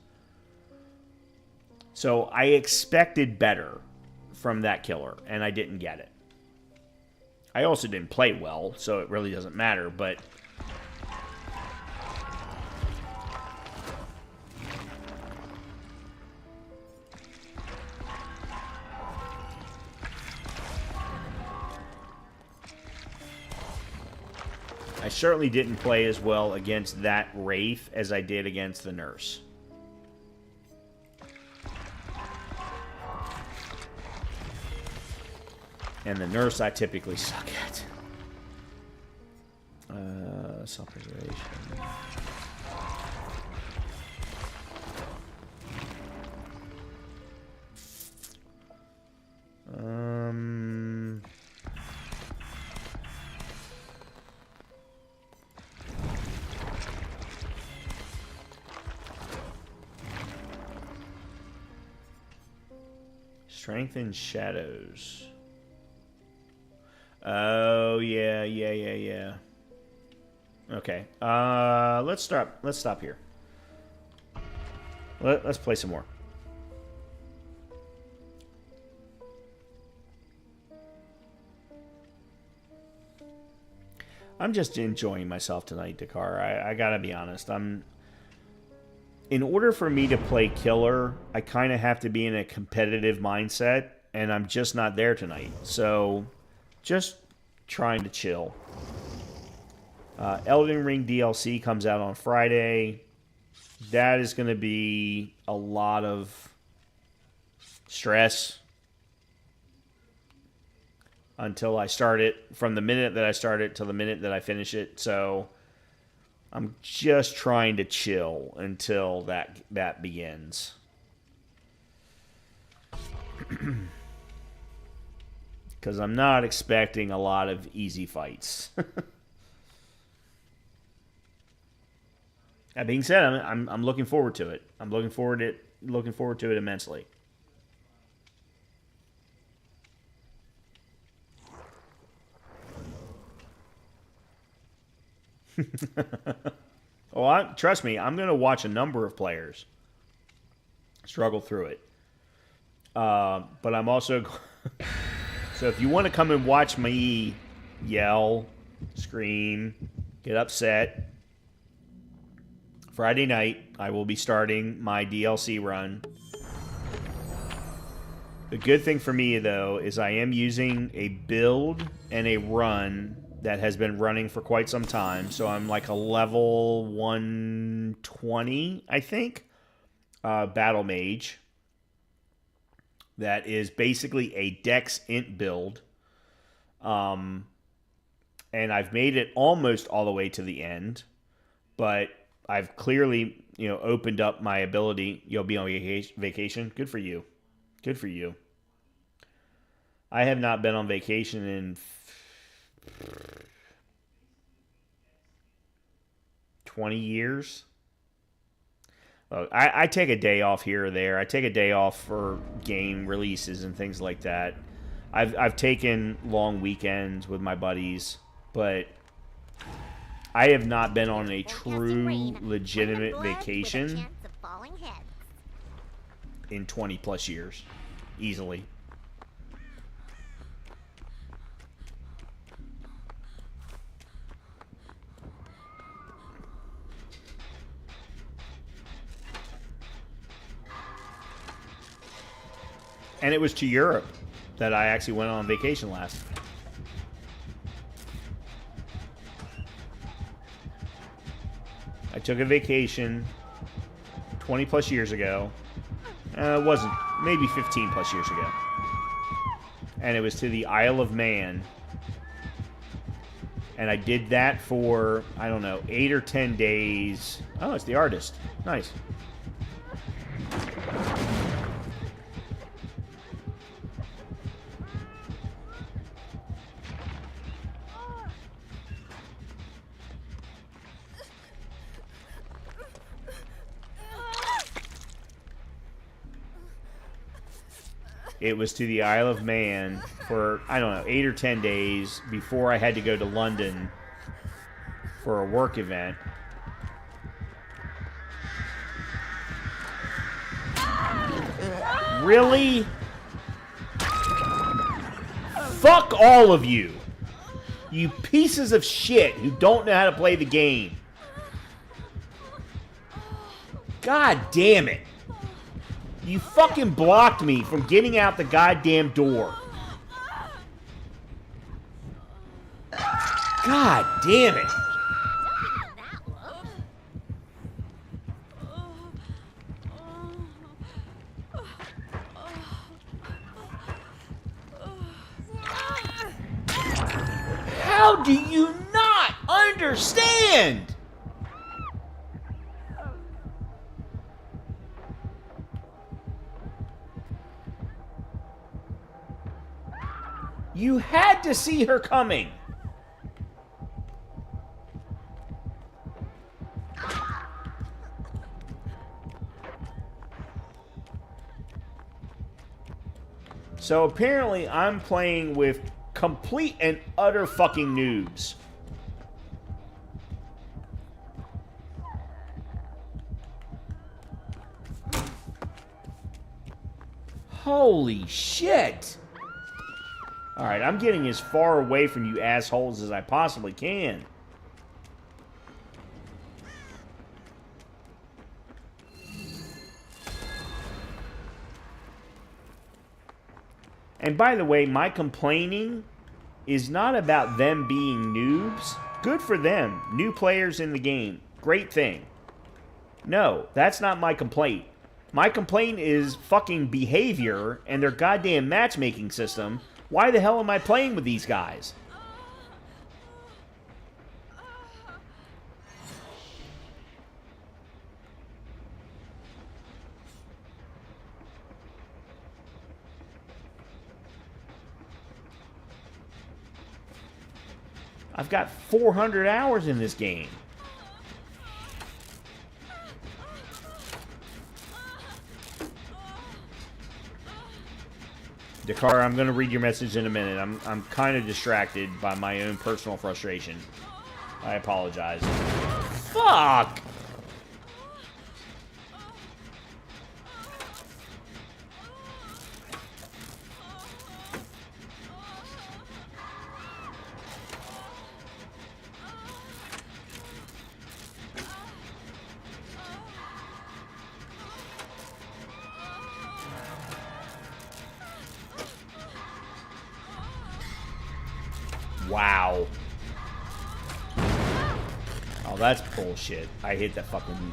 So I expected better from that killer, and I didn't get it. I also didn't play well, so it really doesn't matter, but... I certainly didn't play as well against that Wraith as I did against the Nurse. And the Nurse I typically suck at. Self-preservation. Strength in Shadows. Oh, yeah. Okay. Let's stop here. Let's play some more. I'm just enjoying myself tonight, Dakar. I gotta be honest. In order for me to play killer, I kind of have to be in a competitive mindset, and I'm just not there tonight. So, just trying to chill. Elden Ring DLC comes out on Friday. That is going to be a lot of stress until I start it. From the minute that I start it till the minute that I finish it. So I'm just trying to chill until that begins. Because I'm not expecting a lot of easy fights. That being said, I'm looking forward to it. I'm looking forward to it immensely. Oh, trust me, I'm going to watch a number of players struggle through it. But I'm also... So if you want to come and watch me yell, scream, get upset, Friday night, I will be starting my DLC run. The good thing for me, though, is I am using a build and a run that has been running for quite some time. So I'm like a level 120, I think, Battle Mage. That is basically a Dex Int build. And I've made it almost all the way to the end. But I've clearly, opened up my ability. You'll be on vacation. Good for you. Good for you. I have not been on vacation in 20 years. I take a day off here or there. I take a day off for game releases and things like that. I've taken long weekends with my buddies, but I have not been on a true, legitimate vacation in 20 plus years. Easily. And it was to Europe that I actually went on vacation last. I took a vacation 20 plus years ago. It wasn't, maybe 15 plus years ago. And it was to the Isle of Man. And I did that for, 8 or 10 days. Oh, it's the artist. Nice. It was to the Isle of Man for, 8 or 10 days before I had to go to London for a work event. Really? Fuck all of you. You pieces of shit who don't know how to play the game. God damn it. You fucking blocked me from getting out the goddamn door. God damn it. How do you not understand? You had to see her coming. So apparently I'm playing with complete and utter fucking noobs. Holy shit. Alright, I'm getting as far away from you assholes as I possibly can. And by the way, my complaining is not about them being noobs. Good for them. New players in the game. Great thing. No, that's not my complaint. My complaint is fucking behavior and their goddamn matchmaking system. Why the hell am I playing with these guys? I've got 400 hours in this game. Dakar, I'm going to read your message in a minute. I'm kind of distracted by my own personal frustration. I apologize. Fuck! Wow. Oh, that's bullshit. I hate that fucking...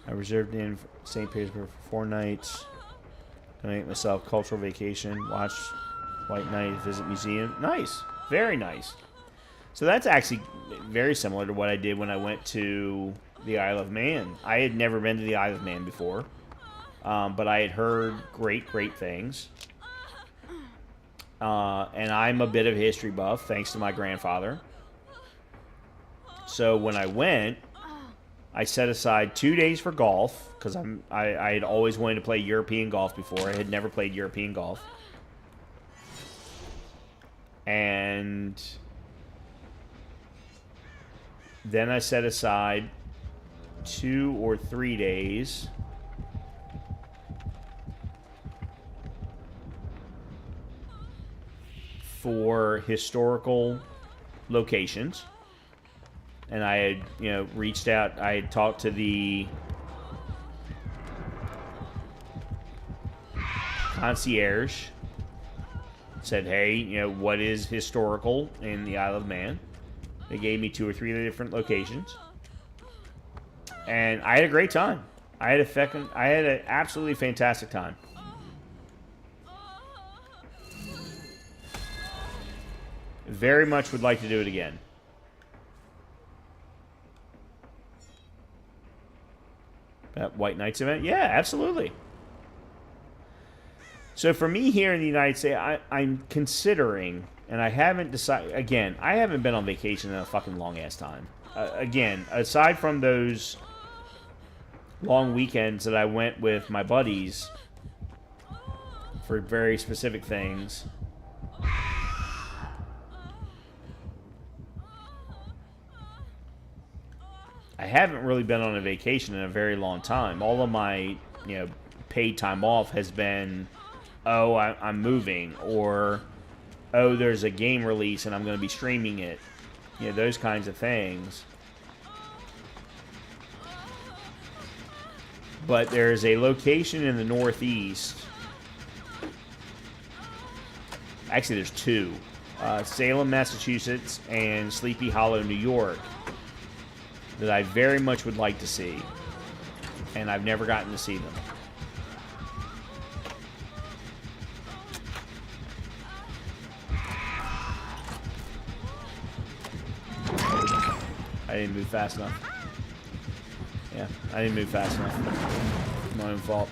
I reserved in St. Petersburg for 4 nights. Gonna make myself cultural vacation. Watch White Knight. Visit museum. Nice. Very nice. So that's actually very similar to what I did when I went to the Isle of Man. I had never been to the Isle of Man before. But I had heard great things. And I'm a bit of a history buff, thanks to my grandfather. So when I went... I set aside 2 days for golf because I had always wanted to play European golf before. I had never played European golf. And then I set aside 2 or 3 days for historical locations. And I had, reached out. I had talked to the concierge. Said, hey, what is historical in the Isle of Man? They gave me 2 or 3 different locations. And I had a great time. I had an absolutely fantastic time. Very much would like to do it again. That White Knights event? Yeah, absolutely. So for me here in the United States, I'm considering, and I haven't decided, again, I haven't been on vacation in a fucking long-ass time. Again, aside from those long weekends that I went with my buddies for very specific things... I haven't really been on a vacation in a very long time. All of my, paid time off has been, oh, I'm moving, or, oh, there's a game release and I'm going to be streaming it. Those kinds of things. but there's a location in the Northeast. Actually, there's two. Salem, Massachusetts, and Sleepy Hollow, New York, that I very much would like to see. And I've never gotten to see them. I didn't move fast enough. Yeah, I didn't move fast enough. My own fault.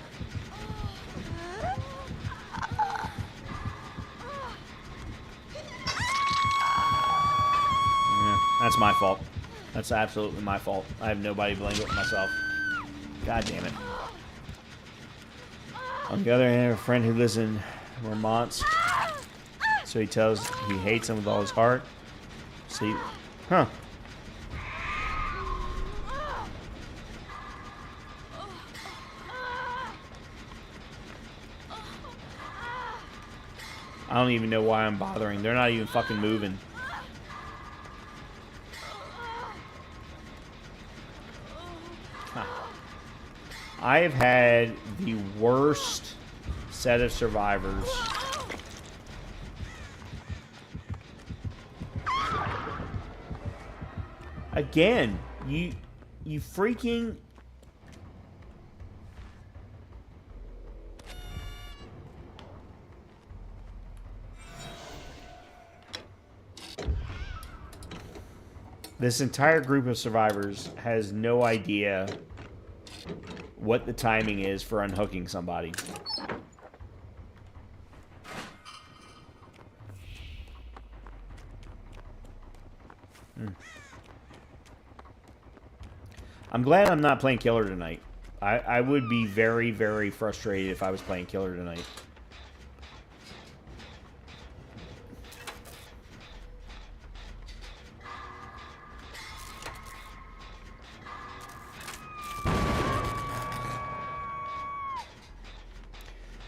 Yeah, that's my fault. That's absolutely my fault. I have nobody to blame but myself. God damn it. On the other hand, I have a friend who lives in Vermont, so he hates him with all his heart. See, huh? I don't even know why I'm bothering. They're not even fucking moving. Huh. I have had the worst set of survivors. Again, you freaking... This entire group of survivors has no idea what the timing is for unhooking somebody. I'm glad I'm not playing Killer tonight. I would be very, very frustrated if I was playing Killer tonight.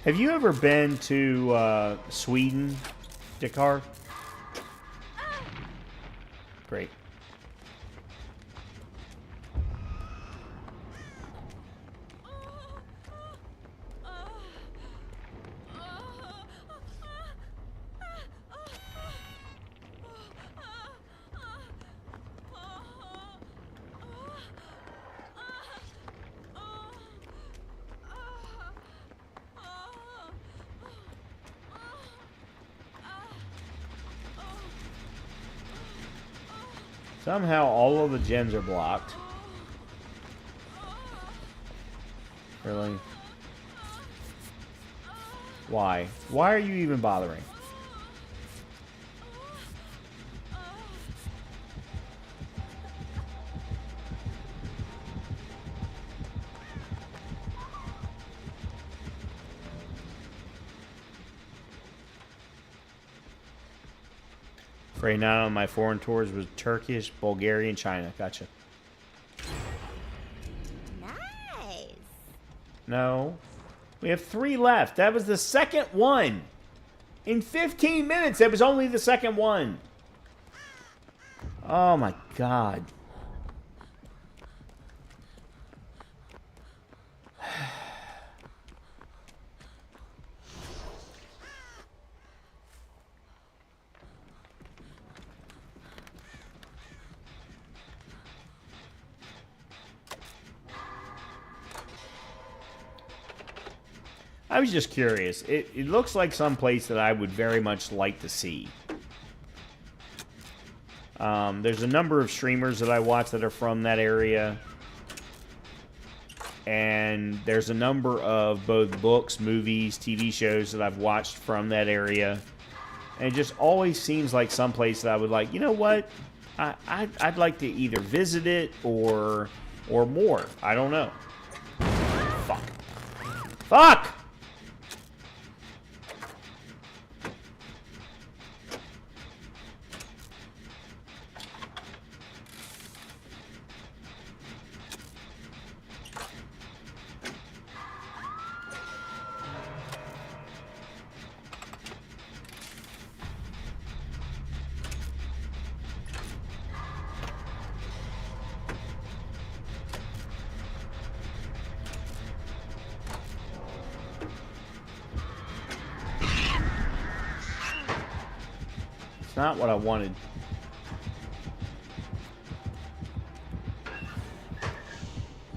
Have you ever been to Sweden, Dakar? Great. Somehow all of the gens are blocked. Really? Why? Why are you even bothering? Right now on my foreign tours was Turkish, Bulgaria, and China. Gotcha. Nice. No. We have 3 left. That was the second one. In 15 minutes, that was only the second one. Oh my God. I was just curious. It looks like some place that I would very much like to see. There's a number of streamers that I watch that are from that area. And there's a number of both books, movies, TV shows that I've watched from that area. And it just always seems like some place that I would like, you know what? I'd like to either visit it or more. I don't know. Fuck. Fuck! It's not what I wanted.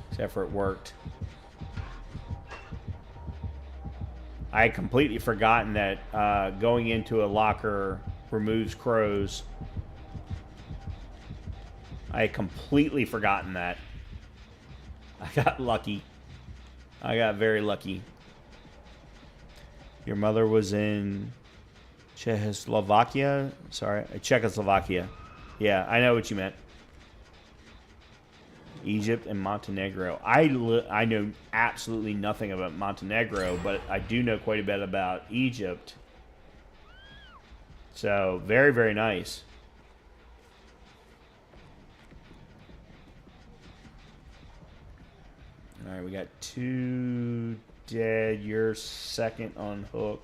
Except for it worked. I had completely forgotten that going into a locker removes crows. I had completely forgotten that. I got lucky. I got very lucky. Your mother was in Czechoslovakia? Sorry, Czechoslovakia. Yeah, I know what you meant. Egypt and Montenegro. I know absolutely nothing about Montenegro, but I do know quite a bit about Egypt. So, very, very nice. Alright, we got 2 dead. You're second on hook.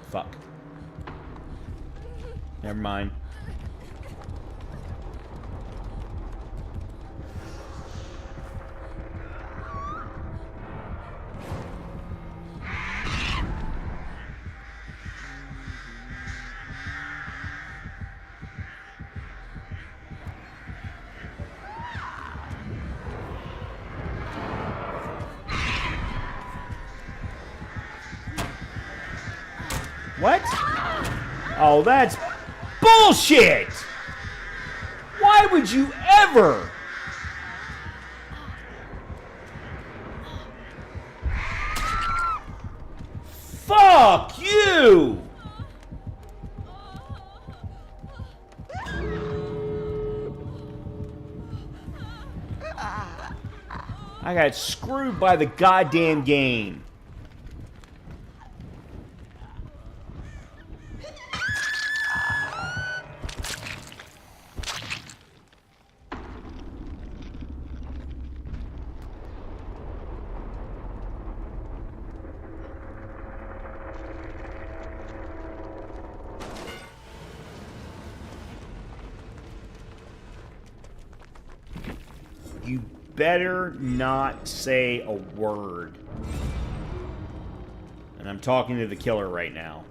Fuck. Never mind. What? Oh, that's bullshit! Why would you ever? Fuck you! I got screwed by the goddamn game. You better not say a word. And I'm talking to the killer right now.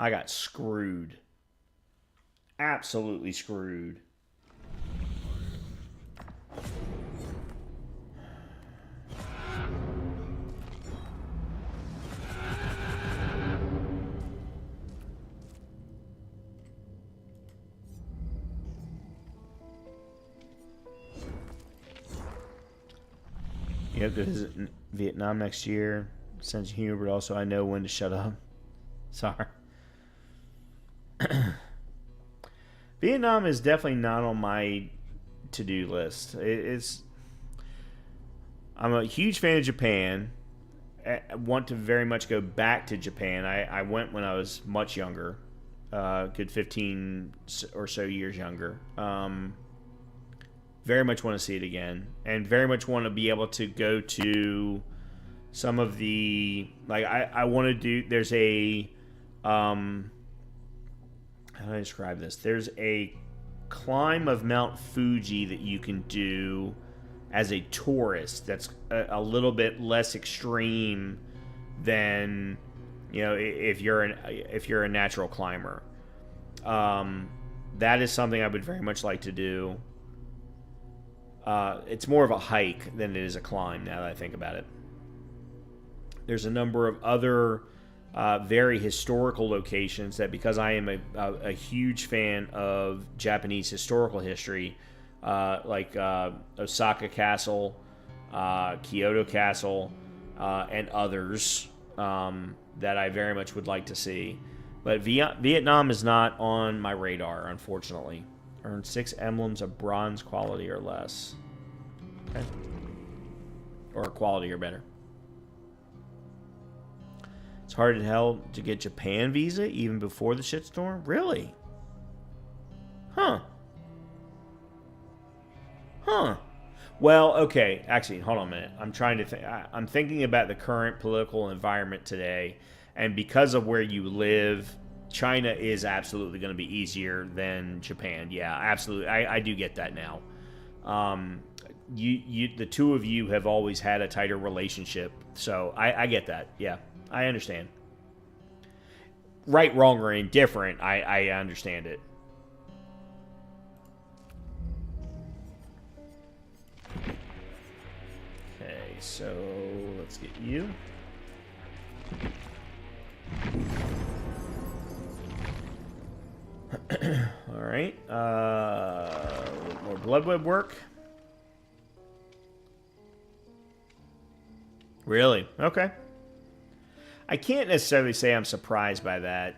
I got screwed. Absolutely screwed. You have to visit Vietnam next year. Sense of humor, but also I know when to shut up. Sorry. Vietnam is definitely not on my to-do list. I'm a huge fan of Japan. I want to very much go back to Japan. I went when I was much younger, good 15 or so years younger. Very much want to see it again, and very much want to be able to go to some of the, like, I want to do, there's a, how do I describe this? There's a climb of Mount Fuji that you can do as a tourist that's a little bit less extreme than, you know, if you're a natural climber. That is something I would very much like to do. It's more of a hike than it is a climb, now that I think about it. There's a number of other very historical locations that, because I am a huge fan of Japanese historical history, like Osaka Castle, Kyoto Castle, and others that I very much would like to see. But Vietnam is not on my radar, unfortunately. Earn 6 emblems of bronze quality or less. Okay. Or quality or better. It's hard as hell to get Japan visa even before the shitstorm? Really? Huh. Huh. Well, okay. Actually, hold on a minute. I'm trying to think. I'm thinking about the current political environment today, and because of where you live, China is absolutely going to be easier than Japan. Yeah, absolutely. I do get that now. The two of you have always had a tighter relationship, so I get that. Yeah, I understand. Right, wrong, or indifferent, I understand it. Okay, so let's get you. All right. More bloodweb work. Really? Okay. I can't necessarily say I'm surprised by that.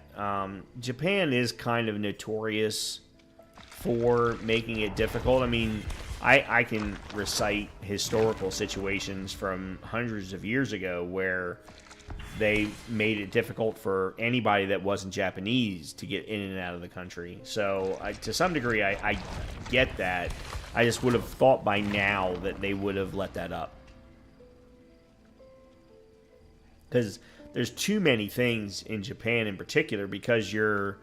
Japan is kind of notorious for making it difficult. I mean, I can recite historical situations from hundreds of years ago where they made it difficult for anybody that wasn't Japanese to get in and out of the country. So, to some degree, I get that. I just would have thought by now that they would have let that up. Because there's too many things in Japan in particular, because your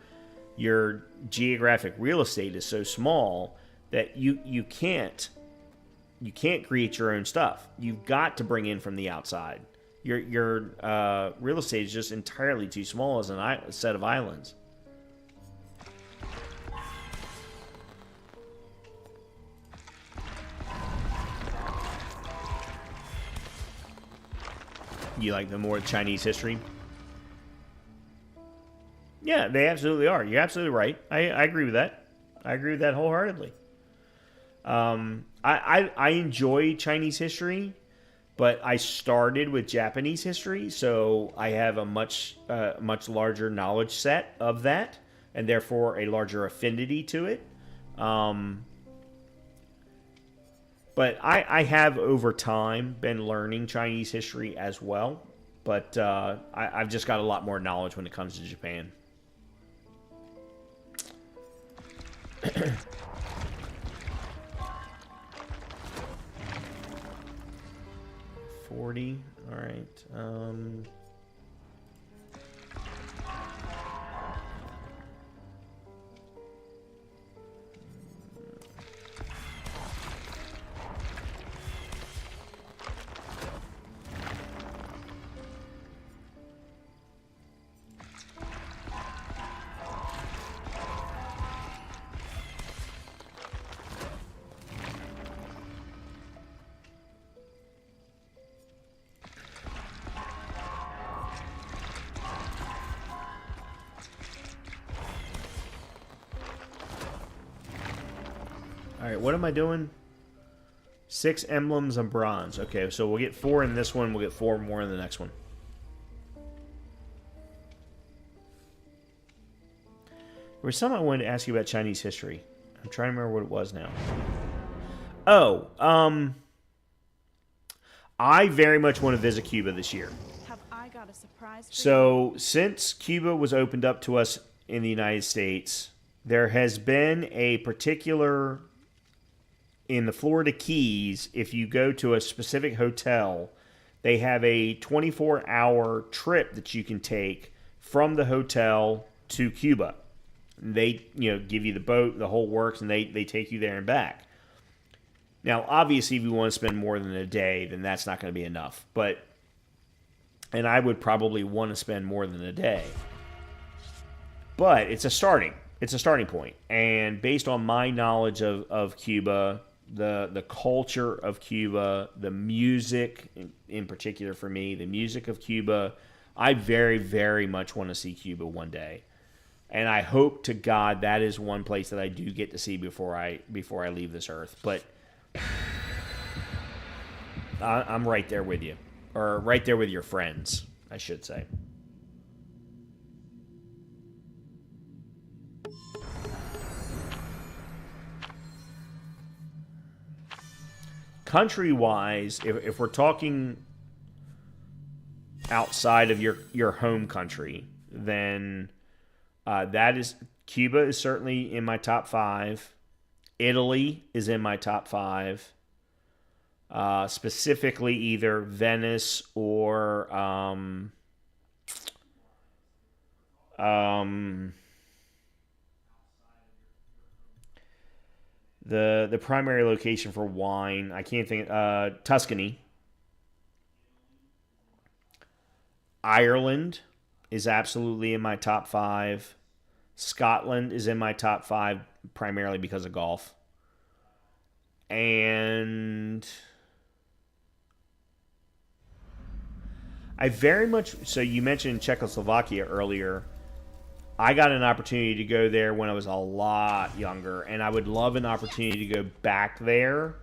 geographic real estate is so small that you can't create your own stuff. You've got to bring in from the outside. Your real estate is just entirely too small as a set of islands. You like the more Chinese history? Yeah, they absolutely are. You're absolutely right. I agree with that. I agree with that wholeheartedly. I enjoy Chinese history, but I started with Japanese history, so I have a much larger knowledge set of that, and therefore a larger affinity to it. But I have, over time, been learning Chinese history as well. But I've just got a lot more knowledge when it comes to Japan. $40. All right. Alright, what am I doing? 6 emblems of bronze. Okay, so we'll get 4 in this one. We'll get 4 more in the next one. There was something I wanted to ask you about Chinese history. I'm trying to remember what it was now. Oh, I very much want to visit Cuba this year. Have I got a surprise for you? So, since Cuba was opened up to us in the United States, there has been a particular... In the Florida Keys, if you go to a specific hotel, they have a 24-hour trip that you can take from the hotel to Cuba. They, give you the boat, the whole works, and they take you there and back. Now, obviously, if you want to spend more than a day, then that's not going to be enough. And I would probably want to spend more than a day. But it's a starting point. And based on my knowledge of Cuba, the culture of Cuba, the music in particular for me, the music of Cuba, I very, very much want to see Cuba one day. And I hope to God that is one place that I do get to see before I leave this earth. But I'm right there with you, or right there with your friends, I should say. Country-wise, if we're talking outside of your home country, then that is Cuba is certainly in my top 5. Italy is in my top 5. Specifically, either Venice or the primary location for wine. I can't think. Tuscany. Ireland is absolutely in my top 5. Scotland is in my top 5 primarily because of golf. And I very much... So you mentioned Czechoslovakia earlier. I got an opportunity to go there when I was a lot younger, and I would love an opportunity to go back there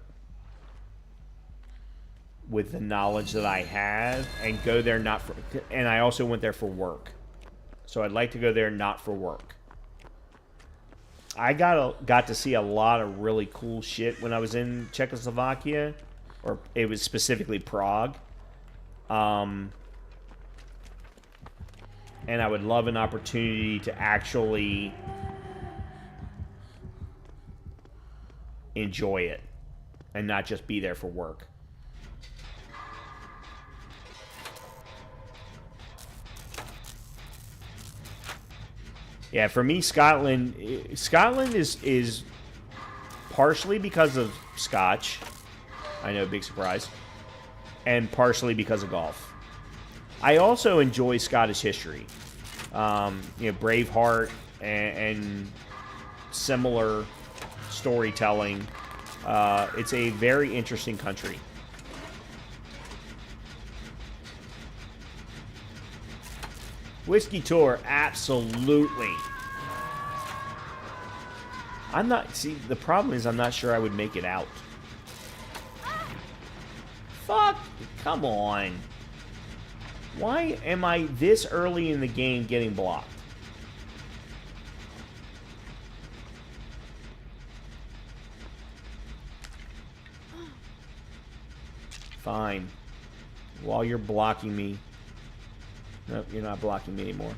with the knowledge that I have and go there not for... And I also went there for work. So I'd like to go there not for work. I got to see a lot of really cool shit when I was in Czechoslovakia, or it was specifically Prague. And I would love an opportunity to actually enjoy it and not just be there for work. Yeah, for me, Scotland is partially because of Scotch. I know, big surprise. And partially because of golf. I also enjoy Scottish history. Braveheart and similar storytelling. It's a very interesting country. Whiskey Tour, absolutely. See, the problem is I'm not sure I would make it out. Fuck, come on. Why am I this early in the game getting blocked? Fine. While you're blocking me. Nope, you're not blocking me anymore.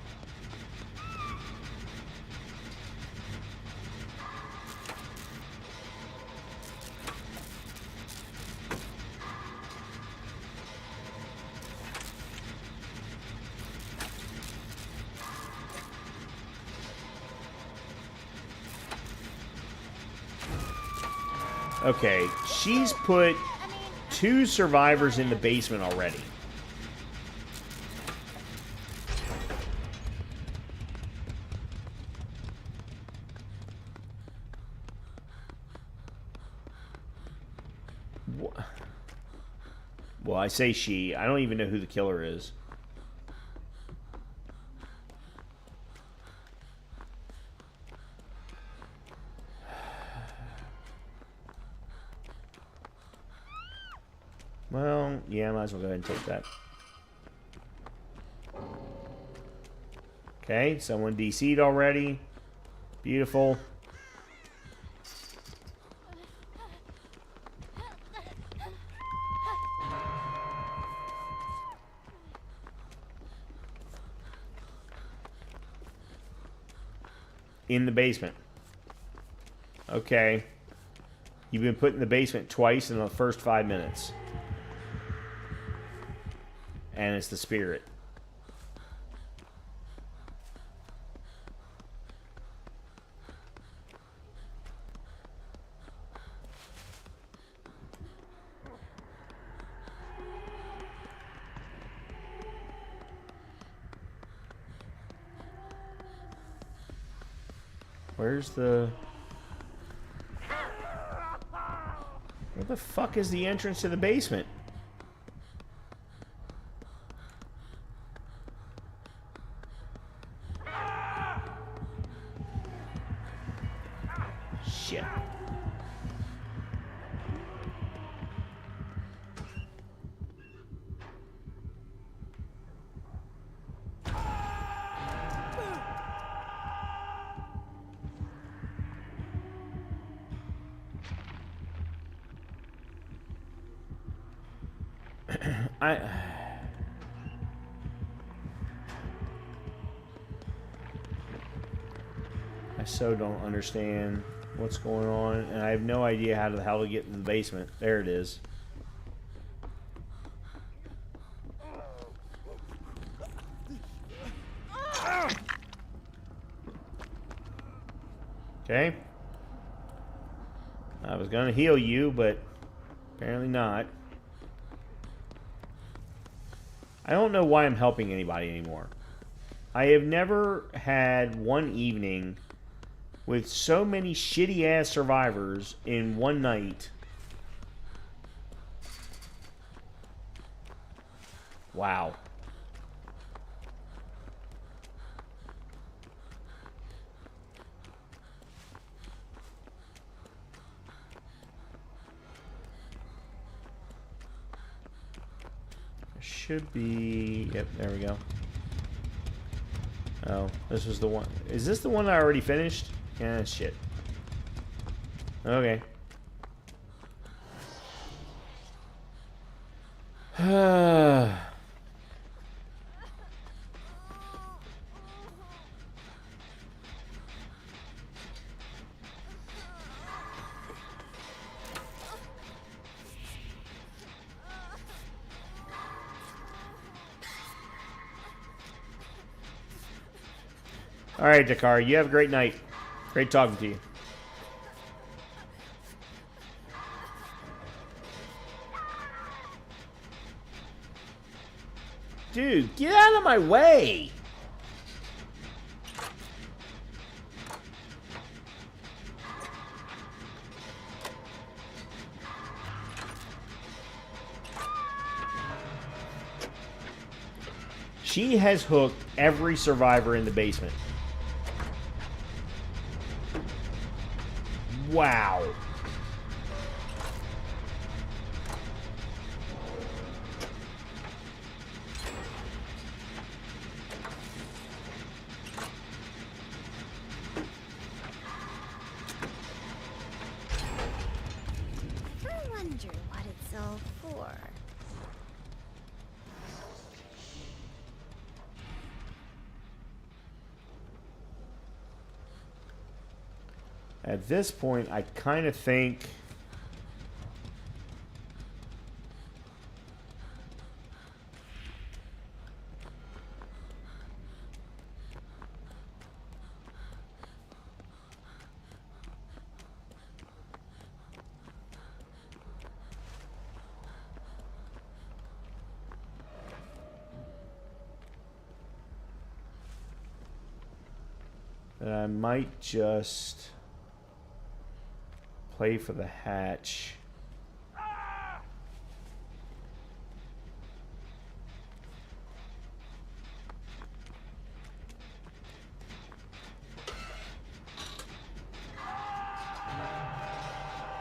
Okay, she's put 2 survivors in the basement already. Well, I say she. I don't even know who the killer is. Well, yeah, I might as well go ahead and take that. Okay, someone DC'd already. Beautiful. In the basement. Okay. You've been put in the basement twice in the first 5 minutes. And it's the spirit. Where's the... Where the fuck is the entrance to the basement? I so don't understand what's going on, and I have no idea how the hell to get in the basement. There it is. Okay. I was gonna heal you, but apparently not. I don't know why I'm helping anybody anymore. I have never had one evening with so many shitty ass survivors in one night. Wow. Should be... Yep, there we go. Oh, this was the one. Is this the one I already finished? Yeah, shit. Okay. All right, Dakar, you have a great night. Great talking to you. Dude, get out of my way! She has hooked every survivor in the basement. Wow. I wonder what it's all for. At this point, I kind of think that I might just play for the hatch.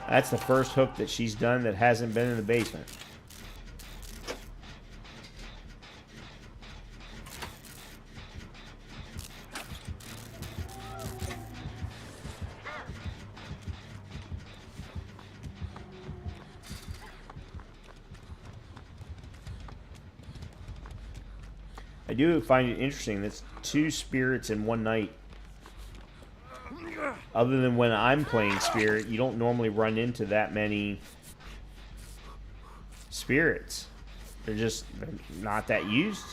That's the first hook that she's done that hasn't been in the basement. I do find it interesting that's 2 spirits in one night. Other than when I'm playing spirit, you don't normally run into that many spirits. They're not that used.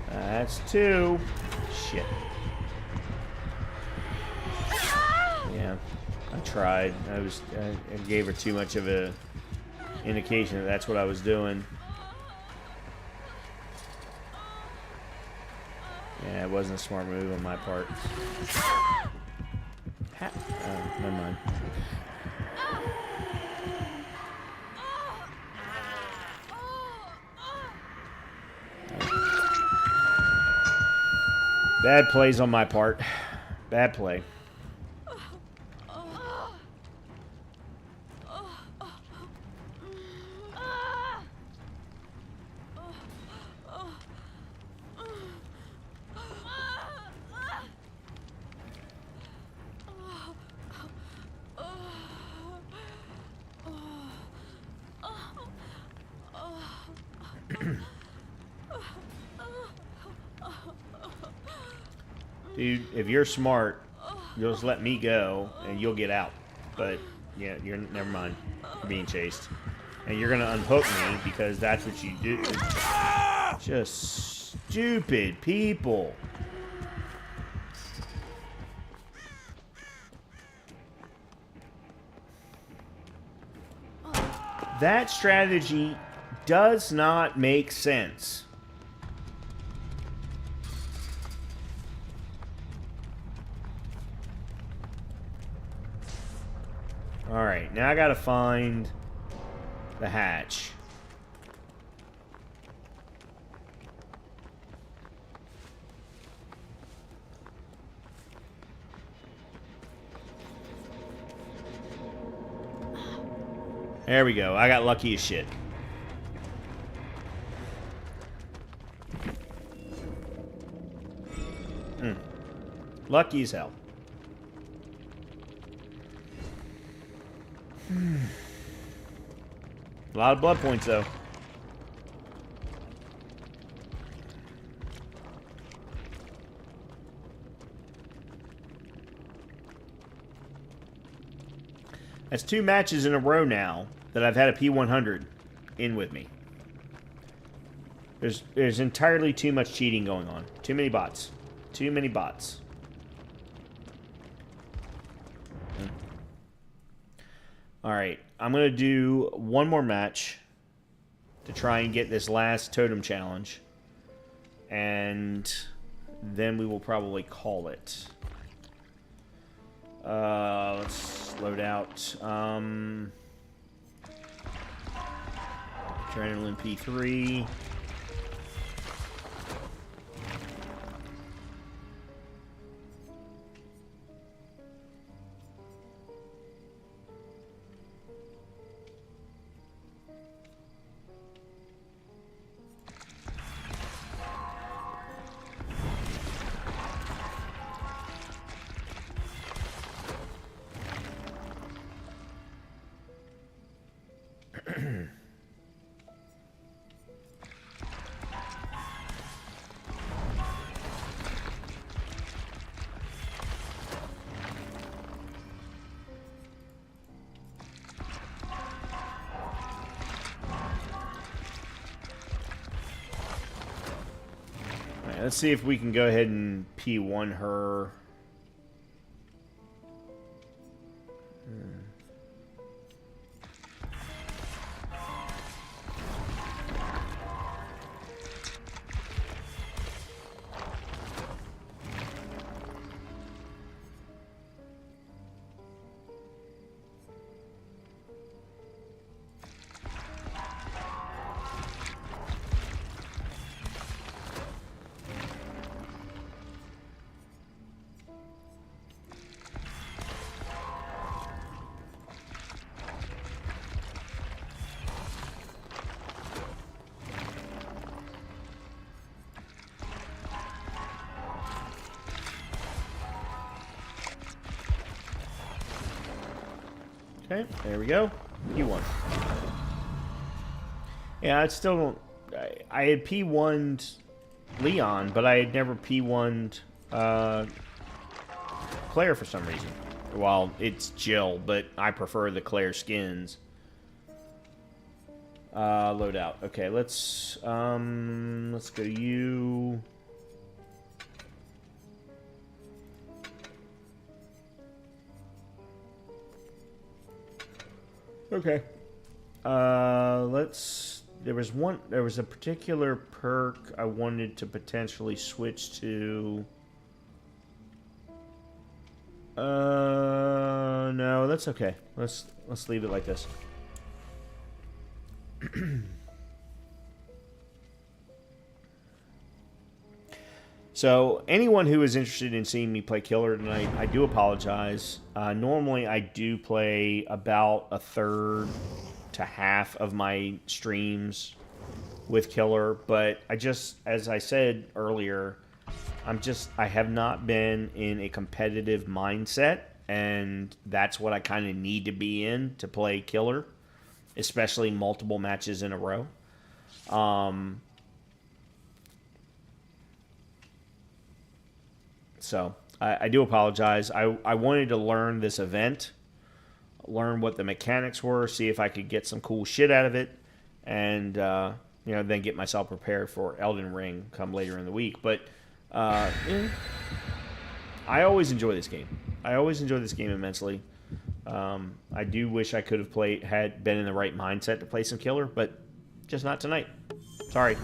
That's 2. Shit. Yeah, I tried. I gave her too much of a indication that that's what I was doing. Yeah, it wasn't a smart move on my part. Oh, never mind. Bad plays on my part. Bad play. Dude, if you're smart, you'll just let me go and you'll get out. But yeah, you're never mind. You're being chased. And you're gonna unhook me because that's what you do. Just stupid people. That strategy does not make sense. Alright, now I gotta find the hatch. There we go. I got lucky as shit. Lucky as hell. A lot of blood points, though. That's 2 matches in a row now that I've had a P100 in with me. There's entirely too much cheating going on. Too many bots. Too many bots. Alright, I'm going to do one more match to try and get this last totem challenge. And then we will probably call it. Let's load out. Adrenaline P3. Let's see if we can go ahead and P1 her. Okay, there we go. P1. Yeah, I still don't... I had P1'd Leon, but I had never P1'd Claire for some reason. Well, it's Jill, but I prefer the Claire skins. Load out. Okay, let's go you... Okay. There was a particular perk I wanted to potentially switch to. No, that's okay. Let's leave it like this. So anyone who is interested in seeing me play Killer tonight, I do apologize. Normally I do play about a third to half of my streams with Killer, but I just, as I said earlier, I have not been in a competitive mindset, and that's what I kind of need to be in to play Killer, especially multiple matches in a row. So I do apologize. I wanted to learn this event, learn what the mechanics were, see if I could get some cool shit out of it, and then get myself prepared for Elden Ring come later in the week. But I always enjoy this game. I always enjoy this game immensely. I do wish I could have been in the right mindset to play some Killer, but just not tonight. Sorry.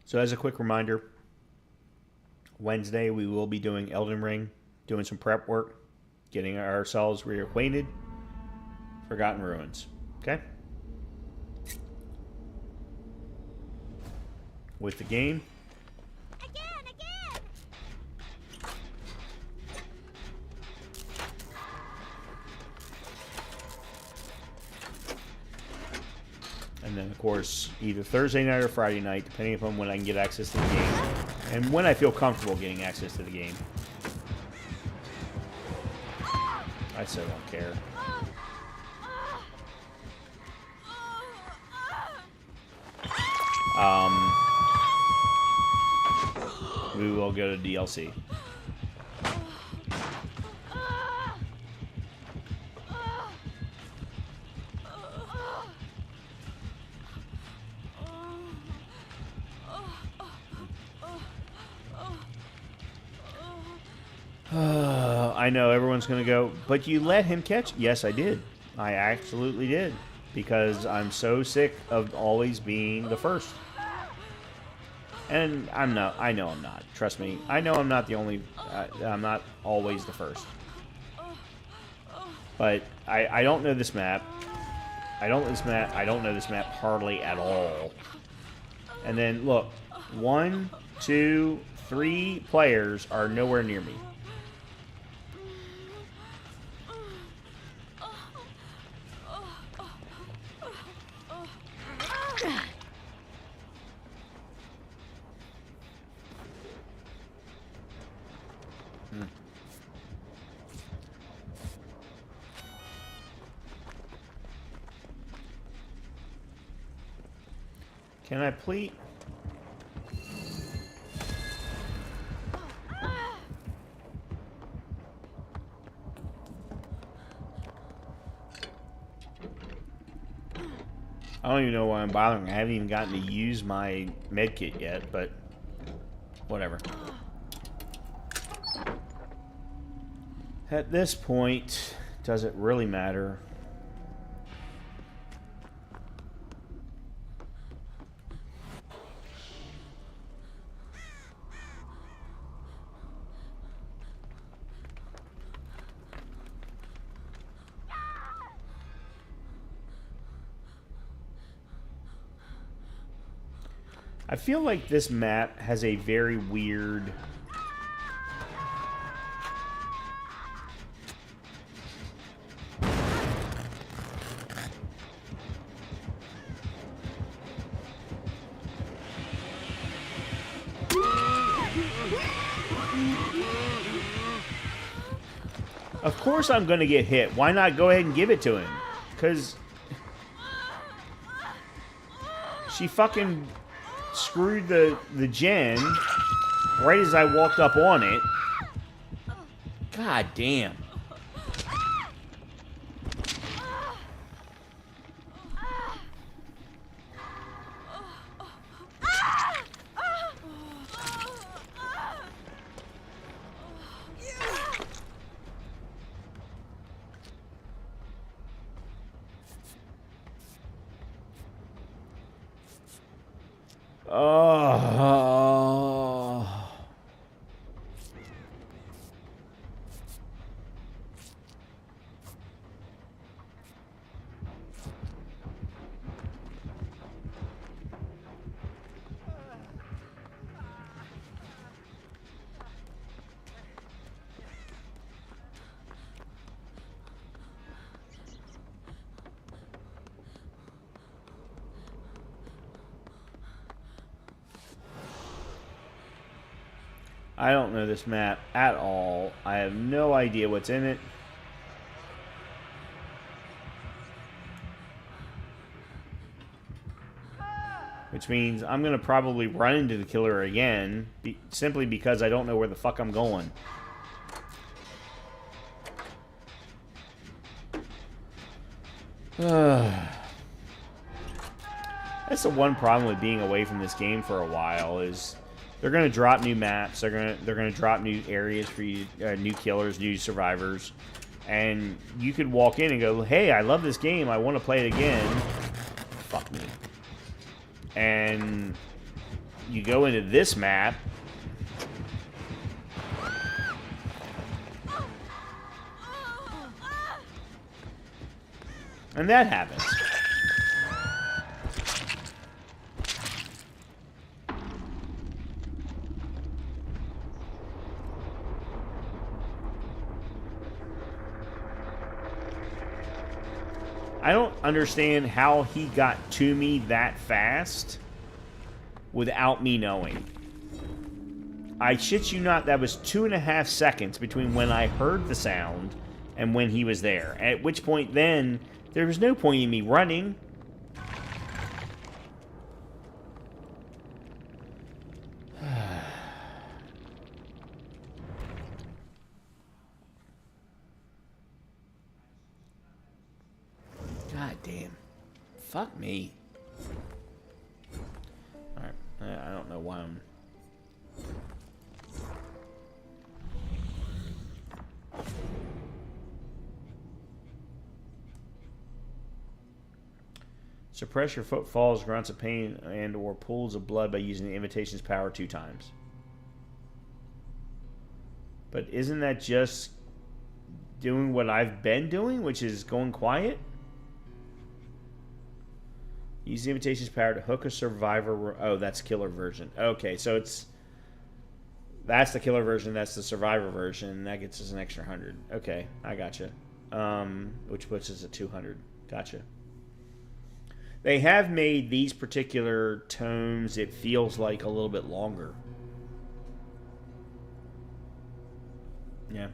So as a quick reminder, Wednesday we will be doing Elden Ring, doing some prep work, getting ourselves reacquainted, Forgotten Ruins. Okay? With the game. Again! And then, of course, either Thursday night or Friday night, depending upon when I can get access to the game. And when I feel comfortable getting access to the game. I still don't care. We will go to DLC. I know everyone's going to go, but you let him catch? Yes, I did. I absolutely did. Because I'm so sick of always being the first. And I know I'm not. Trust me. I know I'm not the only, I'm not always the first. But I don't know this map. I don't know this map hardly at all. And then, look. 1, 2, 3 players are nowhere near me. Can I please? I don't even know why I'm bothering. I haven't even gotten to use my med kit yet, but whatever. At this point, does it really matter? I feel like this map has a very weird... Of course I'm going to get hit. Why not go ahead and give it to him? Because She fucking screwed the gen right as I walked up on it. God damn. Oh. I don't know this map at all. I have no idea what's in it. Which means I'm going to probably run into the killer again, simply because I don't know where the fuck I'm going. That's the one problem with being away from this game for a while is they're going to drop new maps. They're going to drop new areas for you, new killers, new survivors, and you could walk in and go, "Hey, I love this game. I want to play it again." Fuck me. And you go into this map, and that happens. I don't understand how he got to me that fast without me knowing. I shit you not, that was 2.5 seconds between when I heard the sound and when he was there. At which point then, there was no point in me running. God damn. Fuck me. Alright, I don't know why I'm... Suppress your footfalls, grunts of pain, and or pools of blood by using the invitation's power 2 times. But isn't that just doing what I've been doing, which is going quiet? Use the invitation's power to hook a survivor. Oh, that's killer version. Okay, so it's... That's the killer version, that's the survivor version. That gets us an extra 100. Okay, I gotcha. Which puts us at 200. Gotcha. They have made these particular tomes, it feels like, a little bit longer. Yeah.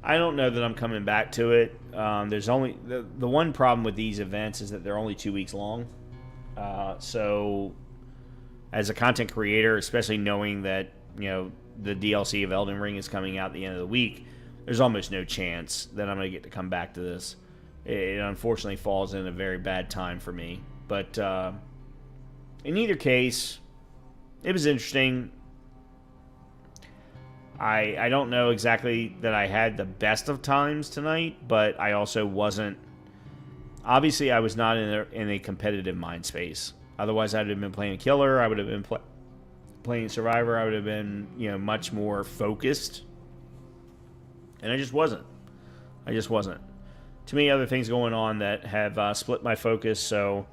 I don't know that I'm coming back to it. There's only... The one problem with these events is that they're only 2 weeks long. So, as a content creator, especially knowing that, you know, the DLC of Elden Ring is coming out at the end of the week, there's almost no chance that I'm going to get to come back to this. It unfortunately falls in a very bad time for me. But in either case, it was interesting. I don't know exactly that I had the best of times tonight, but I also wasn't... Obviously, I was not in a competitive mind space. Otherwise, I would have been playing a killer. I would have been playing Survivor. I would have been, you know, much more focused. And I just wasn't. Too many other things going on that have split my focus. So,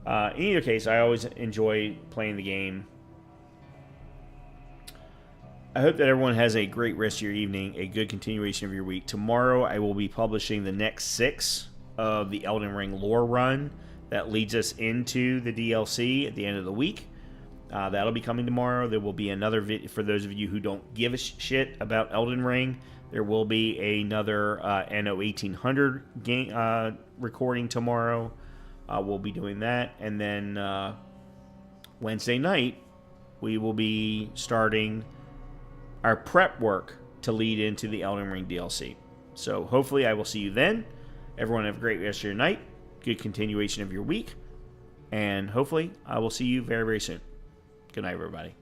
in either case, I always enjoy playing the game. I hope that everyone has a great rest of your evening, a good continuation of your week. Tomorrow, I will be publishing the next 6 of the Elden Ring lore run that leads us into the DLC at the end of the week. That'll be coming tomorrow. There will be another video for those of you who don't give a shit about Elden Ring. There will be another NO 1800 game recording tomorrow. we'll be doing that. And then Wednesday night, we will be starting our prep work to lead into the Elden Ring DLC. So hopefully I will see you then. Everyone have a great rest of your night. Good continuation of your week. And hopefully I will see you very, very soon. Good night, everybody.